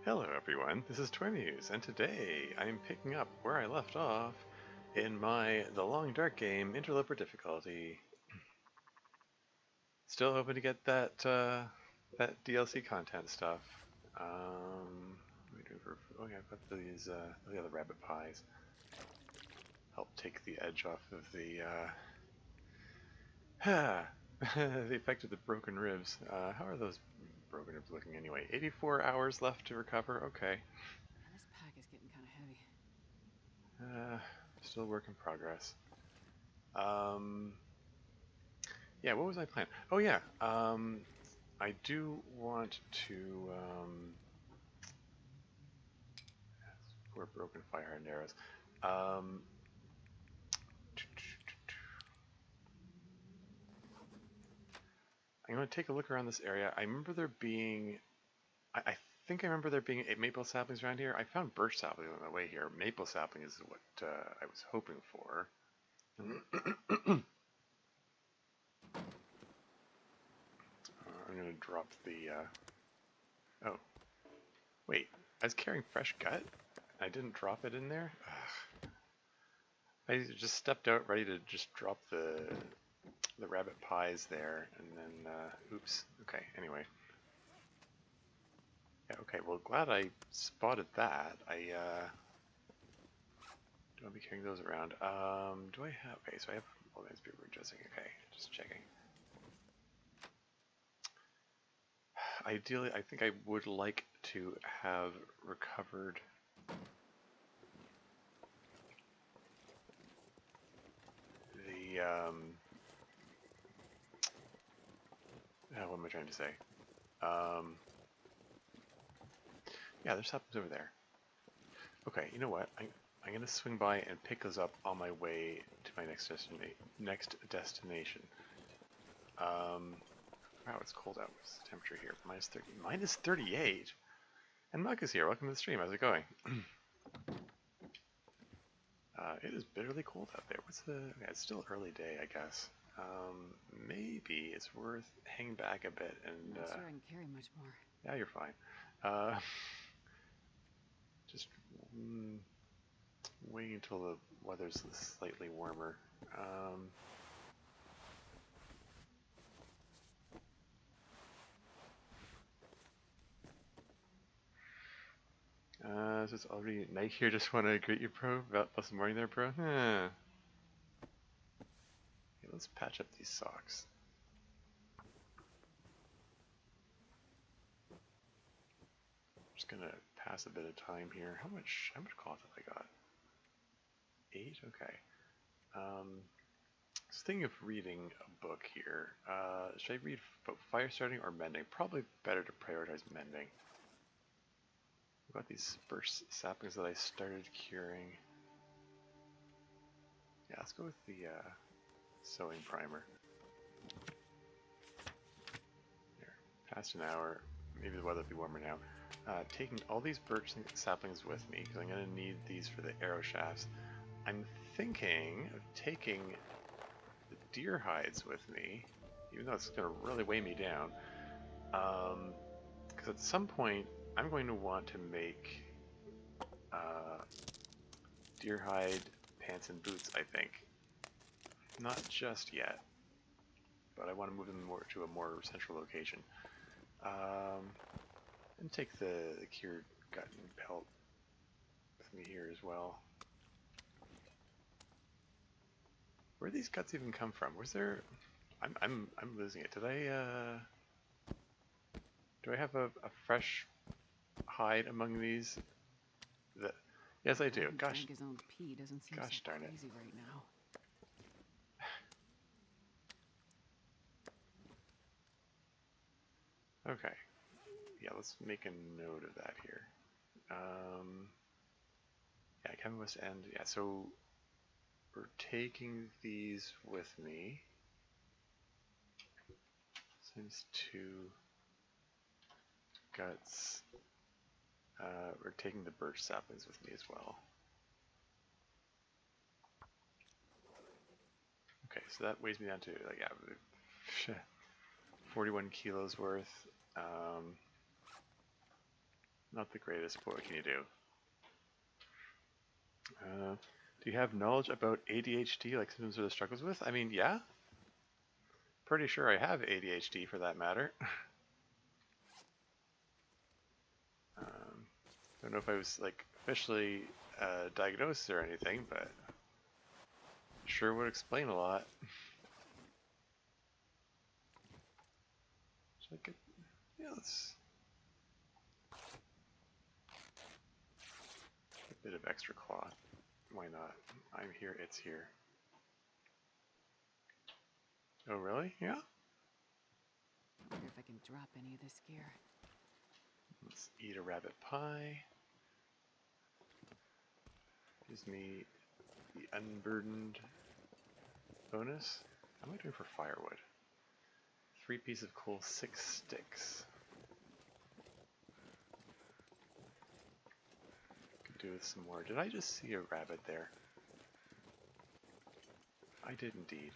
Hello everyone, this is Twinnies, and today I am picking up where I left off in my The Long Dark Game Interloper difficulty. Still hoping to get that DLC content stuff. What are we doing for? Oh yeah, I've got the other rabbit pies. Help take the edge off of the the effect of the broken ribs. How are those broken ribs looking anyway? 84 hours left to recover. Okay. Man, this pack is getting kind of heavy. Uh, Still work in progress. Um, yeah, what was I planning? Oh yeah, I do want to. Poor broken fire and arrows. Um, I'm going to take a look around this area. I remember there being. I think I remember there being maple saplings around here. I found birch saplings on the way here. Maple sapling is what I was hoping for. I'm going to drop the. Oh, wait. I was carrying fresh gut. I didn't drop it in there. Ugh. I just stepped out ready to just drop the rabbit pies there, and then oops. Okay. Anyway. Yeah. Okay. Well, glad I spotted that. I don't want to be carrying those around. Do I have? Okay. So I have all these people adjusting. Okay. Just checking. Ideally, I think I would like to have recovered the what am I trying to say? Um, yeah, there's saplings over there. Okay, you know what? I'm gonna swing by and pick those up on my way to my next destination. Wow, it's cold out. What's the temperature here? Minus 30. Minus 38? And Mug is here. Welcome to the stream. How's it going? It is bitterly cold out there. What's the... Yeah, it's still early day, I guess. Maybe it's worth hanging back a bit and... Not sure I can carry much more. Yeah, you're fine. Uh, just waiting until the weather's slightly warmer. So it's already night here. Just want to greet you, bro. Plus morning there, bro. Huh. Okay, let's patch up these socks. Just gonna pass a bit of time here. How much cloth have I got? 8? Okay. Just thinking of reading a book here. Should I read about fire starting or mending? Probably better to prioritize mending. I've got these birch saplings that I started curing. Yeah, let's go with the sewing primer. There, past an hour. Maybe the weather will be warmer now. Taking all these birch saplings with me because I'm going to need these for the arrow shafts. I'm thinking of taking the deer hides with me, even though it's going to really weigh me down. Because at some point, I'm going to want to make deer hide pants and boots, I think. Not just yet, but I want to move them more to a more central location. And take the cured gut and pelt with me here as well. Where did these guts even come from? Was there... I'm losing it. Did I, do I have a fresh hide among these? Yes, I do. Gosh. Drank his own pee doesn't seem Gosh so darn it. crazy right now. Okay. Yeah, let's make a note of that here. Yeah, Kevin West End. Yeah, so we're taking these with me. Since 2 guts. We're taking the birch saplings with me as well. Okay, so that weighs me down to, like, yeah, 41 kilos worth. Not the greatest, but what can you do? Do you have knowledge about ADHD, like symptoms or the struggles with? I mean, yeah. Pretty sure I have ADHD for that matter. Don't know if I was like officially diagnosed or anything, but sure would explain a lot. Should I get? Yeah, let's get a bit of extra cloth. Why not? I'm here. It's here. Oh, really? Yeah. I wonder if I can drop any of this gear. Let's eat a rabbit pie. Gives me the unburdened bonus. How am I doing for firewood? 3 pieces of coal, 6 sticks. Could do with some more. Did I just see a rabbit there? I did indeed.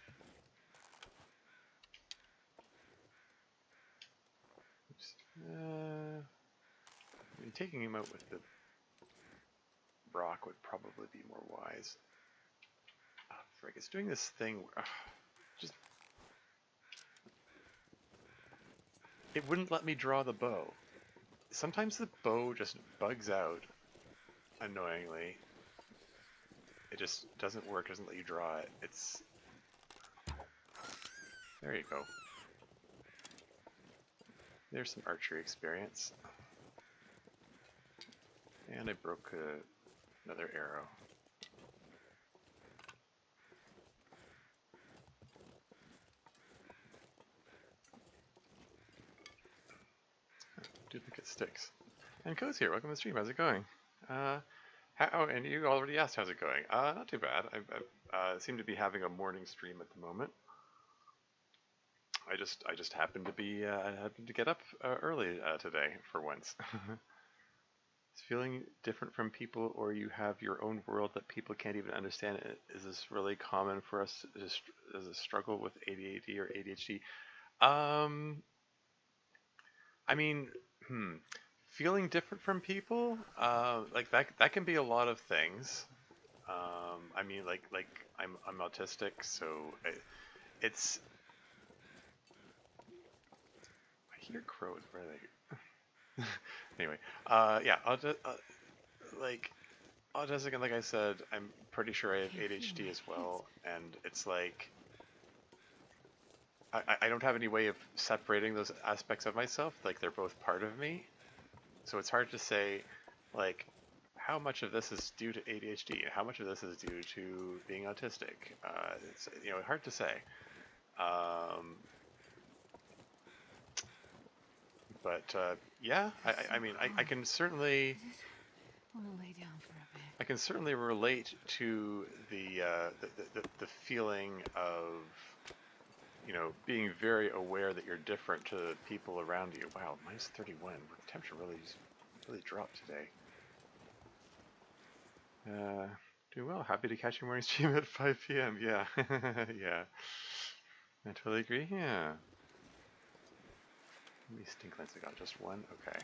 Oops. I mean, taking him out with the rock would probably be more wise. Oh, frick, it's doing this thing where, just... It wouldn't let me draw the bow. Sometimes the bow just bugs out, annoyingly. It just doesn't work, doesn't let you draw it. It's... There you go. There's some archery experience. And I broke another arrow. Duplicate sticks. And Co's here. Welcome to the stream. How's it going? And you already asked how's it going. Not too bad. I seem to be having a morning stream at the moment. I just happened to be happened to get up early today for once. It's feeling different from people, or you have your own world that people can't even understand. Is this really common for us as a struggle with ADHD or ADHD? I mean, feeling different from people, like that can be a lot of things. I mean, like I'm autistic, so it's. I hear crows. Where are they? Anyway, yeah, like autistic, and like I said, I'm pretty sure I have ADHD as well, and it's like I don't have any way of separating those aspects of myself. Like they're both part of me, so it's hard to say, like, how much of this is due to ADHD and how much of this is due to being autistic. It's hard to say. But yeah, I mean, I can certainly. I want to lay down for a bit. I can certainly relate to the feeling of, being very aware that you're different to the people around you. Wow, minus 31. The temperature really dropped today. Doing well. Happy to catch your morning stream at 5 p.m. Yeah, yeah. I totally agree. Yeah. How many stink lines I got? Just one? Okay.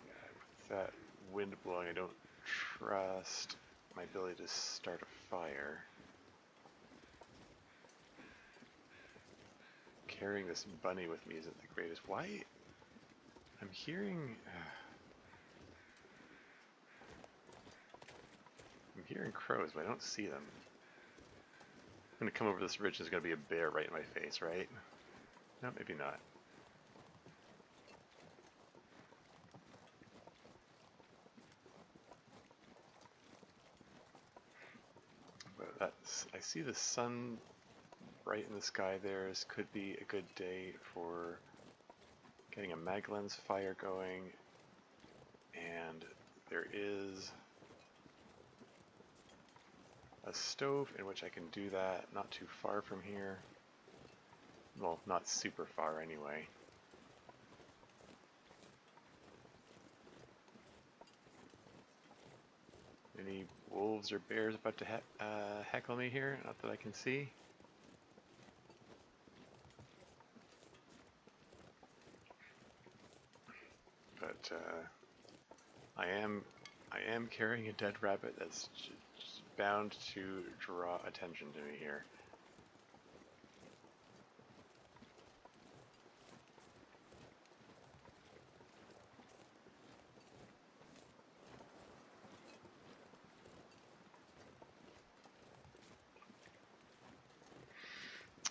Yeah, with that wind blowing, I don't trust my ability to start a fire. Carrying this bunny with me isn't the greatest. Why? I'm hearing... I'm hearing crows, but I don't see them. I'm going to come over this ridge and there's going to be a bear right in my face, right? No, maybe not. But that's... I see the sun bright in the sky there. This could be a good day for getting a mag lens fire going. And there is a stove in which I can do that, not too far from here. Well, not super far anyway. Any wolves or bears about to heckle me here? Not that I can see. but I am carrying a dead rabbit that's bound to draw attention to me here.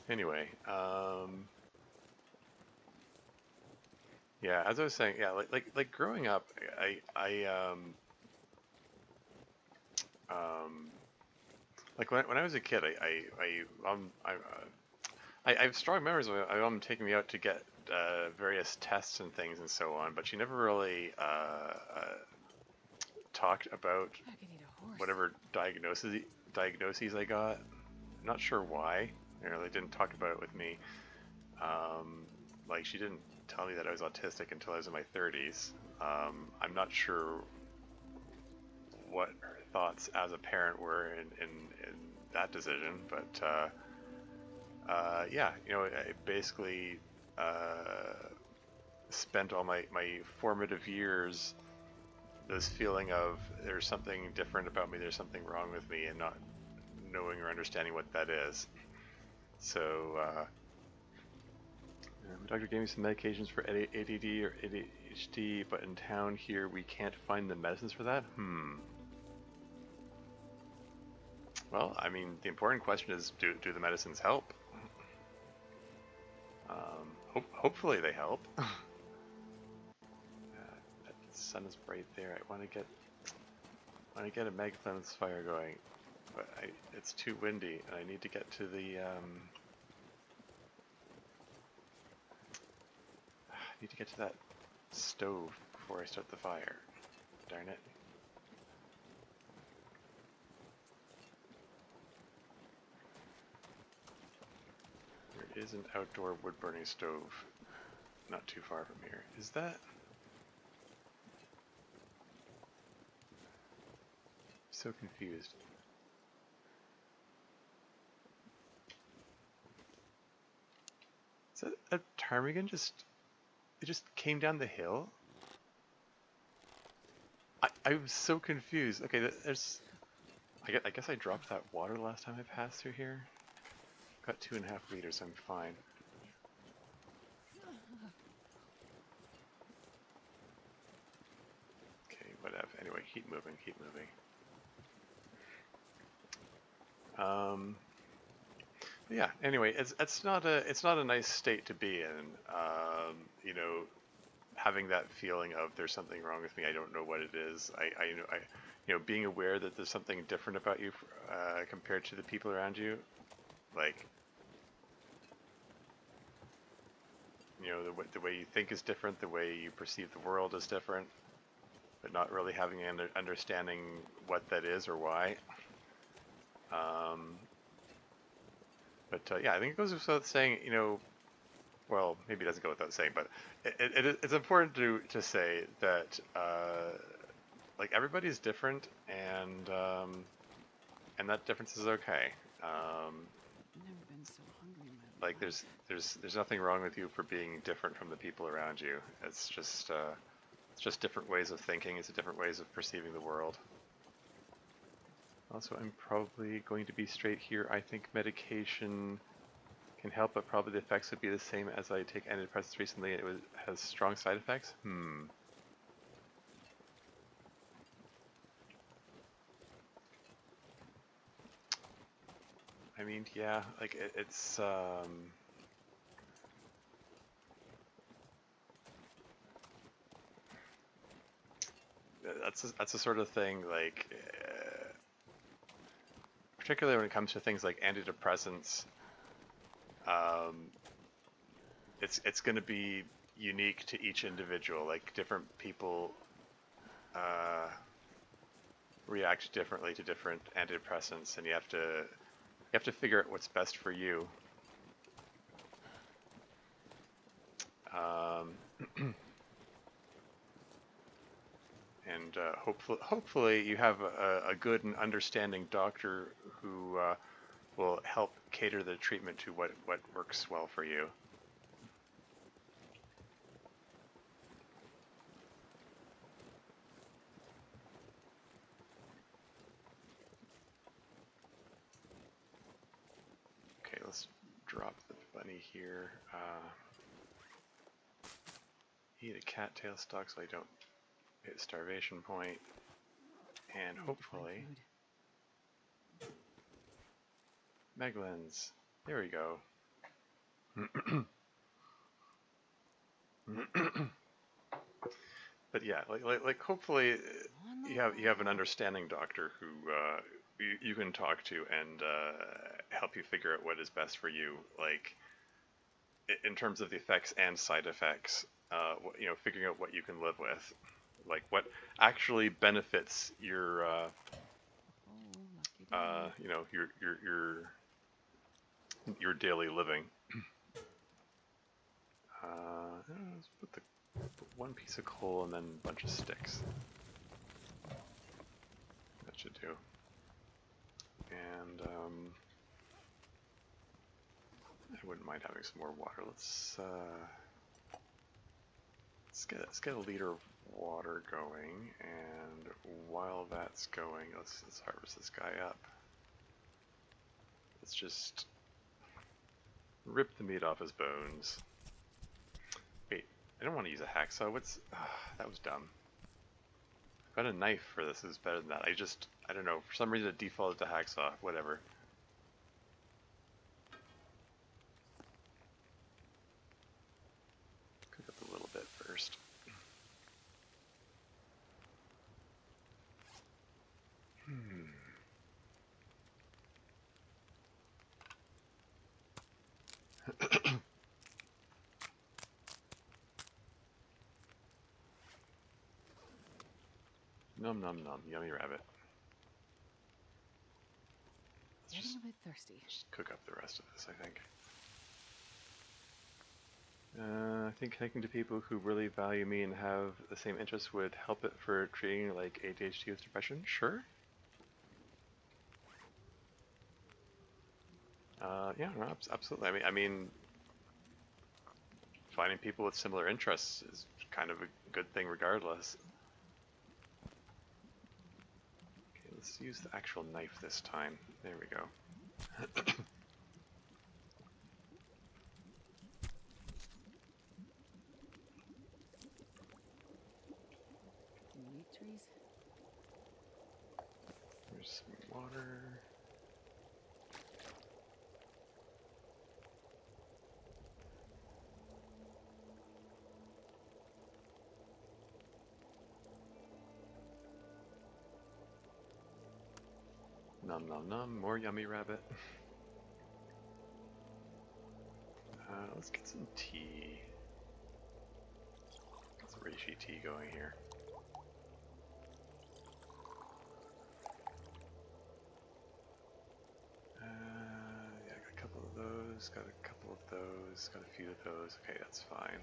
Anyway, yeah, as I was saying, yeah, like growing up, um, like when I was a kid, I have strong memories of my mom taking me out to get various tests and things and so on, but she never really talked about I could eat a horse. whatever diagnoses I got. I'm not sure why. You know, they didn't talk about it with me. Like she didn't tell me that I was autistic until I was in my 30s. I'm not sure what her thoughts as a parent were in that decision, but yeah, you know, I basically spent all my formative years this feeling of there's something different about me, there's something wrong with me, and not knowing or understanding what that is. So, the doctor gave me some medications for ADD or ADHD, but in town here we can't find the medicines for that? Well, I mean, the important question is, do the medicines help? Hopefully they help. That sun is bright there. I want to get a Megalith's fire going, but it's too windy, and I need to get to the need to get to that stove before I start the fire. Darn it. There is an outdoor wood burning stove not too far from here. Is that? So confused. Is that a ptarmigan it just came down the hill? I was so confused. Okay, there's I guess I dropped that water the last time I passed through here. Got 2.5 liters, I'm fine. Okay, whatever. Anyway, keep moving, keep moving. Yeah, anyway, it's not a nice state to be in. You know, having that feeling of there's something wrong with me, I don't know what it is. You know, being aware that there's something different about you compared to the people around you, like, you know, the way you think is different, the way you perceive the world is different, but not really having an understanding what that is or why. But yeah, I think it goes without saying, you know, well, maybe it doesn't go without saying, but it's important to say that like everybody's different, and that difference is okay. Never been so hungry in my Like life. there's nothing wrong with you for being different from the people around you. It's just different ways of thinking. It's different ways of perceiving the world. Also, I'm probably going to be straight here. I think medication can help, but probably the effects would be the same as I take antidepressants recently. It has strong side effects. I mean, yeah, like it's that's the sort of thing, like particularly when it comes to things like antidepressants. Um, it's going to be unique to each individual. Like different people react differently to different antidepressants, and you have to figure out what's best for you. And hopefully you have a good and understanding doctor who will help cater the treatment to what works well for you. me here. Eat a cattail stalk so I don't hit starvation point. And hopefully... Meglins. There we go. But yeah, like hopefully you have an understanding doctor who you can talk to and help you figure out what is best for you, like in terms of the effects and side effects. You know, figuring out what you can live with, like what actually benefits your you know, your daily living. Let's put one piece of coal and then a bunch of sticks. That should do. And I wouldn't mind having some more water. Let's get a liter of water going, and while that's going, let's harvest this guy up. Let's just rip the meat off his bones. Wait, I don't want to use a hacksaw. That was dumb. Got a knife for this is better than that. I don't know, for some reason it defaulted to hacksaw, whatever. Cook up a little bit first. Nom nom nom, yummy rabbit. Getting a bit thirsty. Just cook up the rest of this, I think. I think connecting to people who really value me and have the same interests would help it for treating like ADHD with depression. Sure. Yeah, no, absolutely. I mean, finding people with similar interests is kind of a good thing regardless. Okay, let's use the actual knife this time. There we go. Wheat trees. There's some water. Nom nom nom, more yummy rabbit. Let's get some tea. Get some reishi tea going here. Yeah, got a couple of those, got a couple of those, got a few of those. Okay, that's fine.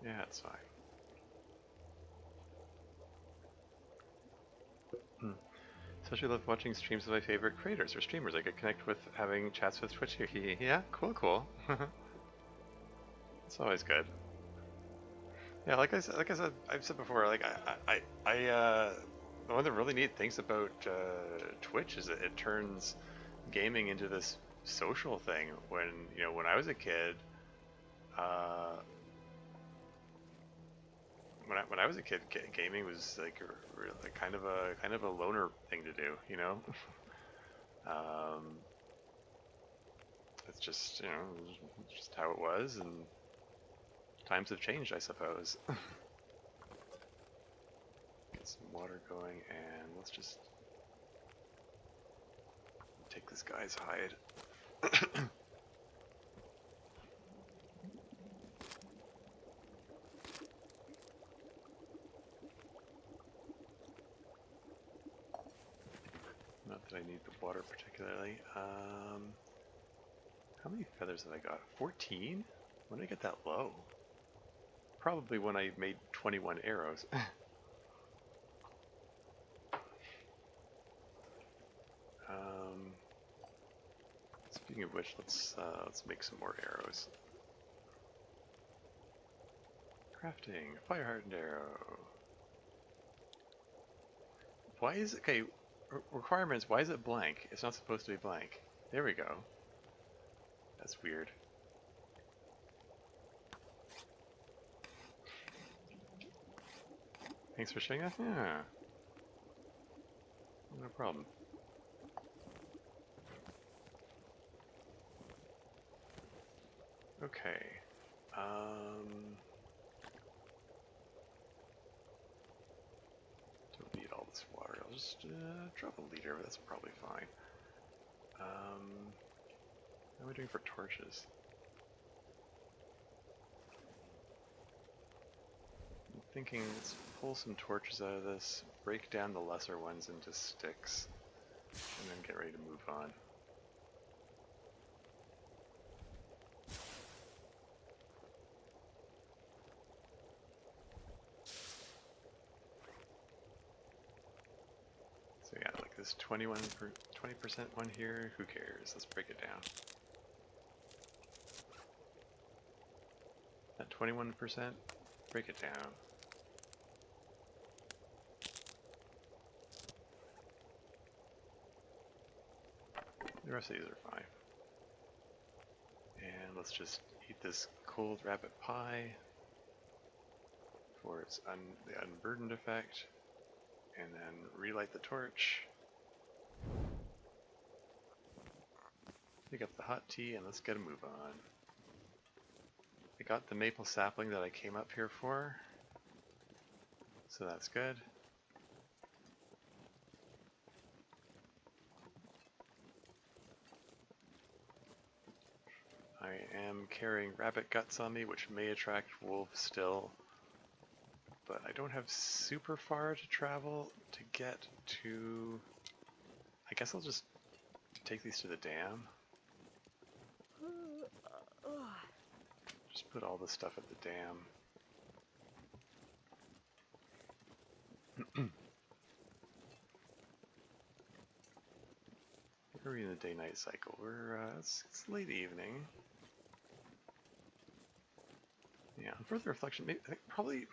Yeah, it's fine. Especially love watching streams of my favorite creators or streamers. I could connect with having chats with Twitch here. Yeah, cool. It's always good. Yeah, like I said, I've said before. Like one of the really neat things about Twitch is that it turns gaming into this social thing. When I was a kid, when I was a kid, gaming was like kind of a loner thing to do, you know. It's just just how it was, and times have changed, I suppose. Get some water going, and let's just take this guy's hide. Not that I need the water particularly. How many feathers have I got? 14? When did I get that low? Probably when I made 21 arrows. Speaking of which, let's make some more arrows. Crafting, fire hardened arrow. Why is it okay? Requirements, why is it blank? It's not supposed to be blank. There we go. That's weird. Thanks for showing that? Yeah. No problem. Okay. Don't need all this water. I'll just drop a liter, but that's probably fine. What am I doing for torches? I'm thinking let's pull some torches out of this, break down the lesser ones into sticks, and then get ready to move on. So yeah, like this 20% one here, who cares? Let's break it down. That 21%, break it down. The rest of these are fine. And let's just eat this cold rabbit pie for its the unburdened effect, and then relight the torch. Pick up the hot tea and let's get a move on. I got the maple sapling that I came up here for, so that's good. I am carrying rabbit guts on me, which may attract wolves still, but I don't have super far to travel to get to... I guess I'll just take these to the dam. Just put all this stuff at the dam. Where are we in the day-night cycle? We're, it's late evening. Yeah, on further reflection, maybe, I think probably,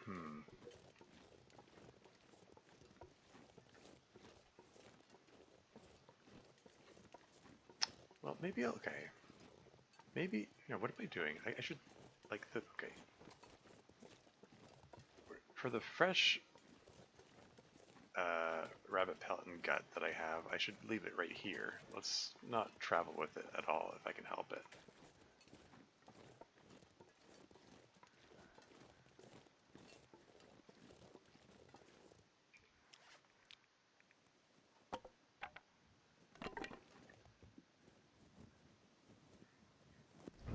Well, maybe, okay. Maybe, you know, what am I doing? I should, like, okay. For the fresh rabbit pellet and gut that I have, I should leave it right here. Let's not travel with it at all if I can help it.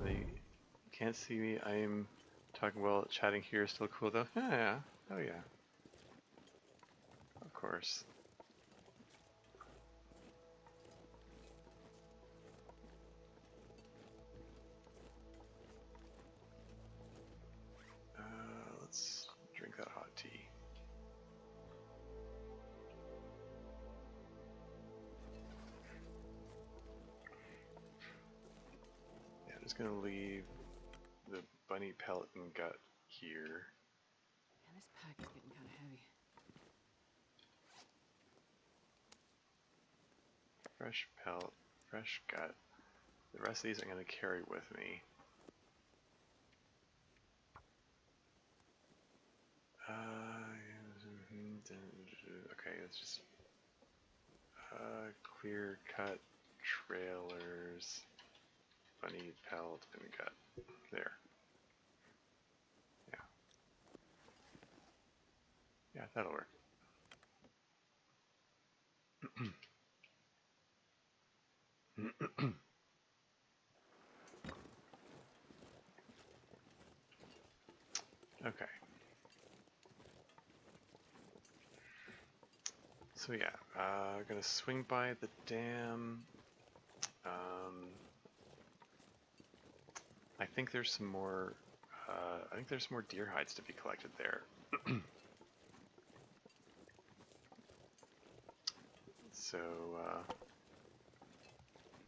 They can't see me. I'm talking while chatting here. Still cool though. Yeah. Oh yeah. Of course. Let's drink that hot tea. Yeah, I'm just gonna leave the bunny pellet and gut here. Man, this pack is getting kind of heavy. Fresh pellet, fresh gut. The rest of these I'm gonna carry with me. Okay, let's just clear cut trailers, bunny pelt and gut. There. Yeah. Yeah, that'll work. Okay. So yeah, gonna swing by the dam. I think there's some more. I think there's more deer hides to be collected there. So,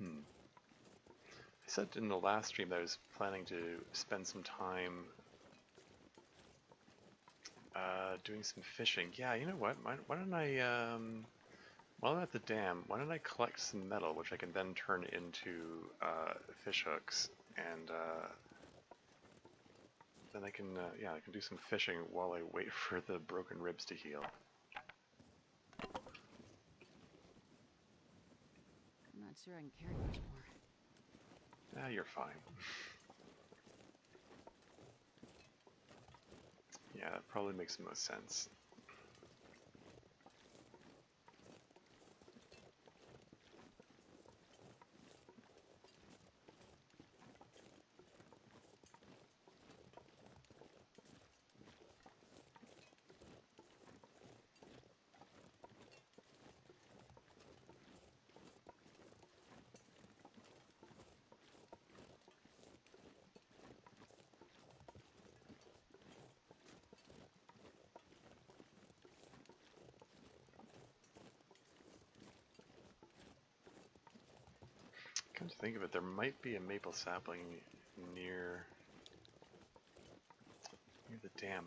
I said in the last stream that I was planning to spend some time doing some fishing. Yeah, you know what? Why don't I while I'm at the dam, why don't I collect some metal, which I can then turn into fish hooks, and then I can, yeah, I can do some fishing while I wait for the broken ribs to heal. I'm not sure I can carry much more. Ah, you're fine. Yeah, that probably makes the most sense. Come to think of it, there might be a maple sapling near the dam.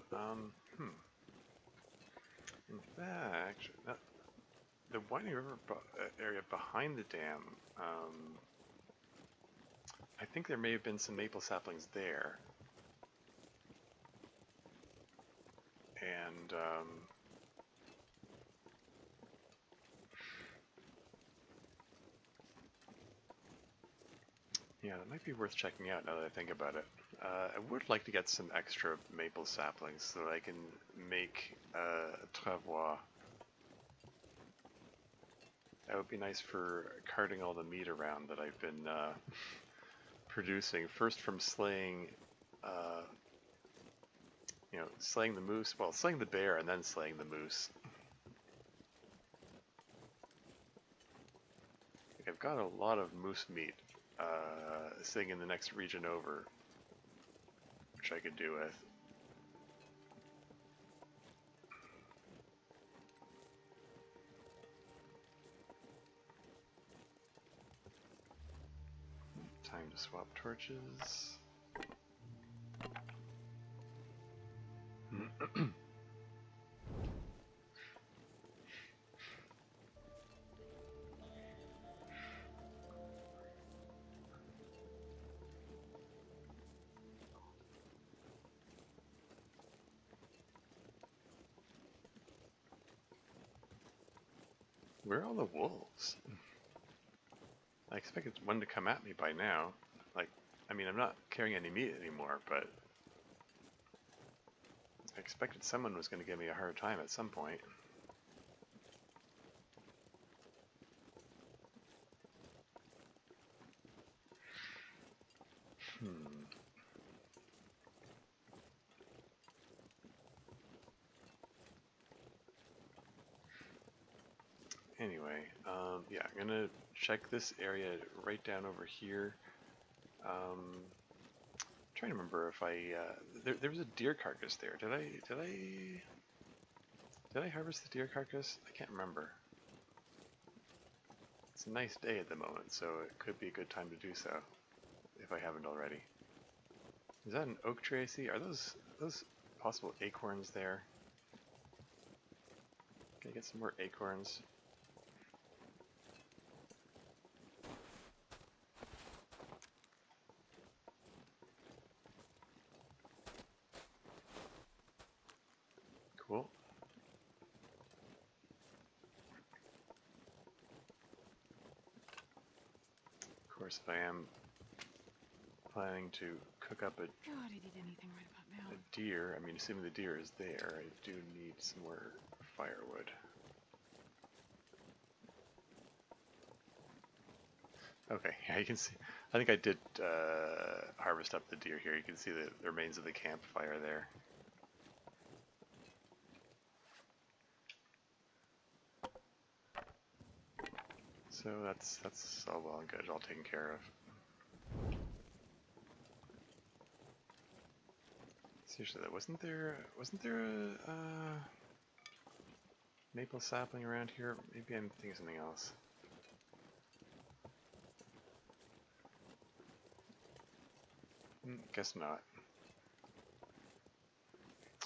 In fact, the Winding River area behind the dam, I think there may have been some maple saplings there. And, yeah, that might be worth checking out now that I think about it. I would like to get some extra maple saplings so that I can make travois. That would be nice for carting all the meat around that I've been producing. First from slaying, slaying the moose. Well, slaying the bear and then slaying the moose. I've got a lot of moose meat sitting in the next region over, which I could do with. Time to swap torches. Where are all the wolves? I expected one to come at me by now. Like, I mean, I'm not carrying any meat anymore, but I expected someone was going to give me a hard time at some point. Anyway, yeah, I'm gonna check this area right down over here. Trying to remember if I there was a deer carcass there. Did I harvest the deer carcass? I can't remember. It's a nice day at the moment, so it could be a good time to do so if I haven't already. Is that an oak tree I see? Are those possible acorns there? Can I get some more acorns? Cool. Of course, if I am planning to cook up God, I did anything right about now. a deer, I mean, assuming the deer is there, I do need some more firewood. Okay, yeah, you can see. I think I did harvest up the deer here. You can see the remains of the campfire there. So that's all well and good, all taken care of. Seriously, though, wasn't there a maple sapling around here? Maybe I'm thinking of something else. Guess not.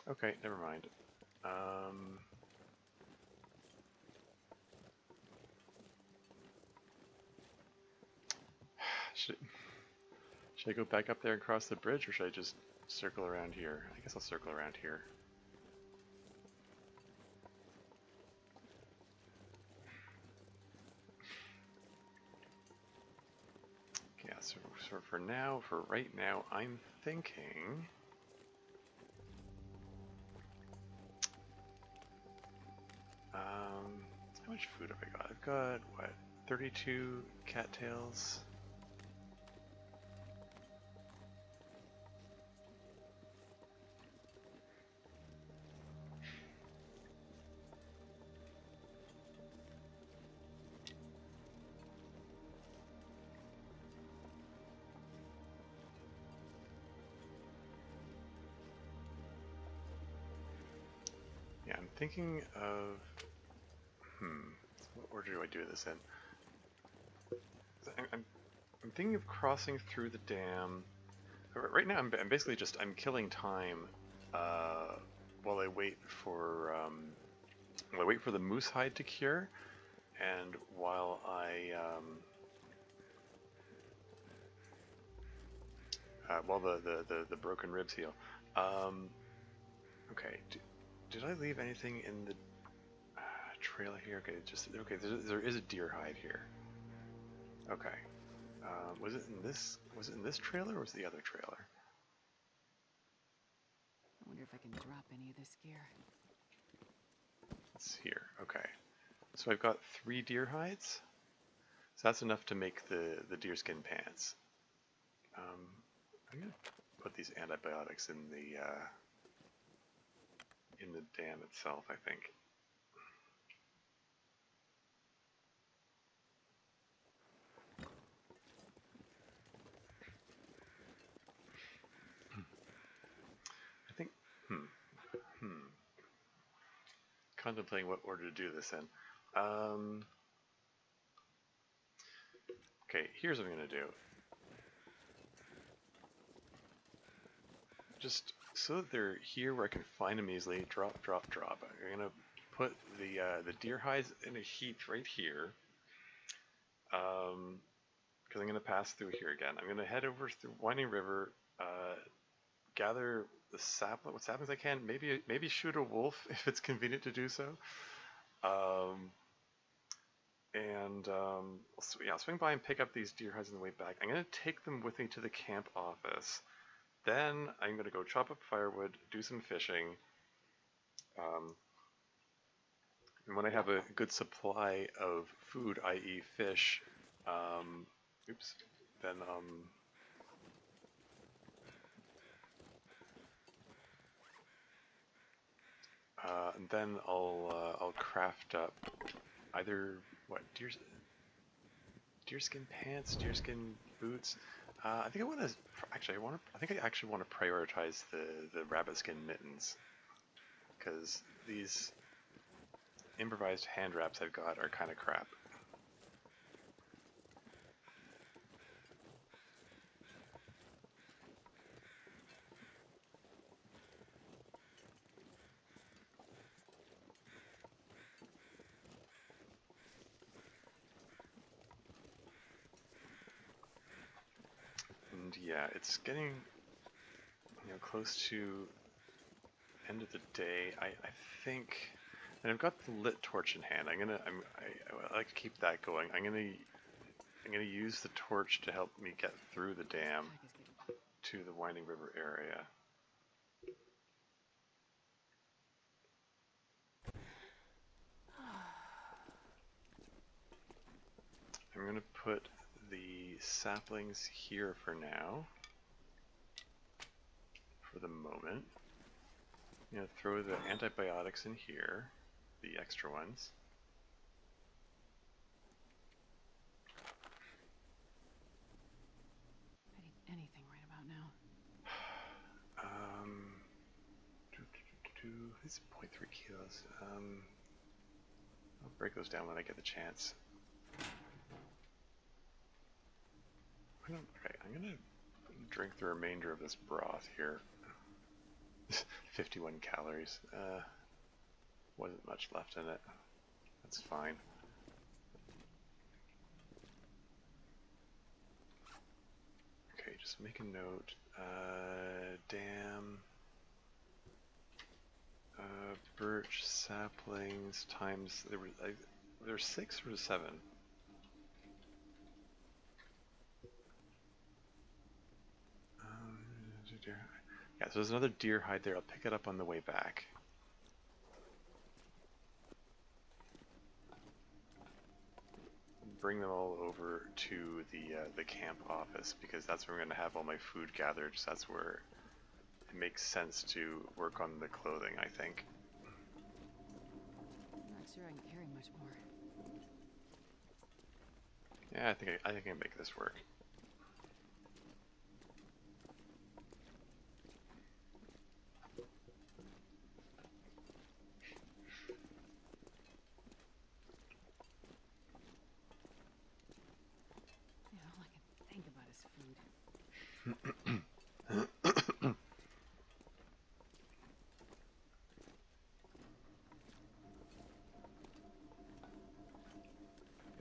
Okay, never mind. Should I go back up there and cross the bridge, or should I just circle around here? I guess I'll circle around here. Yeah, so for now, for right now, I'm thinking... how much food have I got? I've got, what, 32 cattails? Yeah, I'm thinking of... what order do I do this in? I'm thinking of crossing through the dam. Right now, I'm basically just killing time while I wait for the moose hide to cure, and while while the broken ribs heal. Okay, did I leave anything in the trail here? Okay. There is a deer hide here. Okay. Was it in this trailer or was it the other trailer? I wonder if I can drop any of this gear. It's here. Okay. So I've got 3 deer hides. So that's enough to make the deerskin pants. I'm gonna put these antibiotics in the dam itself, I think. I think. Contemplating what order to do this in. Okay, here's what I'm gonna do. Just so that they're here where I can find them easily, drop. I'm gonna put the deer hides in a heap right here. Because I'm gonna pass through here again. I'm gonna head over through Winding River, gather the what saplings I can. Maybe shoot a wolf if it's convenient to do so. I'll swing by and pick up these deer hides on the way back. I'm gonna take them with me to the camp office. Then I'm going to go chop up firewood, do some fishing, and when I have a good supply of food, i.e. fish, then I'll craft up either deerskin pants, deerskin boots. I think I actually want to prioritize the rabbit skin mittens, because these improvised hand wraps I've got are kind of crap. And yeah, it's getting close to end of the day. I think, and I've got the lit torch in hand. I like to keep that going. I'm gonna use the torch to help me get through the dam to the Winding River area. I'm gonna put the saplings here for now, for the moment. I'm gonna throw the antibiotics in here, the extra ones. I need anything right about now. It's 0.3 kilos. I'll break those down when I get the chance. Okay, I'm gonna drink the remainder of this broth here. 51 calories. Wasn't much left in it. That's fine. Okay, just make a note. Dam. Birch saplings times there's 6 or 7. Yeah, so there's another deer hide there. I'll pick it up on the way back. Bring them all over to the camp office because that's where I'm going to have all my food gathered. So that's where it makes sense to work on the clothing, I think. I'm not sure I can carry much more. Yeah, I think I can make this work. Yeah, all I can think about is food.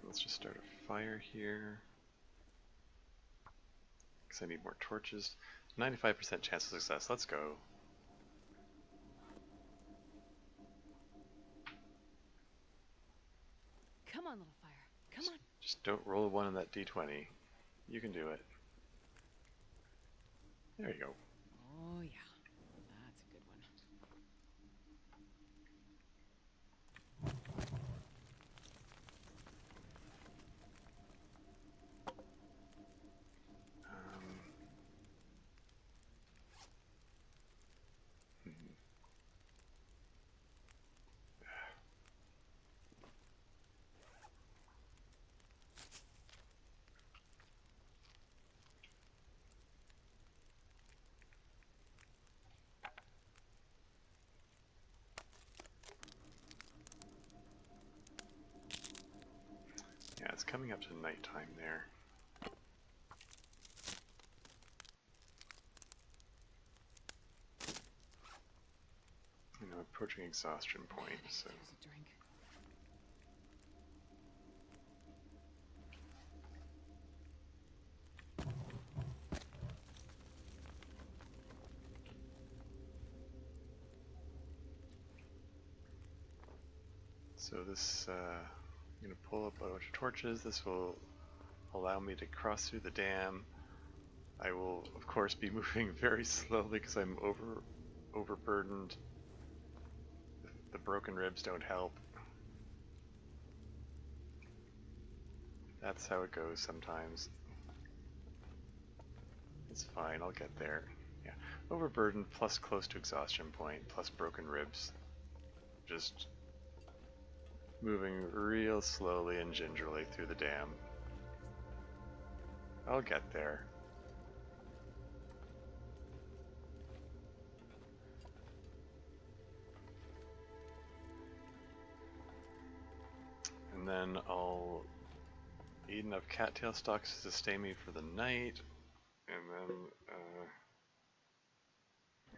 Let's just start a fire here. Because I need more torches. 95% chance of success. Let's go. Come on, little fire. Come on. Just don't roll a 1 on that d20. You can do it. There you go. Oh, yeah. That's a good one. Yeah, it's coming up to nighttime there. You know, approaching exhaustion point, Man, I could so... use a drink. So this, I'm going to pull up a bunch of torches. This will allow me to cross through the dam. I will, of course, be moving very slowly because I'm overburdened. The broken ribs don't help. That's how it goes sometimes. It's fine, I'll get there. Yeah, overburdened plus close to exhaustion point plus broken ribs. Just moving real slowly and gingerly through the dam. I'll get there. And then I'll eat enough cattail stalks to sustain me for the night. And then, I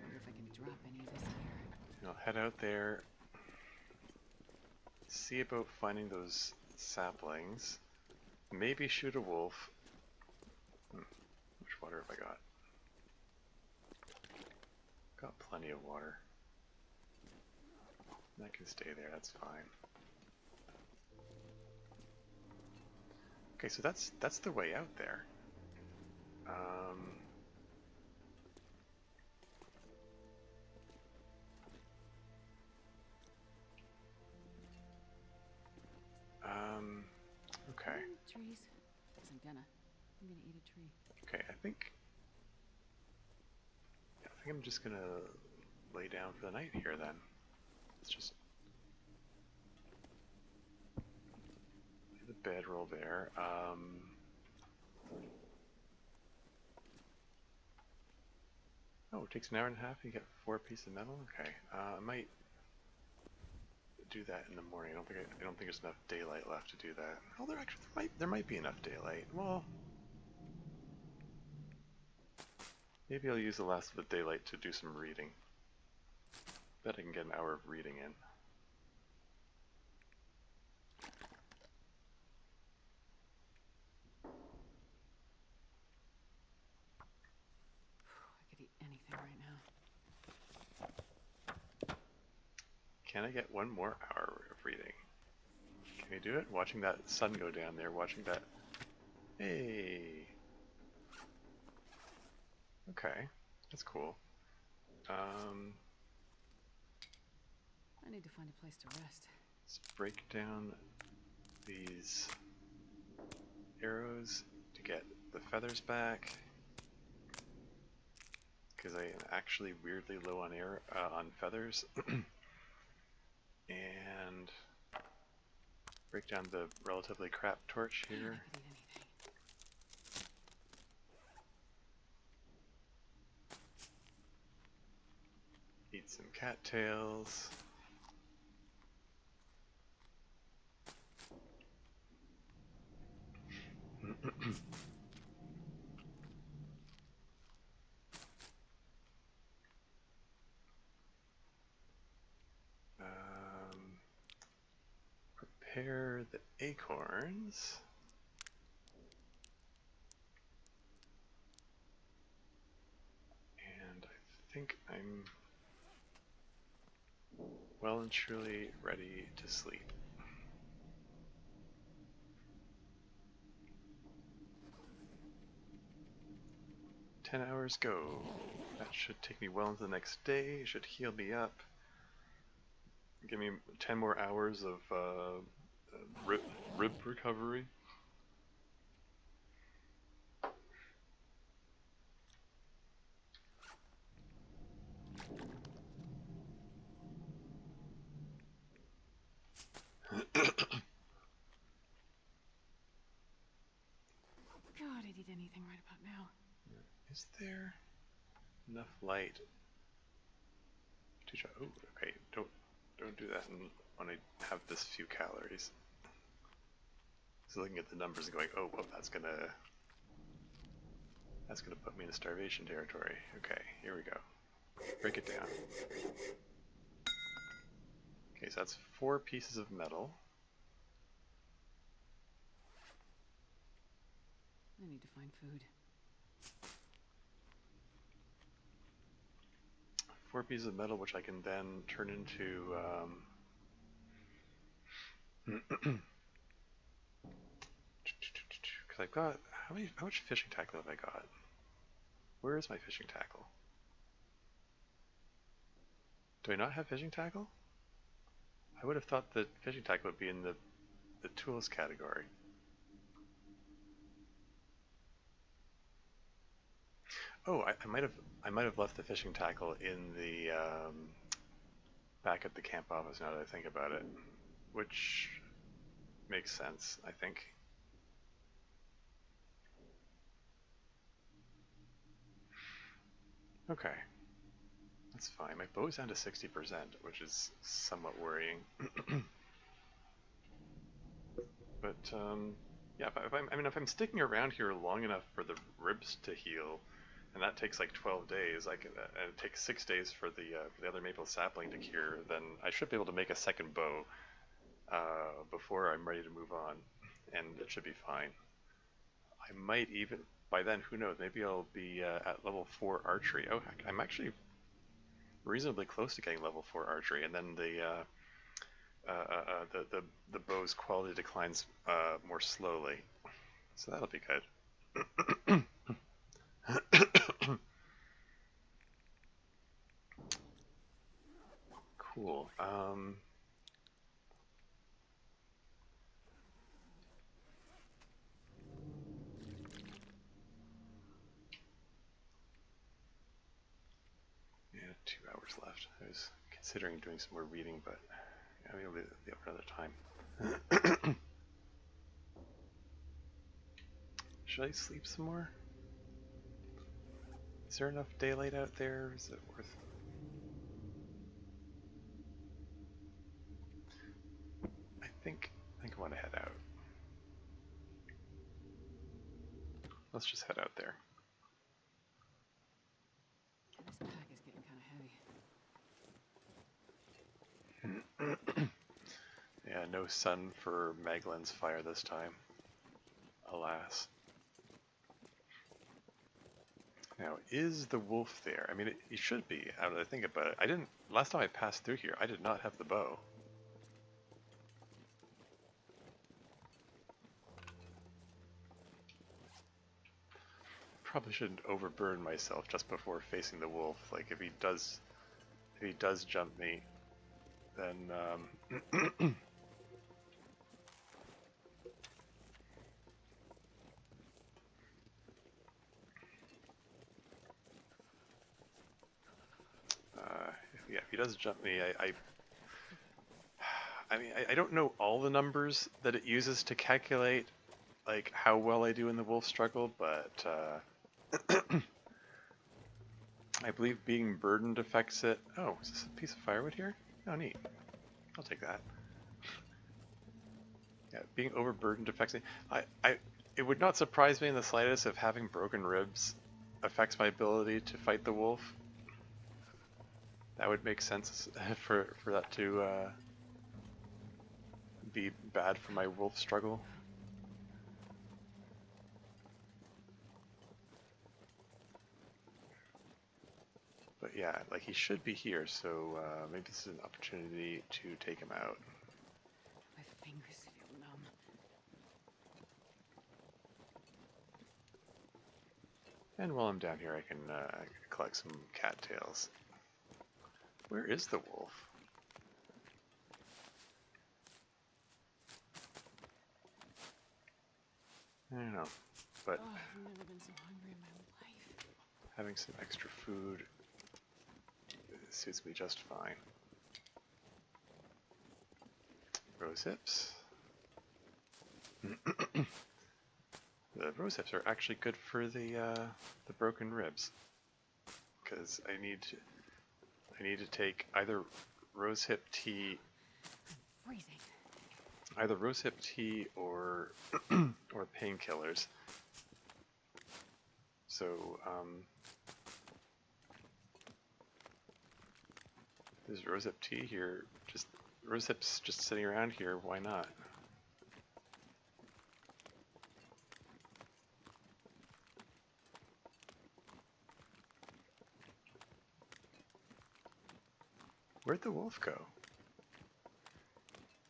wonder if I can drop any of this here. I'll head out there. See about finding those saplings. Maybe shoot a wolf. Which water have I got? Got plenty of water. That can stay there, that's fine. Okay, so that's the way out there. Okay. Trees. Guess I'm gonna eat a tree. Okay, I think I'm just gonna lay down for the night here then. Let's just leave the bedroll there. Oh, it takes an hour and a half. You get 4 pieces of metal. Okay, I might do that in the morning. I don't think there's enough daylight left to do that. Oh, there might be enough daylight. Well, maybe I'll use the last of the daylight to do some reading. Bet I can get an hour of reading in. anything right now. Can I get one more hour of reading? Can we do it? Watching that sun go down there, watching that... Hey! Okay, that's cool. I need to find a place to rest. Let's break down these arrows to get the feathers back. Because I am actually weirdly low on on feathers. And break down the relatively crap torch here. I could eat anything. Eat some cattails. Prepare the acorns. And I think I'm well and truly ready to sleep. 10 hours go. That should take me well into the next day, should heal me up. Give me 10 more hours of rib recovery. God, I'd eat anything right about now. Is there enough light to try? Oh, okay. Don't do that when I have this few calories. So looking at the numbers and going, oh, well, that's gonna put me in starvation territory. Okay, here we go. Break it down. Okay, so that's 4 pieces of metal. I need to find food. 4 pieces of metal, which I can then turn into because I've got how much fishing tackle have I got? Where is my fishing tackle? Do I not have fishing tackle? I would have thought that fishing tackle would be in the tools category. Oh, I might have left the fishing tackle in the back at the camp office now that I think about it, which makes sense, I think. Okay, that's fine. My bow's down to 60%, which is somewhat worrying. But yeah, if I'm sticking around here long enough for the ribs to heal, and that takes like 12 days, and it takes 6 days for the other maple sapling to cure, then I should be able to make a second bow before I'm ready to move on, and it should be fine. I might even, by then, who knows, maybe I'll be at level 4 archery. Oh, heck, I'm actually reasonably close to getting level 4 archery, and then the bow's quality declines more slowly, so that'll be good. Cool. Yeah, 2 hours left. I was considering doing some more reading, but maybe I'll leave it for another time. Should I sleep some more? Is there enough daylight out there? Is it worth... I think I want to head out. Let's just head out there. This pack is getting kind of heavy. Yeah, no sun for Maglin's fire this time. Alas. Now, is the wolf there? I mean, it should be, now that I think about it. I didn't, last time I passed through here, I did not have the bow. Probably shouldn't overburn myself just before facing the wolf. Like, if he does jump me, then, yeah, if he does jump me, I mean, I don't know all the numbers that it uses to calculate, like, how well I do in the wolf struggle, but, I believe being burdened affects it. Oh, is this a piece of firewood here? Oh, neat. I'll take that. Yeah, being overburdened affects it. It would not surprise me in the slightest if having broken ribs affects my ability to fight the wolf. That would make sense for that to be bad for my wolf struggle. But yeah, like he should be here, so maybe this is an opportunity to take him out. My fingers feel numb. And while I'm down here, I can collect some cattails. Where is the wolf? I don't know, but Oh, I've never been so hungry in my life. having some extra food suits me just fine. Rose hips. The rose hips are actually good for the broken ribs, because I need to take either rose hip tea, Freezing. either rose hip tea or or painkillers. So there's rose hip tea here. Just rose hips just sitting around here. Why not? Where'd the wolf go?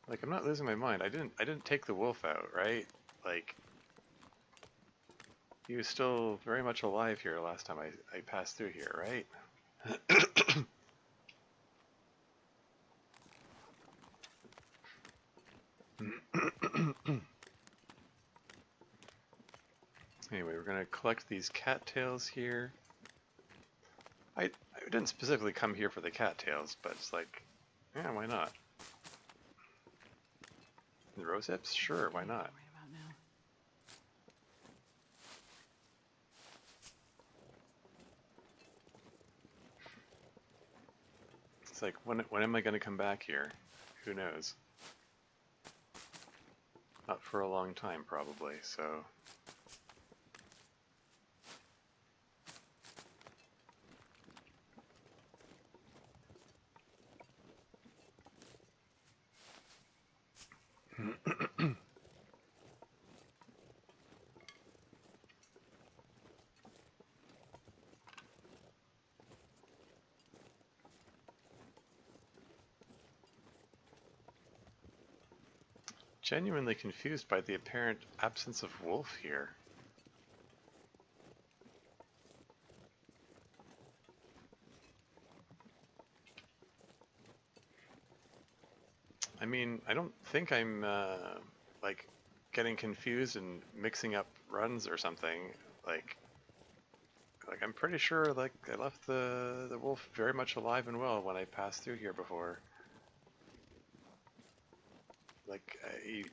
Like, I'm not losing my mind. I didn't take the wolf out, right? Like, he was still very much alive here last time I passed through here, right? Anyway, we're gonna collect these cattails here. I didn't specifically come here for the cattails, but it's like, yeah, why not? The rose hips? Sure, why not? Right about now. It's like, when am I gonna come back here? Who knows? Not for a long time, probably, so... Genuinely confused by the apparent absence of wolf here. I mean, I don't think I'm, like, getting confused and mixing up runs or something. Like I'm pretty sure, like, I left the wolf very much alive and well when I passed through here before. Like,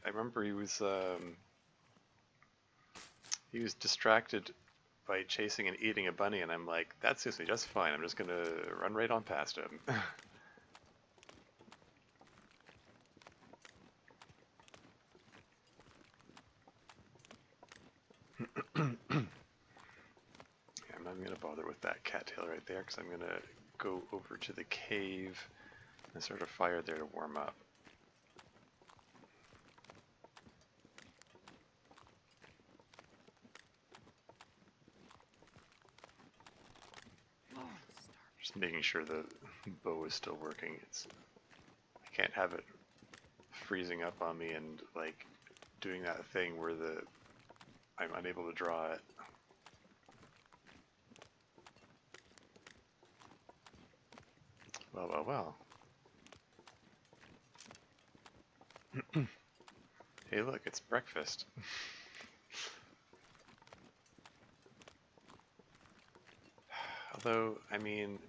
I remember he was distracted by chasing and eating a bunny, and I'm like, that suits me just fine. I'm just gonna run right on past him. I'm not gonna bother with that cattail right there, because I'm gonna go over to the cave and start a fire there to warm up. Just making sure the bow is still working. I can't have it freezing up on me and like doing that thing where I'm unable to draw it. Well, well, well. Hey, look, it's breakfast. Although, I mean,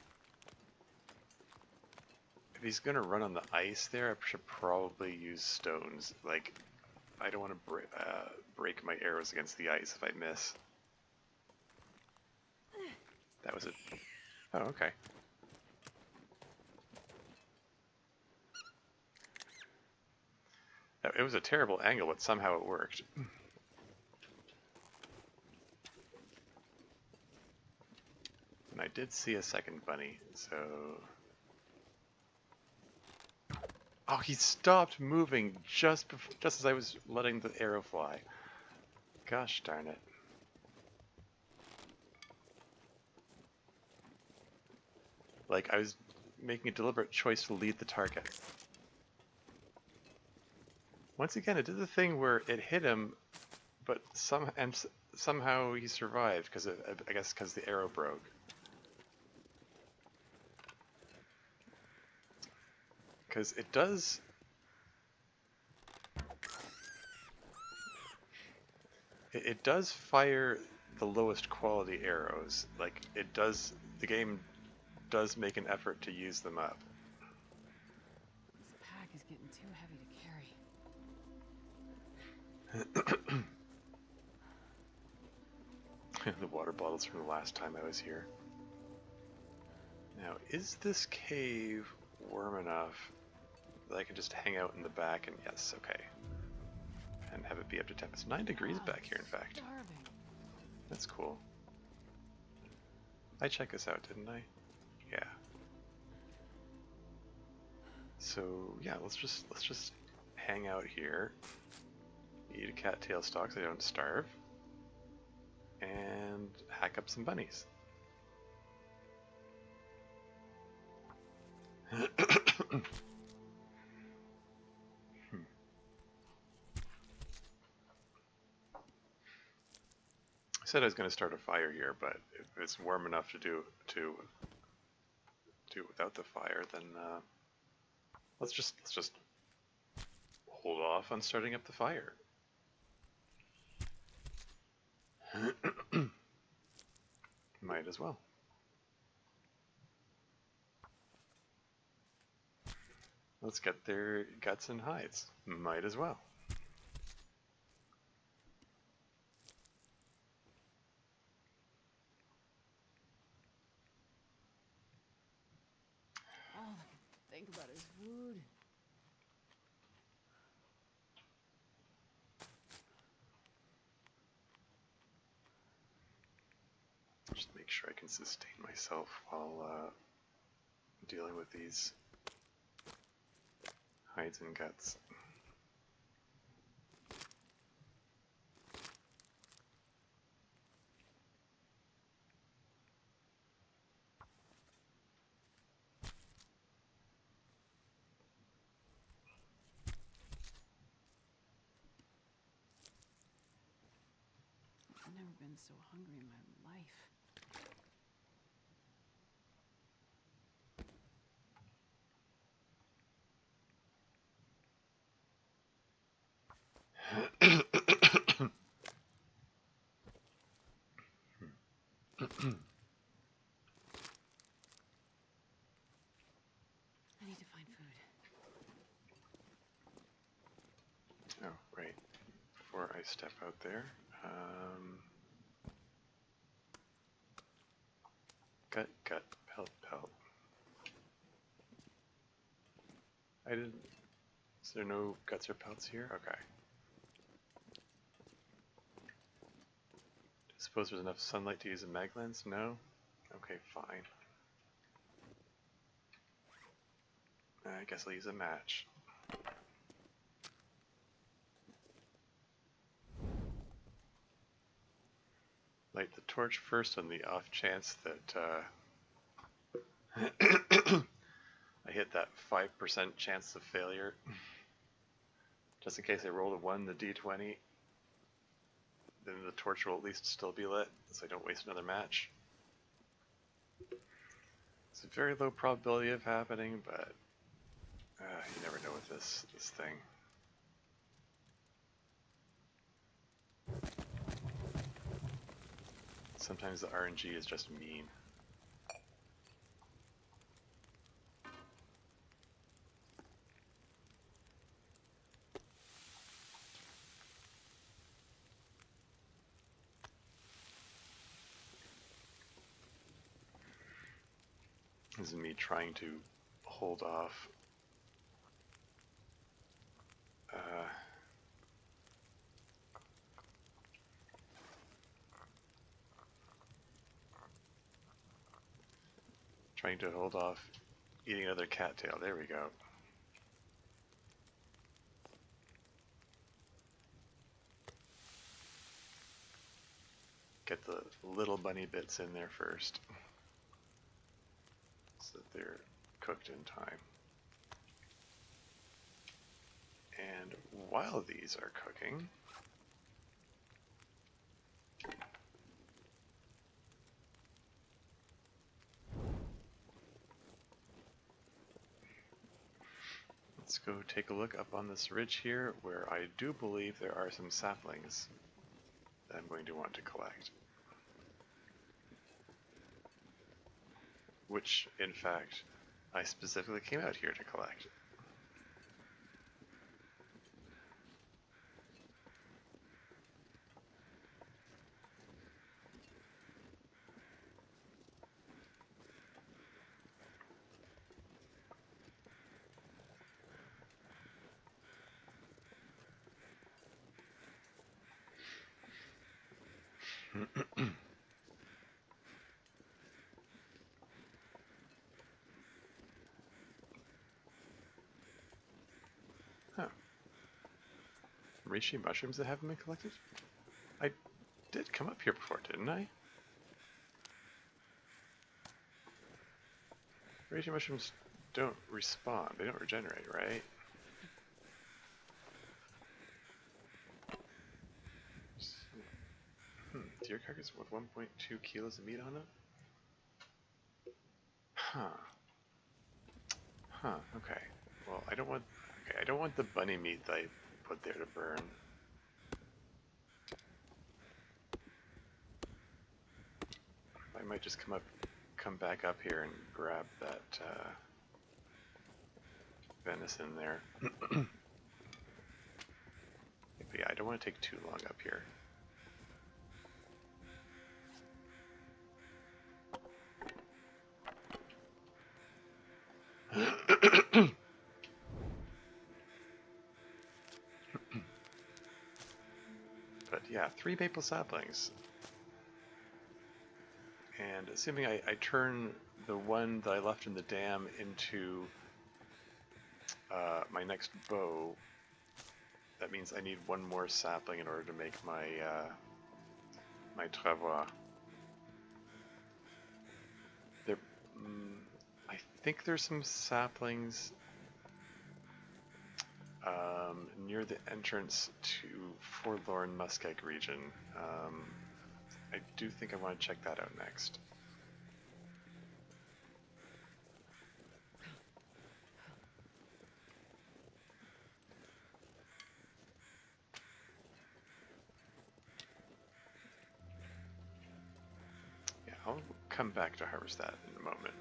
if he's gonna run on the ice there, I should probably use stones. Like, I don't want to break my arrows against the ice if I miss. That was it. Oh, okay. It was a terrible angle, but somehow it worked. And I did see a second bunny, so... Oh, he stopped moving just as I was letting the arrow fly. Gosh darn it. Like, I was making a deliberate choice to lead the target. Once again, it did the thing where it hit him, but somehow he survived, because I guess because the arrow broke. Because it does... It does fire the lowest quality arrows. Like, it does... The game does make an effort to use them up. This pack is getting too heavy to carry. The water bottles from the last time I was here. Now, is this cave warm enough that I can just hang out in the back and yes, okay. And have it be up to 10. It's 9 degrees back here, in fact. Starving. That's cool. I checked this out, didn't I? Yeah. So yeah, let's just hang out here. Eat a cattail stalk so I don't starve. And hack up some bunnies. I said I was going to start a fire here, but if it's warm enough to do without the fire, then let's just hold off on starting up the fire. Might as well. Let's get their guts and hides. Might as well. All I can think about is food. Just make sure I can sustain myself while dealing with these hides and guts. I've never been so hungry in my life. I need to find food. Oh, right. Before I step out there, gut, pelt, pelt. I didn't... Is there no guts or pelts here? Okay. I suppose there's enough sunlight to use a mag lens? No? Okay, fine. I guess I'll use a match. Light the torch first on the off chance that I hit that 5% chance of failure. Just in case I roll a 1 the d20, then the torch will at least still be lit, so I don't waste another match. It's a very low probability of happening, but you never know with this thing. Sometimes the RNG is just mean. This is me trying to hold off eating another cattail. There we go. Get the little bunny bits in there first, so that they're cooked in time. And while these are cooking, let's go take a look up on this ridge here, where I do believe there are some saplings that I'm going to want to collect. Which, in fact, I specifically came out here to collect. Huh. Reishi mushrooms that haven't been collected? I did come up here before, didn't I? Reishi mushrooms don't respawn, they don't regenerate, right? Deer carcass with 1.2 kilos of meat on it? Huh. Huh, okay. Well, I don't want the bunny meat that I put there to burn. I might just come back up here and grab that venison there. But yeah, I don't want to take too long up here. But yeah, 3 maple saplings. And assuming I turn the one that I left in the dam into my next bow, that means I need 1 more sapling in order to make my my travois. There, I think there's some saplings near the entrance to Forlorn Muskeg region. I do think I want to check that out next. Yeah, I'll come back to harvest that in a moment.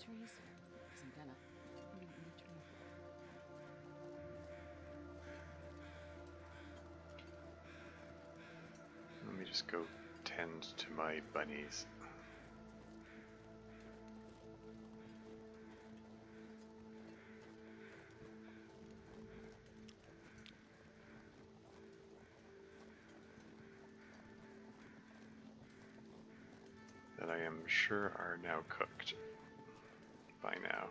Trees. Some kind of tree. Let me just go tend to my bunnies. That I am sure are now cooked by now.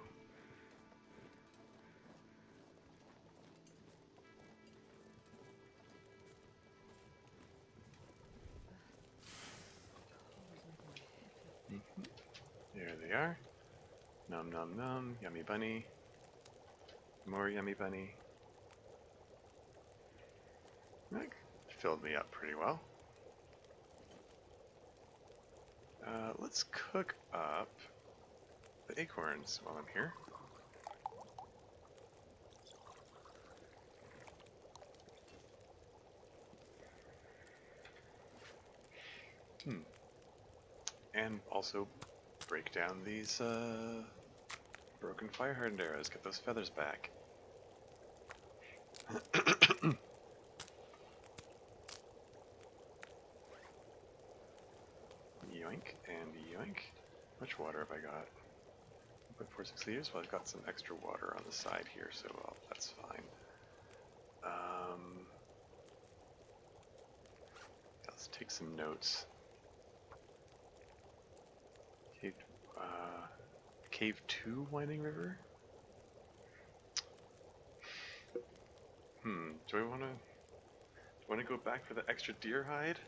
There they are. Nom nom nom, yummy bunny. More yummy bunny. That filled me up pretty well. Let's cook up the acorns while I'm here. And also break down these broken fire hardened arrows, get those feathers back. Yoink and yoink. How much water have I got? 1.46 liters. Well, I've got some extra water on the side here, so that's fine. Let's take some notes. Cave 2 Winding River? Do I want to go back for the extra deer hide?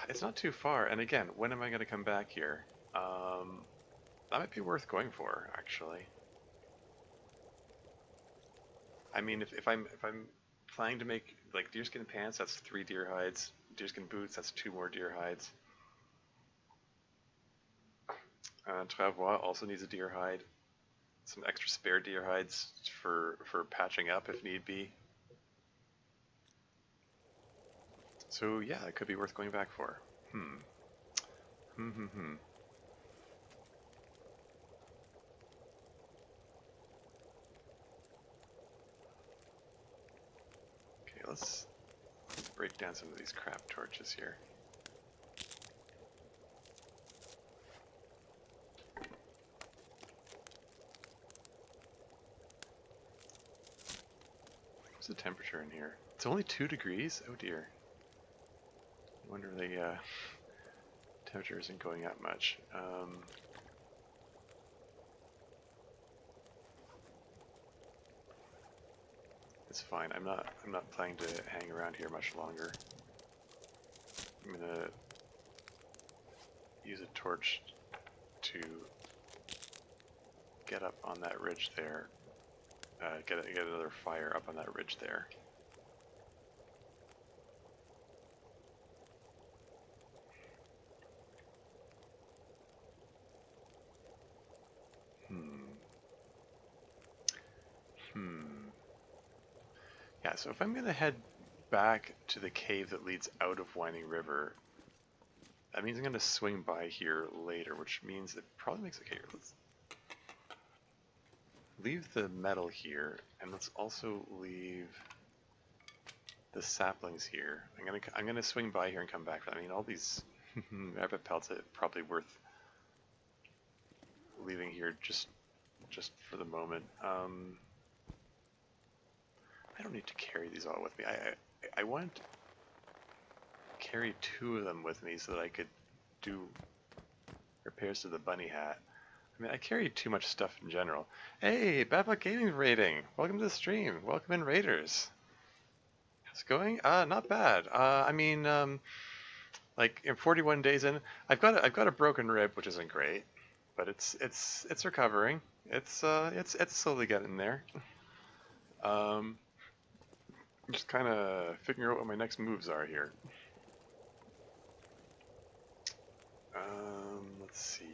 It's not too far, and again, when am I going to come back here? That might be worth going for, actually. I mean, if I'm planning to make like deerskin pants, that's 3 deer hides. Deerskin boots, that's 2 more deer hides. Travois also needs a deer hide. Some extra spare deer hides for patching up if need be. So yeah, it could be worth going back for. Okay, let's break down some of these crap torches here. What's the temperature in here? It's only 2 degrees? Oh dear. I wonder if the temperature isn't going up much. It's fine. I'm not planning to hang around here much longer. I'm gonna use a torch to get up on that ridge there. Get another fire up on that ridge there. Yeah, so if I'm gonna head back to the cave that leads out of Winding River, that means I'm gonna swing by here later, which means it probably makes okay. Let's leave the metal here, and let's also leave the saplings here. I'm gonna swing by here and come back for that. I mean, all these rabbit pelts are probably worth leaving here just for the moment. I don't need to carry these all with me. I want to carry 2 of them with me so that I could do repairs to the bunny hat. I mean, I carry too much stuff in general. Hey, Badbuck Gaming rating! Welcome to the stream. Welcome in, Raiders. How's it going? Not bad. I mean, like in 41 days in, I've got a broken rib, which isn't great, but it's recovering. It's slowly getting there. I'm just kind of figuring out what my next moves are here. Let's see.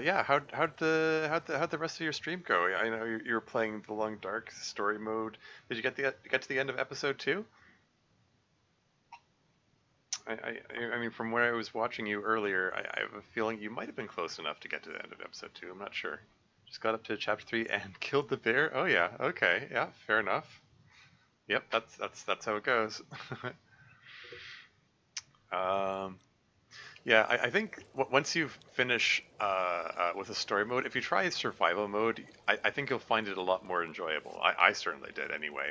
Yeah, how'd the rest of your stream go? I know you were playing the Long Dark story mode. Did you get to the end of episode 2? I mean, from where I was watching you earlier, I have a feeling you might have been close enough to get to the end of episode 2. I'm not sure. Just got up to chapter 3 and killed the bear. Oh yeah, okay, yeah, fair enough. Yep, that's how it goes. Yeah, I think once you finish with a story mode, if you try survival mode, I think you'll find it a lot more enjoyable. I certainly did anyway.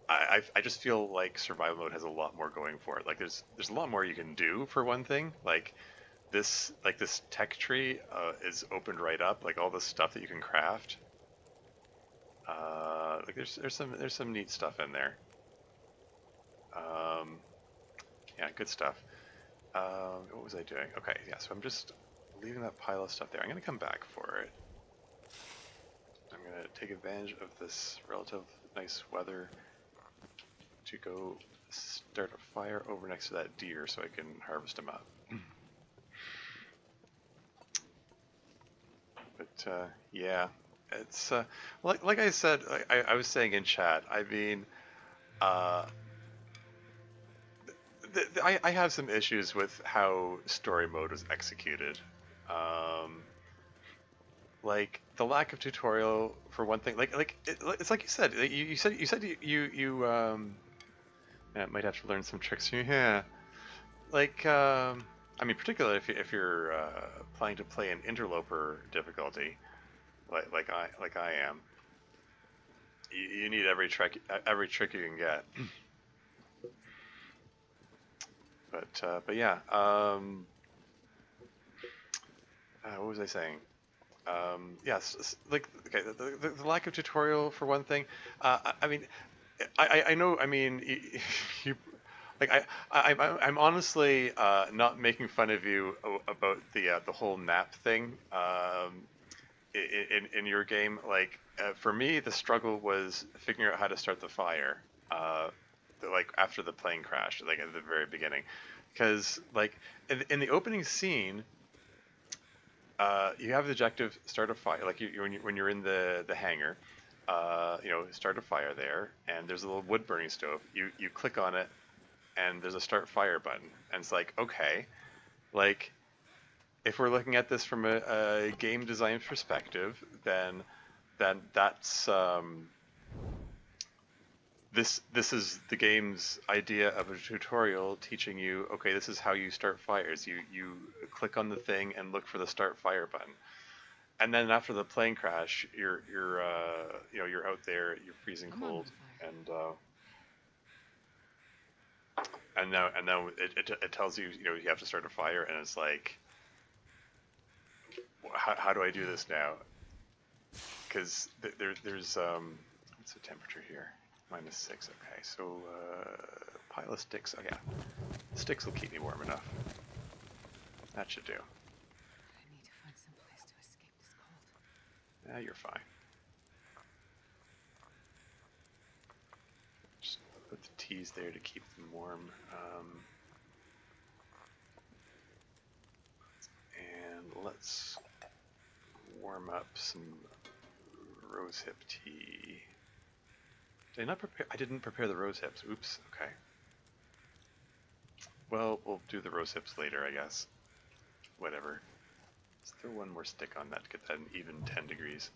I just feel like survival mode has a lot more going for it. Like there's a lot more you can do for one thing. Like this tech tree is opened right up. Like all the stuff that you can craft. Like there's some neat stuff in there. Yeah, good stuff. What was I doing? Okay, yeah, so I'm just leaving that pile of stuff there. I'm going to come back for it. I'm going to take advantage of this relative nice weather to go start a fire over next to that deer so I can harvest him up. But yeah, it's like I said, I was saying in chat. I mean, uh, I have some issues with how story mode was executed. Um, like the lack of tutorial for one thing. It's like you said. You said you yeah, might have to learn some tricks. Yeah, like I mean, particularly if you're planning to play an interloper difficulty, like I am, you need every trick you can get. But yeah, what was I saying? Yes, like okay, the lack of tutorial for one thing. I mean, I know. I mean, you like I'm honestly not making fun of you about the whole map thing. In your game, like for me, the struggle was figuring out how to start the fire. Like after the plane crash, like at the very beginning, because like in the opening scene, you have the objective start a fire. Like when you're in the hangar, start a fire there, and there's a little wood burning stove. You click on it, and there's a start fire button, and it's like okay, like if we're looking at this from a game design perspective, then that's this is the game's idea of a tutorial teaching you okay, this is how you start fires. You click on the thing and look for the start fire button, and then after the plane crash, you're out there, you're freezing I'm on cold, fire. and now it tells you you have to start a fire, and it's like how do I do this now? Because there's what's the temperature here? -6. Okay, so pile of sticks. Oh yeah, sticks will keep me warm enough. That should do. I need to find some place to escape this cold. Yeah, you're fine. Just put the teas there to keep them warm. And let's warm up some rosehip tea. Did I not prepare? I didn't prepare the rose hips. Oops. Okay. Well, we'll do the rose hips later, I guess. Whatever. Let's throw one more stick on that to get that an even 10 degrees.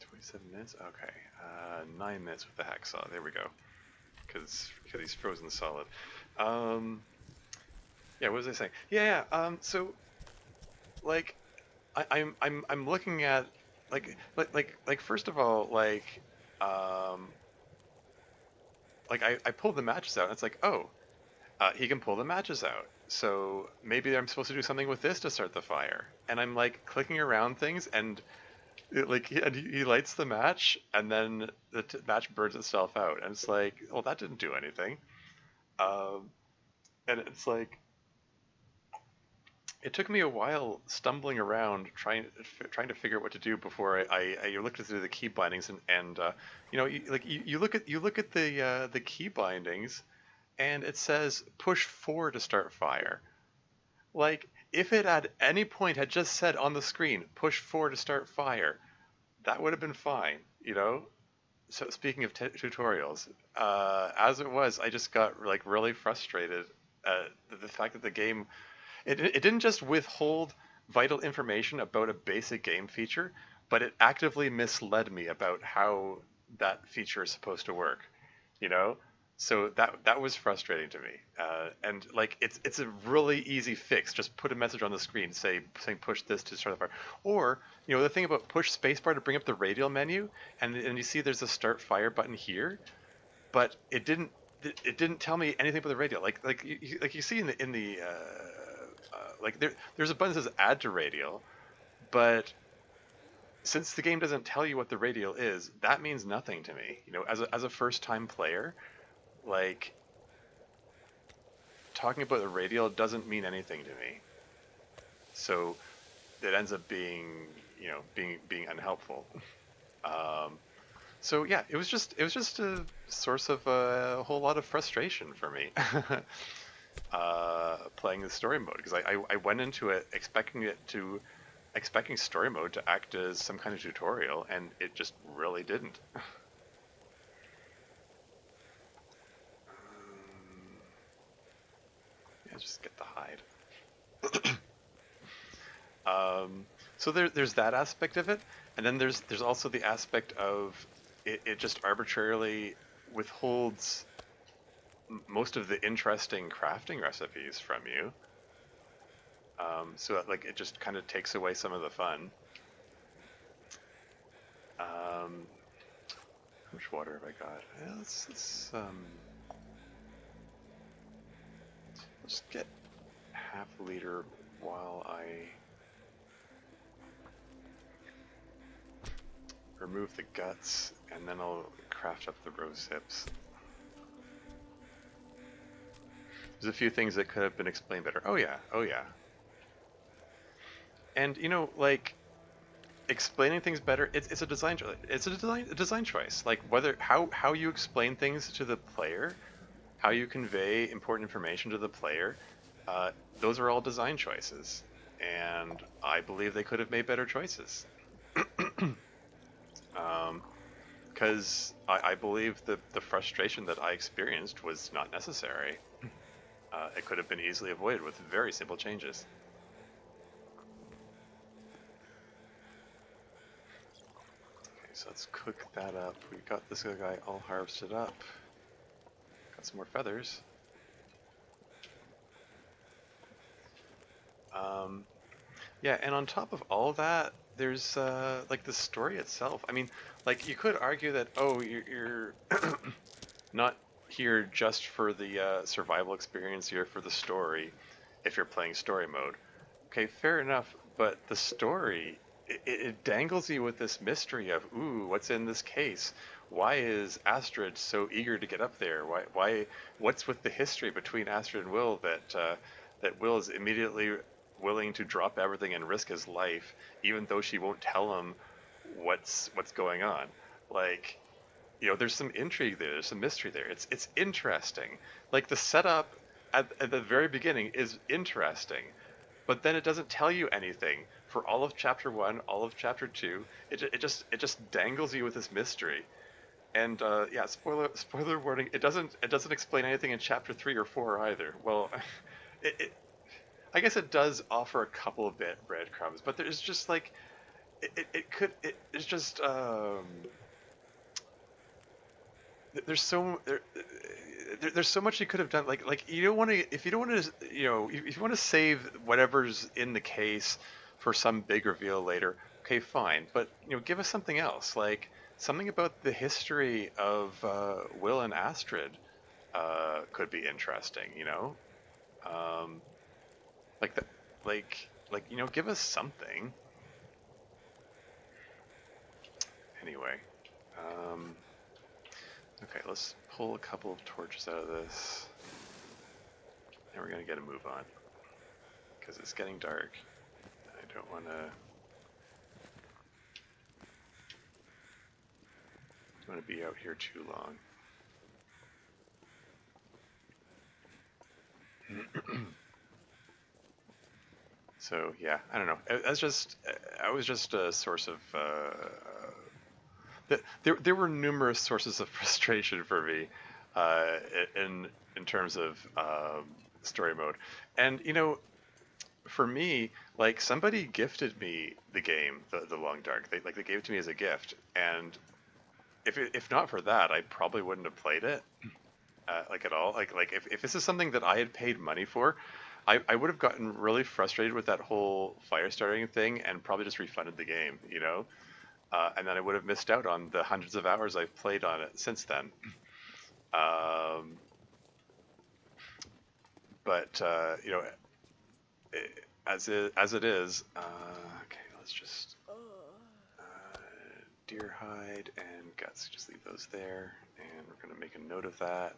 27 minutes? Okay. 9 minutes with the hacksaw. There we go. Because he's frozen solid. Yeah, what was I saying? So, like, I'm looking at like first of all I pulled the matches out and it's like oh he can pull the matches out, so maybe I'm supposed to do something with this to start the fire, and I'm like clicking around things and he lights the match and then the match burns itself out, and it's like well that didn't do anything, and it's like it took me a while stumbling around trying to figure out what to do before I looked through the key bindings and you look at the key bindings and it says push 4 to start fire. Like if it at any point had just said on the screen push 4 to start fire, that would have been fine, you know. So speaking of tutorials, as it was, I just got like really frustrated at the fact that the game it didn't just withhold vital information about a basic game feature, but it actively misled me about how that feature is supposed to work, you know? So that was frustrating to me. And like it's a really easy fix. Just put a message on the screen saying push this to start the fire. Or, the thing about push spacebar to bring up the radial menu, and you see there's a start fire button here, but it didn't tell me anything about the radial. Like you see in the there's a button that says add to radial, but since the game doesn't tell you what the radial is, that means nothing to me. As a first time player, like talking about the radial doesn't mean anything to me. So it ends up being, being unhelpful. Um, so yeah, it was just a source of a whole lot of frustration for me. Playing the story mode, because I went into it expecting story mode to act as some kind of tutorial, and it just really didn't. Yeah, just get the hide. So there's that aspect of it, and then there's also the aspect of it just arbitrarily withholds most of the interesting crafting recipes from you. So that, like, it just kind of takes away some of the fun. How much water have I got? Yeah, let's get half a liter while I remove the guts, and then I'll craft up the rose hips. There's a few things that could have been explained better. Oh yeah, oh yeah. And like explaining things better, it's a design choice. Like whether how you explain things to the player, how you convey important information to the player, uh, those are all design choices, and I believe they could have made better choices. Because I believe the frustration that I experienced was not necessary. It could have been easily avoided with very simple changes. Okay, so let's cook that up. We got this guy all harvested up. Got some more feathers. Um, yeah, and on top of all that, there's like the story itself. I mean, like you could argue that, oh, you're not here just for the survival experience, you're for the story if you're playing story mode. Okay, fair enough, but the story, it dangles you with this mystery of, ooh, what's in this case? Why is Astrid so eager to get up there? What's with the history between Astrid and Will that Will is immediately willing to drop everything and risk his life, even though she won't tell him what's going on? Like, there's some intrigue there, there's some mystery there. It's interesting. Like the setup at the very beginning is interesting, but then it doesn't tell you anything for all of chapter 1, all of chapter 2. It just dangles you with this mystery. And yeah, spoiler warning, it doesn't explain anything in chapter 3 or 4 either. Well, it I guess it does offer a couple of breadcrumbs, but there's just like it's just there's there's so much you could have done. Like you don't want to, if you don't want to, if you want to save whatever's in the case for some big reveal later, okay, fine. But give us something else, like something about the history of Will and Astrid could be interesting. Um, like the like give us something. Anyway, um, okay, let's pull a couple of torches out of this, and we're gonna get a move on. Because it's getting dark. I don't want to be out here too long. So yeah, I don't know. I was just a source of. There were numerous sources of frustration for me, uh, in terms of story mode, and for me, like somebody gifted me the game, the Long Dark. They gave it to me as a gift, and if not for that, I probably wouldn't have played it. Like at all. Like if this is something that I had paid money for, I would have gotten really frustrated with that whole fire starting thing and probably just refunded the game. And then I would have missed out on the hundreds of hours I've played on it since then. Um, but as it is, okay, let's just deer hide and guts. Just leave those there, and we're going to make a note of that.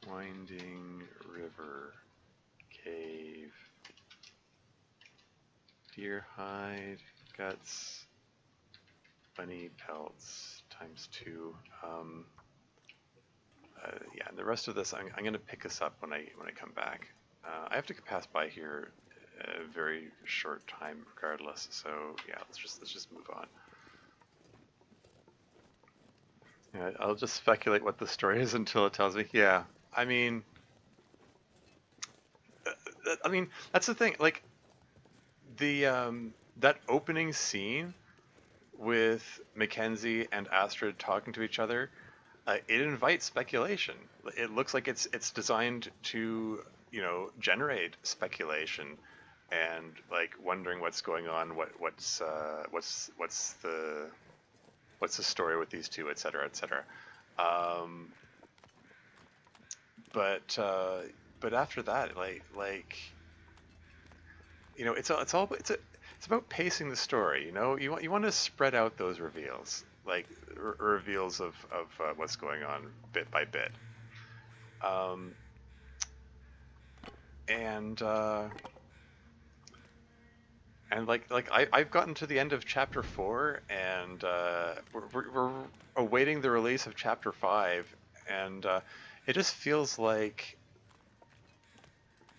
Winding river, cave, deer hide, guts, bunny pelts ×2. Yeah, and the rest of this, I'm going to pick this up when I come back. I have to pass by here a very short time, regardless. So yeah, let's just move on. Yeah, I'll just speculate what the story is until it tells me. Yeah, I mean, that's the thing. Like that opening scene with Mackenzie and Astrid talking to each other, it invites speculation. It looks like it's designed to, generate speculation and like wondering what's going on, what's the story with these two, et cetera, et cetera. But after that, it's about pacing the story. You want to spread out those reveals, like reveals of what's going on bit by bit. And I've gotten to the end of chapter 4, and we're awaiting the release of chapter 5, and it just feels like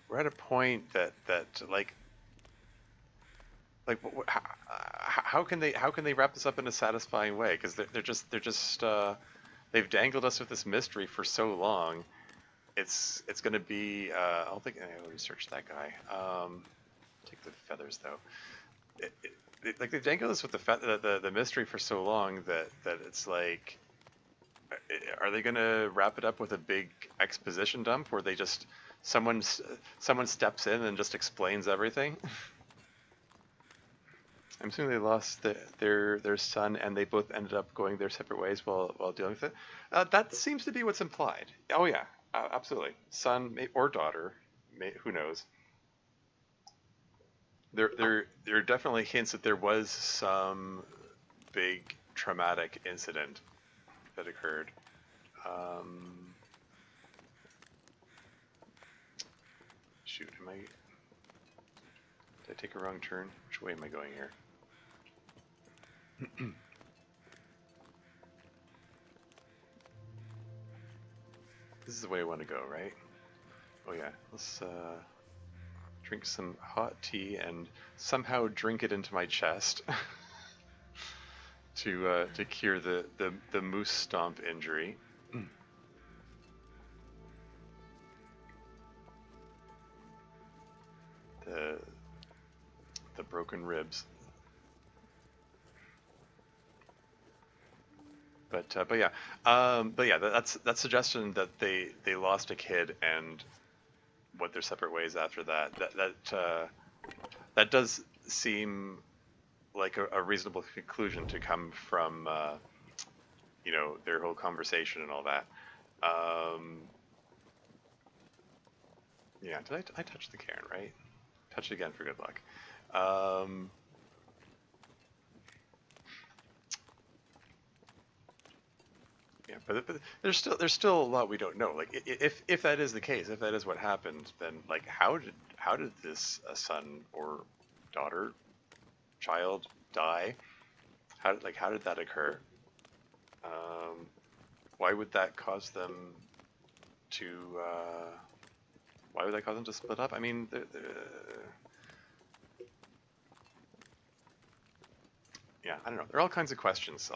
we're at a point that how can they wrap this up in a satisfying way? Because they've dangled us with this mystery for so long. It's going to be I'll think. Let me search that guy. Take the feathers though. Like they've dangled us with the mystery for so long that it's like, are they going to wrap it up with a big exposition dump where they just someone steps in and just explains everything? I'm assuming they lost their son, and they both ended up going their separate ways while dealing with it. That seems to be what's implied. Oh yeah, absolutely. Son or daughter, who knows? There are definitely hints that there was some big traumatic incident that occurred. Shoot, did I take a wrong turn? Which way am I going here? This is the way I want to go, right? Oh yeah, let's drink some hot tea and somehow drink it into my chest to cure the moose stomp injury. The broken ribs. But yeah, that's that suggestion that they lost a kid and went their separate ways after that. That does seem like a reasonable conclusion to come from their whole conversation and all that. Yeah, did I touch the cairn, right? Touch it again for good luck. Yeah, but there's still a lot we don't know. Like if that is the case, if that is what happened, then like how did this son or daughter, child die? How did that occur? Why would that cause them to split up? I mean, yeah, I don't know. There are all kinds of questions.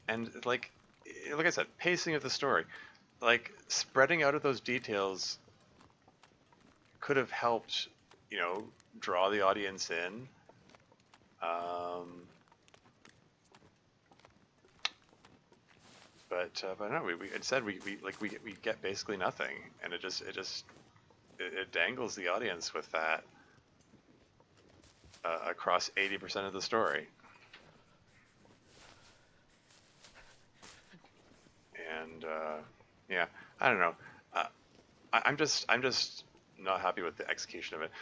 And like I said, pacing of the story, like spreading out of those details could have helped, draw the audience in. But no, we instead we get basically nothing, and it dangles the audience with that across 80% of the story. And yeah, I don't know. I'm just not happy with the execution of it.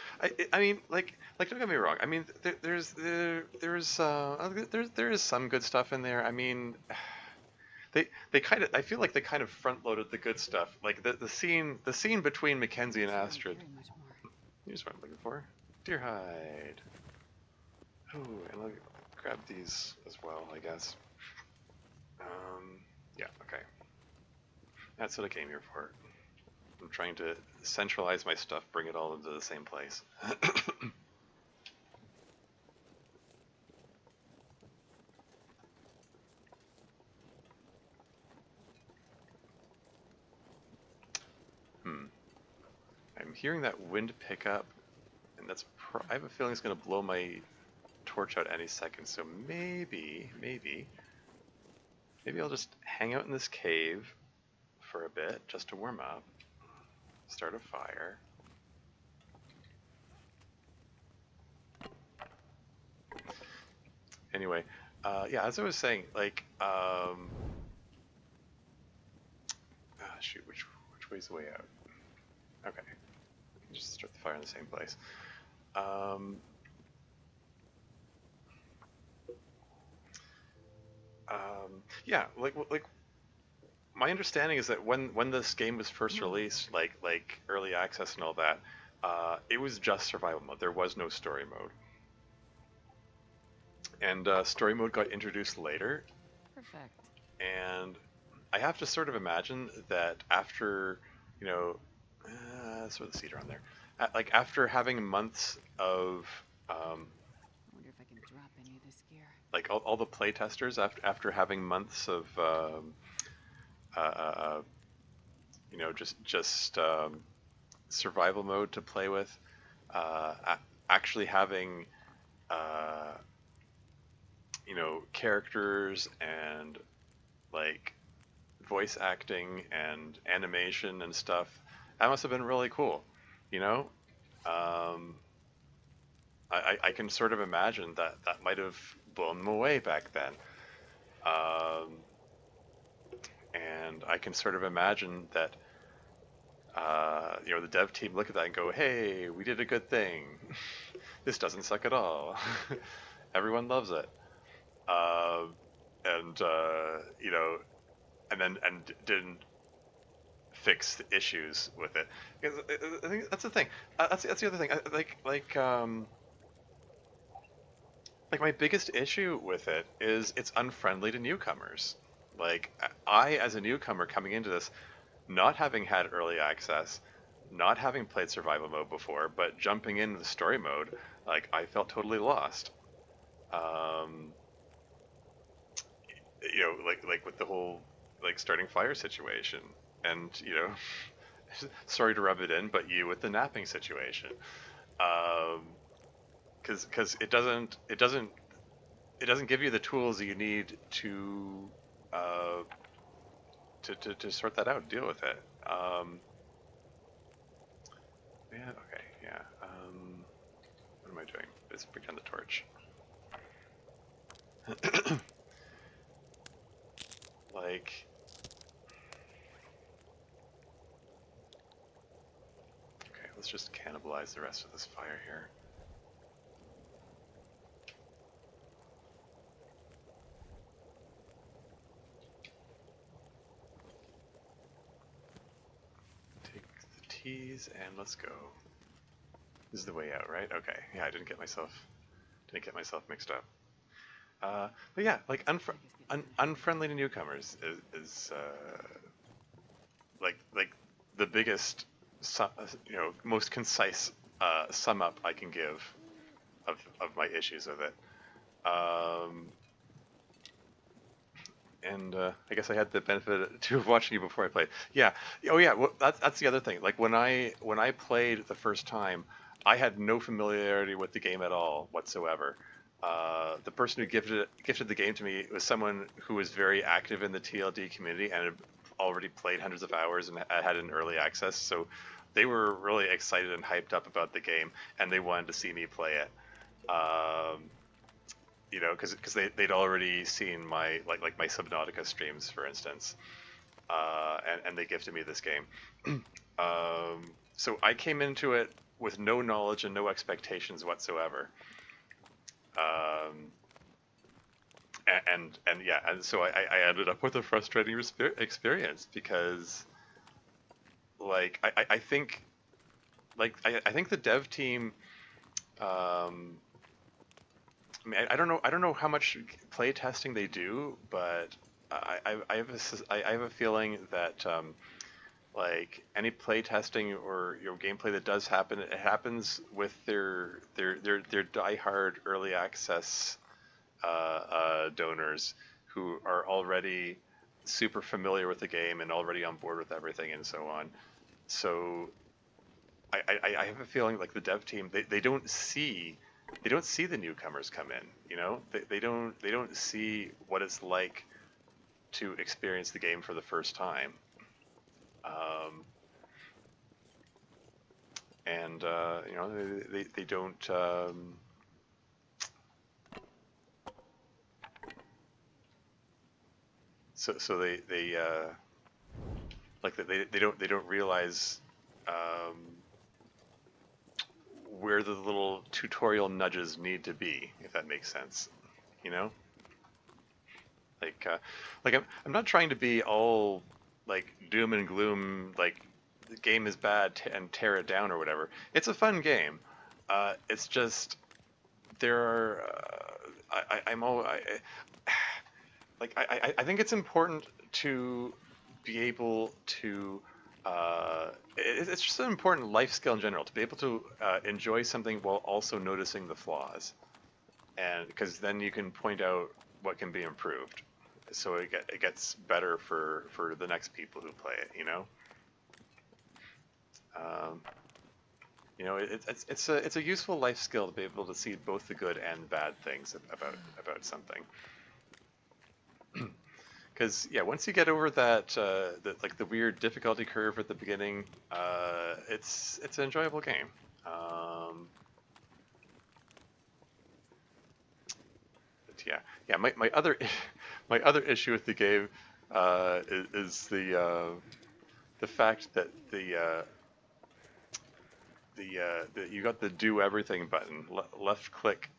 I mean, don't get me wrong. I mean, there is some good stuff in there. I mean, they kind of I feel like they kind of front loaded the good stuff. Like the scene between Mackenzie and She didn't Astrid. carry much more. Here's what I'm looking for. Deer hide. Oh, and I'll grab these as well, I guess. Yeah, okay. That's what I came here for. I'm trying to centralize my stuff, bring it all into the same place. I'm hearing that wind pick up, and I have a feeling it's going to blow my torch out any second, so maybe I'll just hang out in this cave for a bit, just to warm up, start a fire. Anyway, yeah, as I was saying, like, shoot, which way's the way out? Okay, just start the fire in the same place. Yeah, like my understanding is that when this game was first released, like early access and all that, it was just survival mode. There was no story mode, and story mode got introduced later. Perfect. And I have to sort of imagine that after, you know, throw the cedar on there. Like after having months of I wonder if I can drop any of this gear. like all the playtesters after having months of you know, just survival mode to play with, actually having you know, characters and like voice acting and animation and stuff, that must have been really cool, you know. I can sort of imagine that might have blown them away back then. And I can sort of imagine that, you know, the dev team look at that and go, hey, we did a good thing. This doesn't suck at all. Everyone loves it. And, you know, and didn't fix the issues with it. Because I think that's the thing. That's the other thing. Like my biggest issue with it is it's unfriendly to newcomers. Like I, as a newcomer coming into this, not having had early access, not having played survival mode before, but jumping into the story mode, like I felt totally lost. Um, you know, like with the whole like starting fire situation, and you know, sorry to rub it in, but you with the napping situation, because it doesn't give you the tools that you need to to sort that out and deal with it. Yeah, okay, yeah. What am I doing? Let's bring down the torch. Like, okay, let's just cannibalize the rest of this fire here. Take the teas and let's go. This is the way out, right? Okay. Yeah, I didn't get myself mixed up. But yeah, like unfriendly to newcomers is like the biggest, you know, most concise sum up I can give of my issues with it. And I guess I had the benefit too of watching you before I played. Yeah. Oh yeah. Well, that's the other thing. Like when I played the first time, I had no familiarity with the game at all whatsoever. The person who gifted the game to me was someone who was very active in the TLD community and had already played hundreds of hours and had an early access. So they were really excited and hyped up about the game, and they wanted to see me play it. You know, because they'd already seen my like my Subnautica streams, for instance, and they gifted me this game. So I came into it with no knowledge and no expectations whatsoever. Um, and yeah, and so I ended up with a frustrating experience because, like, I think, like, I think the dev team, um, I don't know how much play testing they do, but I have a feeling that, like, any play testing or gameplay that does happen, it happens with their diehard early access donors who are already super familiar with the game and already on board with everything and so on. So I have a feeling like the dev team, they don't see the newcomers come in. You know, they don't see what it's like to experience the game for the first time. Um, and you know, they don't. So they like they don't realize um, where the little tutorial nudges need to be, if that makes sense. You know, like I'm not trying to be all like doom and gloom, like the game is bad and tear it down or whatever. It's a fun game. It's just there are I'm all I think it's important to be able to it's just an important life skill in general to be able to enjoy something while also noticing the flaws, and because then you can point out what can be improved, so it gets better for the next people who play it. Um, it's a useful life skill to be able to see both the good and bad things about something. Because yeah, once you get over that, like the weird difficulty curve at the beginning, it's an enjoyable game. But yeah, yeah. My other my other issue with the game is the fact that the you got the do everything button. Left click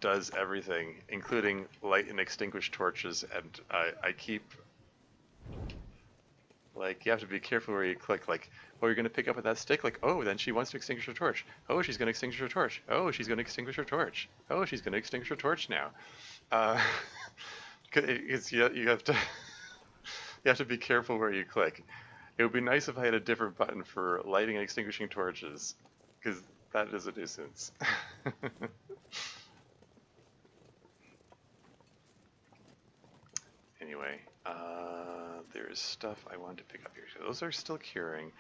does everything, including light and extinguish torches, and I keep, like, you have to be careful where you click. Like, oh, you're gonna pick up with that stick. Like, oh, then she wants to extinguish her torch. Oh, she's gonna extinguish her torch. Oh, she's gonna extinguish her torch. Oh, she's gonna extinguish her torch now. Uh, it's, you have to you have to be careful where you click. It would be nice if I had a different button for lighting and extinguishing torches, because that is a nuisance. Anyway, there's stuff I wanted to pick up here. So those are still curing.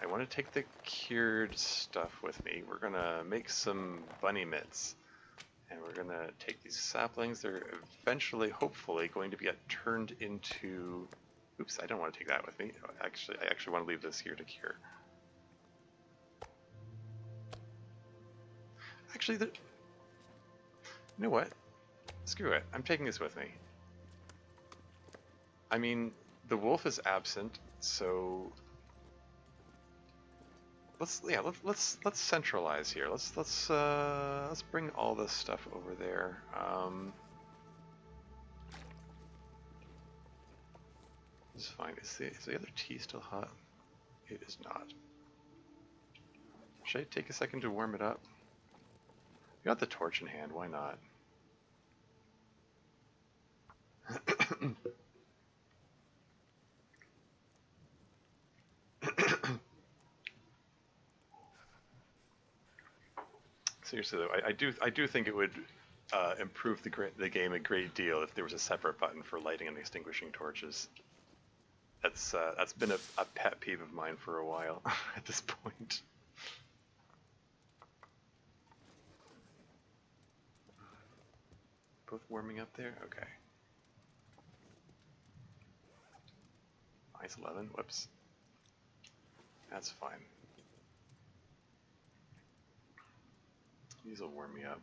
I want to take the cured stuff with me. We're gonna make some bunny mitts, and we're gonna take these saplings. They're eventually, hopefully, going to get turned into. Oops, I don't want to take that with me. Actually, I actually want to leave this here to cure. Actually, you know what? Screw it. I'm taking this with me. I mean, the wolf is absent, so let's centralize here. Let's bring all this stuff over there. This is fine. Is the other tea still hot? It is not. Should I take a second to warm it up? You got the torch in hand. Why not? Seriously though, I do think it would improve the game a great deal if there was a separate button for lighting and extinguishing torches. That's been a pet peeve of mine for a while at this point. Both warming up there? Okay. Minus 11? Whoops. That's fine. These will warm me up.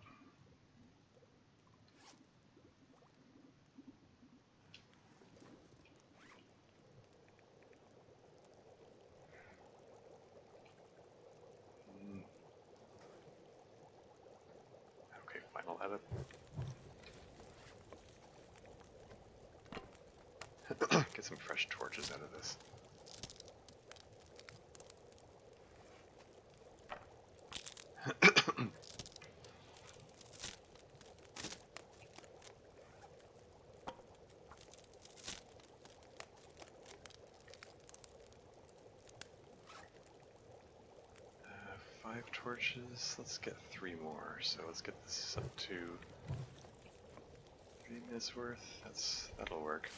some fresh torches out of this. 5 torches. Let's get 3 more. So let's get this up to 3 minutes worth. That'll work.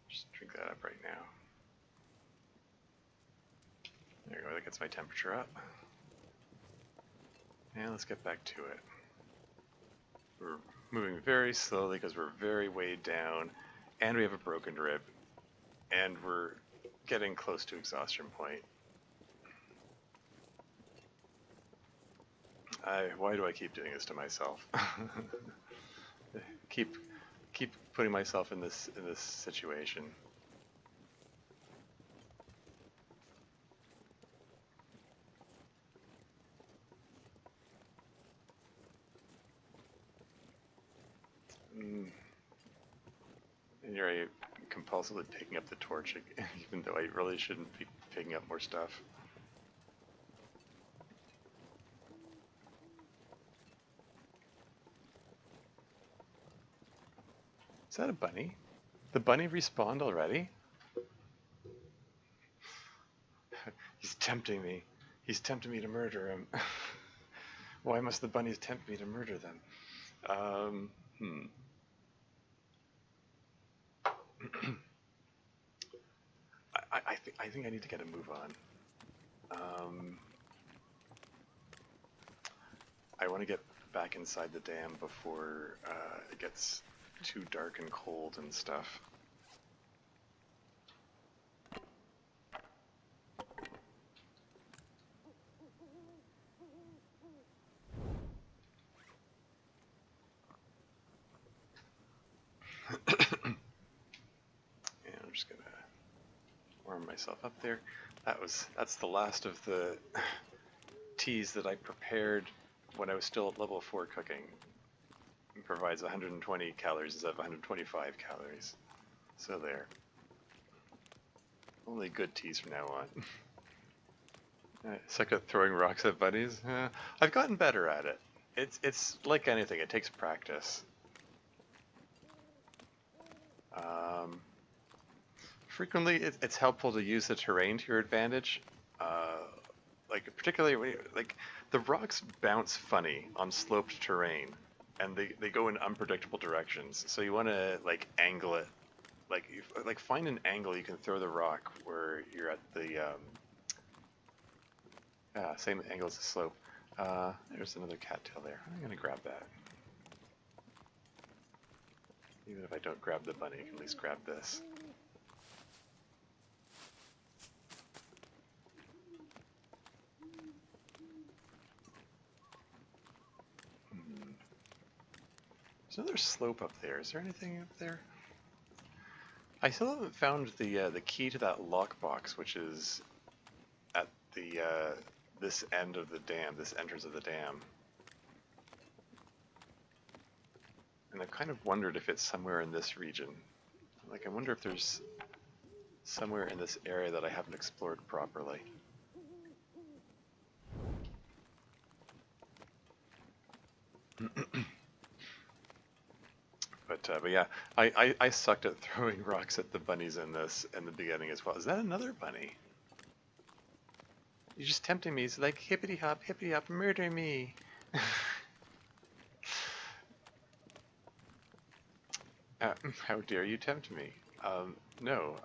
Just drink that up right now. There you go. That gets my temperature up. And let's get back to it. We're moving very slowly because we're very weighed down, and we have a broken rib, and we're getting close to exhaustion point. Why do I keep doing this to myself? keep putting myself in this situation. And you're compulsively picking up the torch, even though I really shouldn't be picking up more stuff. Is that a bunny? The bunny respawned already? He's tempting me. He's tempting me to murder him. Why must the bunnies tempt me to murder them? I think I need to get a move on. I want to get back inside the dam before it gets too dark and cold and stuff. And I'm just gonna warm myself up there. That's the last of the teas that I prepared when I was still at level 4 cooking. It provides 120 calories instead of 125 calories. So there. Only good teas from now on. Suck at throwing rocks at bunnies? I've gotten better at it. It's like anything, it takes practice. Frequently, it's helpful to use the terrain to your advantage. Like particularly when like the rocks bounce funny on sloped terrain, and they go in unpredictable directions. So you want to like angle it, like find an angle you can throw the rock where you're at the same angle as the slope. There's another cattail there. I'm gonna grab that. Even if I don't grab the bunny, I can at least grab this. There's another slope up there. Is there anything up there? I still haven't found the key to that lockbox, which is at the this end of the dam, this entrance of the dam. And I've kind of wondered if it's somewhere in this region. Like, I wonder if there's somewhere in this area that I haven't explored properly. But yeah, I sucked at throwing rocks at the bunnies in the beginning as well. Is that another bunny? You're just tempting me. It's like hippity hop, murder me. How dare you tempt me? No,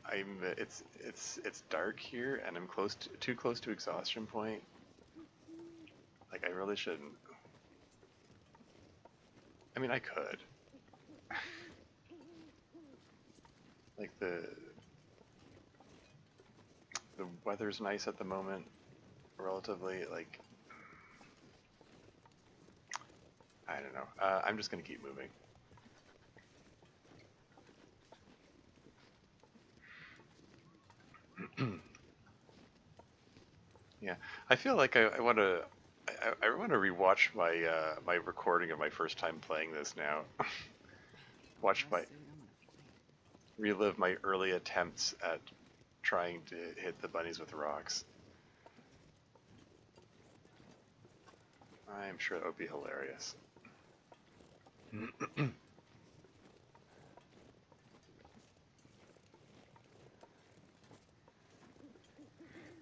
I'm. It's dark here, and I'm too close to exhaustion point. Like I really shouldn't. I mean, I could. Like the weather's nice at the moment, relatively. Like I don't know. I'm just gonna keep moving. Yeah, I feel like I want to. I want to rewatch my my recording of my first time playing this now. Watch my Dress suit, I'm gonna fight. relive my early attempts at trying to hit the bunnies with rocks. I'm sure that would be hilarious.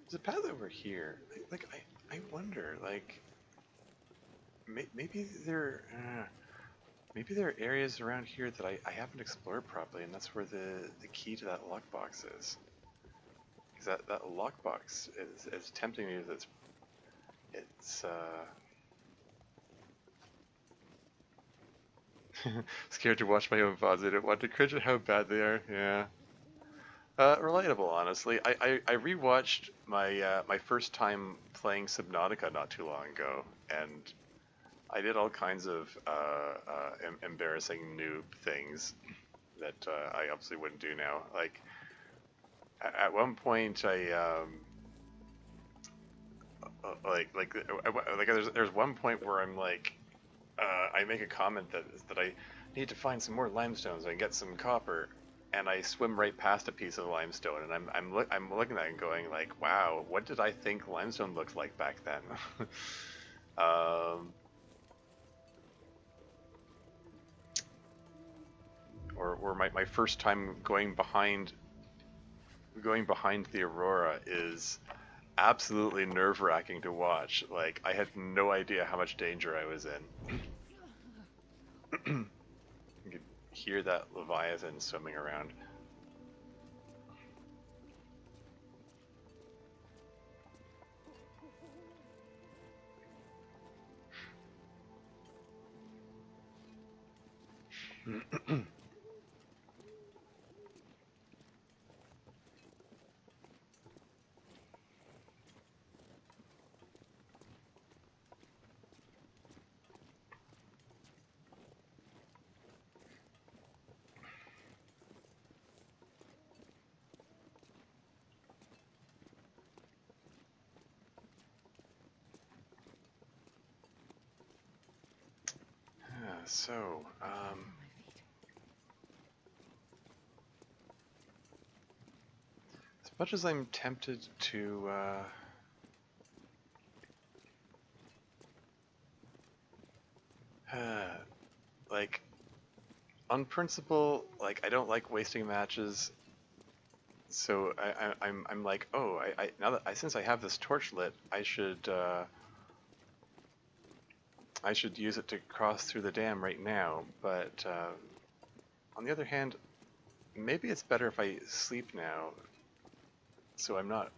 There's a path over here. I wonder, like, maybe maybe there are areas around here that I haven't explored properly, and that's where the key to that lockbox is. Because that lockbox is tempting me. It's scared to watch my own VODs. I don't want to cringe at how bad they are. Yeah. Relatable, honestly. I rewatched my my first time playing Subnautica not too long ago, and I did all kinds of embarrassing noob things that I obviously wouldn't do now. Like at one point, there's one point where I'm like, I make a comment that I need to find some more limestone so I can get some copper, and I swim right past a piece of limestone, and I'm looking at it and going like, wow, what did I think limestone looked like back then? um, or my first time going behind the aurora is absolutely nerve-wracking to watch. Like, I had no idea how much danger I was in. You could hear that leviathan swimming around. So, I can't feel my feet. as much as I'm tempted to, like, on principle, like, I don't like wasting matches, so I'm like, oh, now that since I have this torch lit, I should use it to cross through the dam right now, but, on the other hand, maybe it's better if I sleep now, so I'm not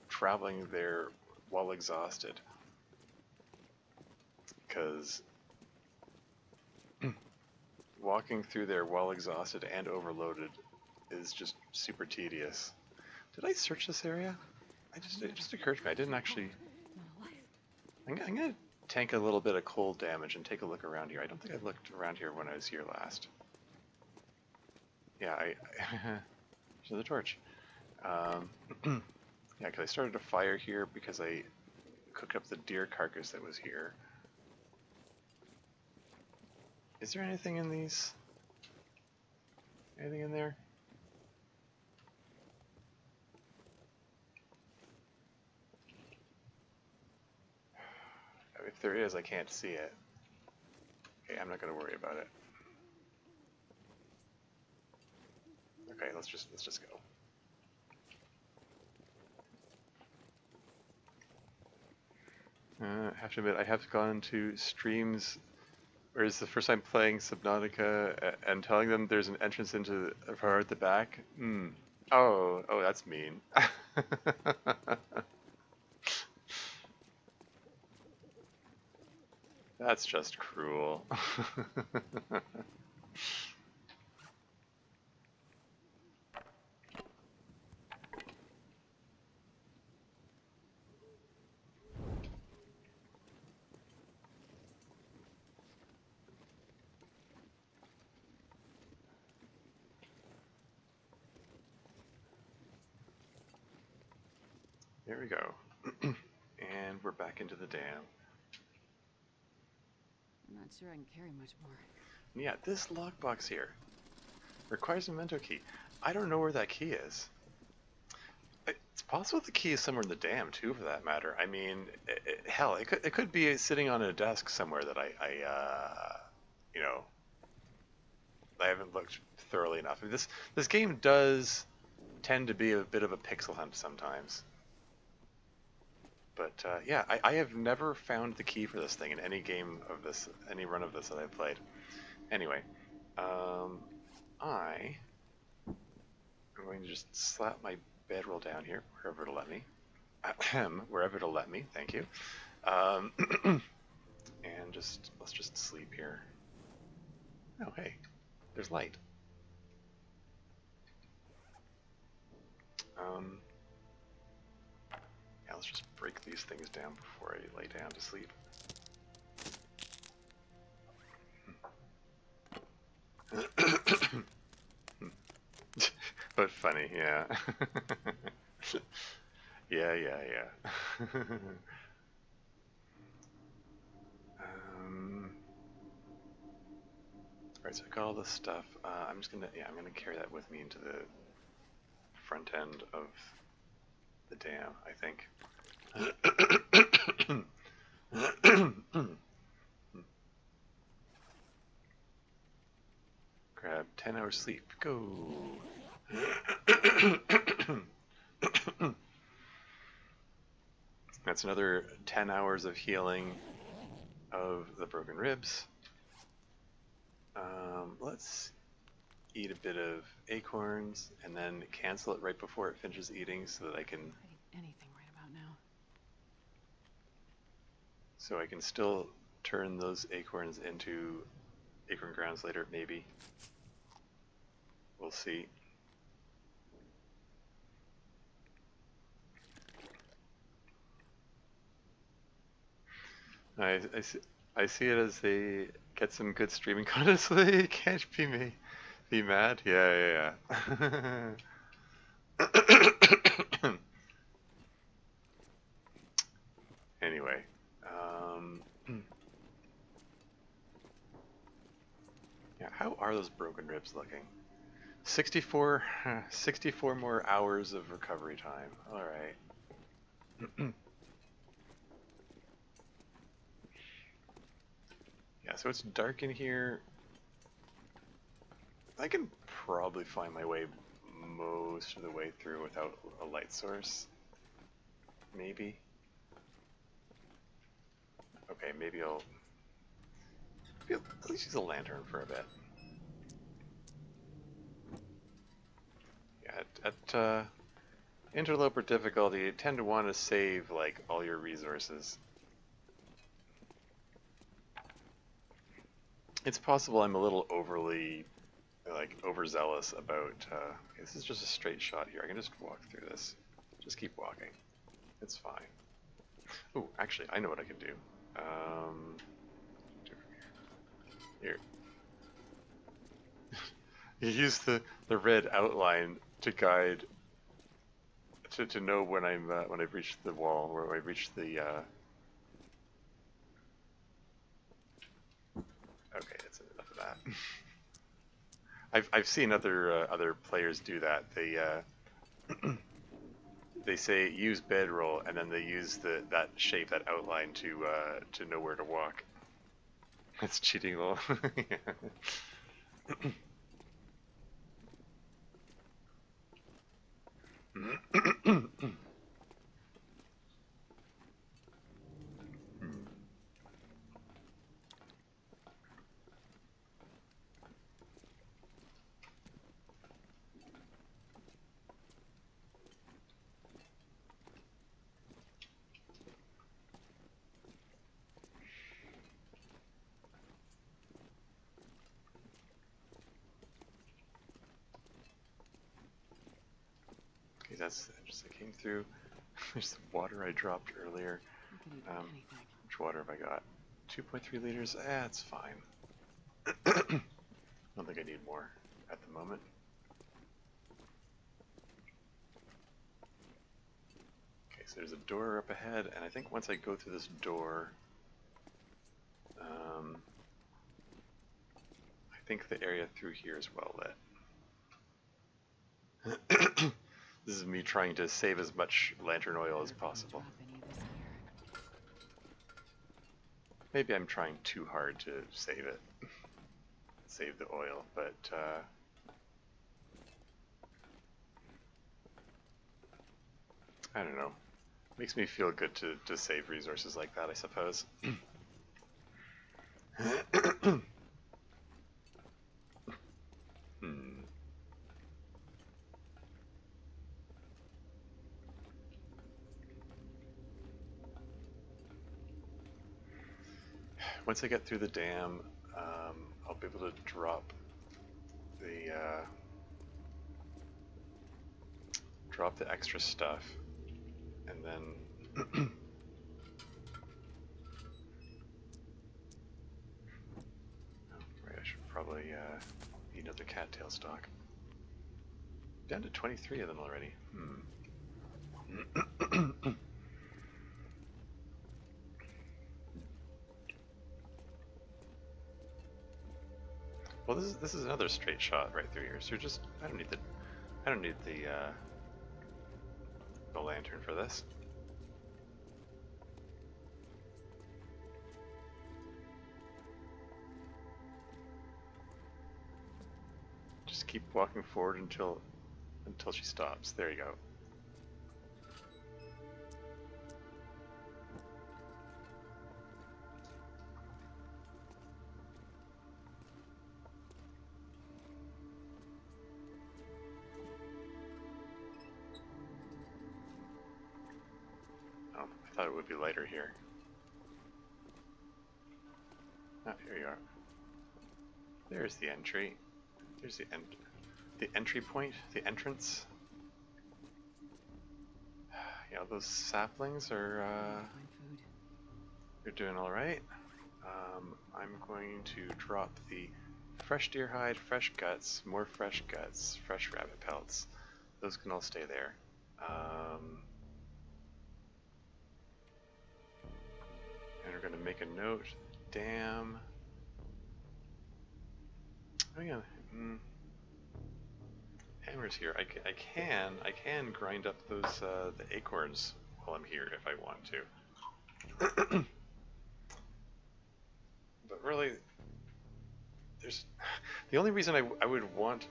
traveling there while exhausted, because walking through there while exhausted and overloaded is just super tedious. Did I search this area? It just occurred to me I didn't actually. I'm alive. I'm gonna tank a little bit of cold damage and take a look around here. I don't think I looked around here when I was here last. Yeah, there's another torch. Yeah, because I started a fire here because I cooked up the deer carcass that was here. Is there anything in these? Anything in there? If there is, I can't see it. Okay, I'm not gonna worry about it. Okay, let's just go. I have to admit, I have gone to streams where it's the first time playing Subnautica and telling them there's an entrance into a bar at the back. Hmm. Oh, that's mean. That's just cruel. There we go. we're back into the dam. I'm not sure I can carry much more. Yeah, this lockbox here requires a memento key. I don't know where that key is. It's possible the key is somewhere in the dam too, for that matter. I mean, hell, it could be sitting on a desk somewhere that you know, I haven't looked thoroughly enough. I mean, this game does tend to be a bit of a pixel hunt sometimes. But yeah, I have never found the key for this thing in any game of this, any run of this that I've played. Anyway, I am going to just slap my bedroll down here, wherever it'll let me. Wherever it'll let me, thank you. And let's just sleep here. Oh, hey, there's light. Yeah, let's just break these things down before I lay down to sleep. But funny, yeah. Yeah. Alright, so I got all this stuff. I'm gonna carry that with me into the front end of the dam, I think. Grab 10 hours sleep. Go. That's another 10 hours of healing of the broken ribs. Let's eat a bit of acorns and then cancel it right before it finishes eating so that I can... Anything right about now. So I can still turn those acorns into acorn grounds later, maybe. We'll see. I see it as they get some good streaming content, so they can't be mad. Yeah. Anyway, yeah. How are those broken ribs looking? 64 more hours of recovery time. All right. Yeah, so it's dark in here. I can probably find my way most of the way through without a light source. Maybe. Okay, maybe I'll at least use a lantern for a bit. Yeah, at Interloper difficulty, you tend to want to save like all your resources. It's possible I'm a little overzealous about, okay, this is just a straight shot here. I can just walk through this. Just keep walking. It's fine. Ooh, actually, I know what I can do. Here. You use the red outline to guide, to know when when I've reached the wall, or I've reached the, okay, that's enough of that. I've seen other players do that. They say use bedroll, and then they use that shape, that outline to know where to walk. That's cheating, lol. Okay, that's just I came through. There's the water I dropped earlier. Which water have I got? 2.3 liters. That's fine. I don't think I need more at the moment. Okay, so there's a door up ahead, and I think once I go through this door, I think the area through here is well lit. This is me trying to save as much lantern oil as possible. Maybe I'm trying too hard to save it. Save the oil, but I don't know. Makes me feel good to save resources like that, I suppose. Once I get through the dam, I'll be able to drop the extra stuff, and then right, I should probably eat another cattail stock. Down to 23 of them already. Well, this is another straight shot right through here. So just I don't need the lantern for this. Just keep walking forward until she stops. There you go. Oh, I thought it would be lighter here. Ah, here you are. There's the entry. There's the entry point, the entrance. Yeah, those saplings are they're doing all right. I'm going to drop the fresh deer hide, fresh guts, more fresh guts, fresh rabbit pelts. Those can all stay there. And we're going to make a note. Dam. Oh yeah. Hammers here. I can grind up those the acorns while I'm here if I want to. But really, there's the only reason I would want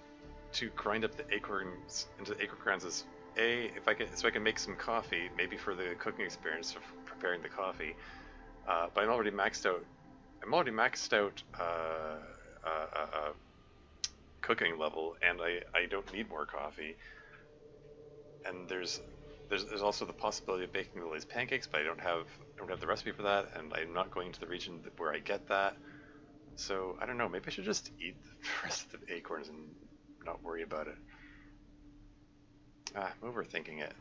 to grind up the acorns into acorn crowns is if I can, so I can make some coffee, maybe for the cooking experience of preparing the coffee. But I'm already maxed out. Cooking level, and I don't need more coffee. And there's also the possibility of baking Lily's pancakes, but I don't have the recipe for that, and I'm not going to the region where I get that. So I don't know. Maybe I should just eat the rest of the acorns and not worry about it. I'm overthinking it.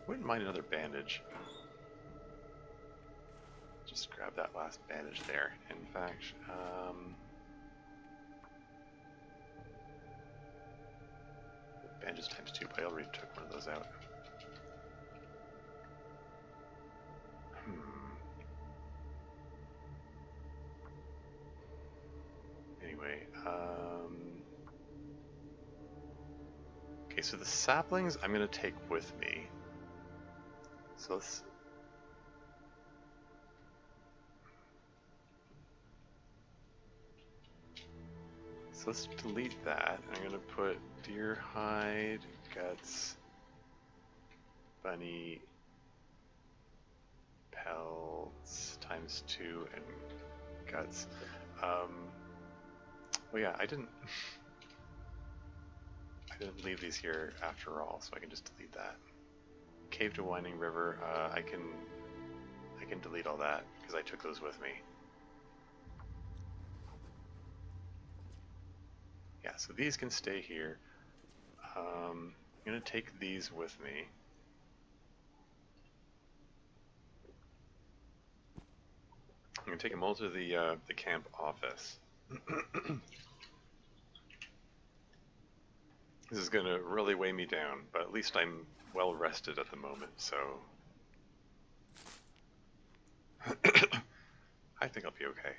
Wouldn't mind another bandage. Just grab that last bandage there. In fact, bandages ×2, but I already took one of those out. Anyway, okay, so the saplings I'm going to take with me. So let's delete that. I'm going to put deer hide, guts, bunny pelts ×2, and guts. Well, yeah, I didn't leave these here after all, so I can just delete that. Cave to Winding River. I can delete all that because I took those with me. Yeah, so these can stay here. I'm going to take these with me. I'm going to take them all to the camp office. This is gonna really weigh me down, but at least I'm well rested at the moment, so I think I'll be okay.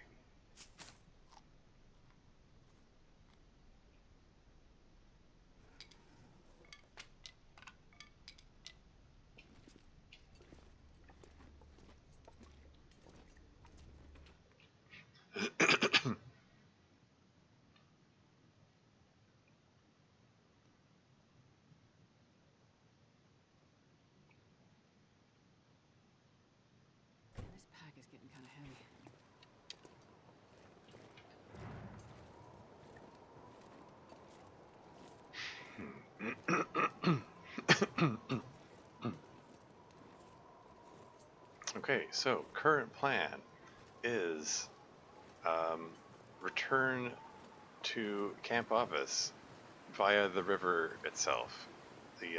This pack is getting kind of heavy. Okay, so current plan is return to camp office via the river itself, the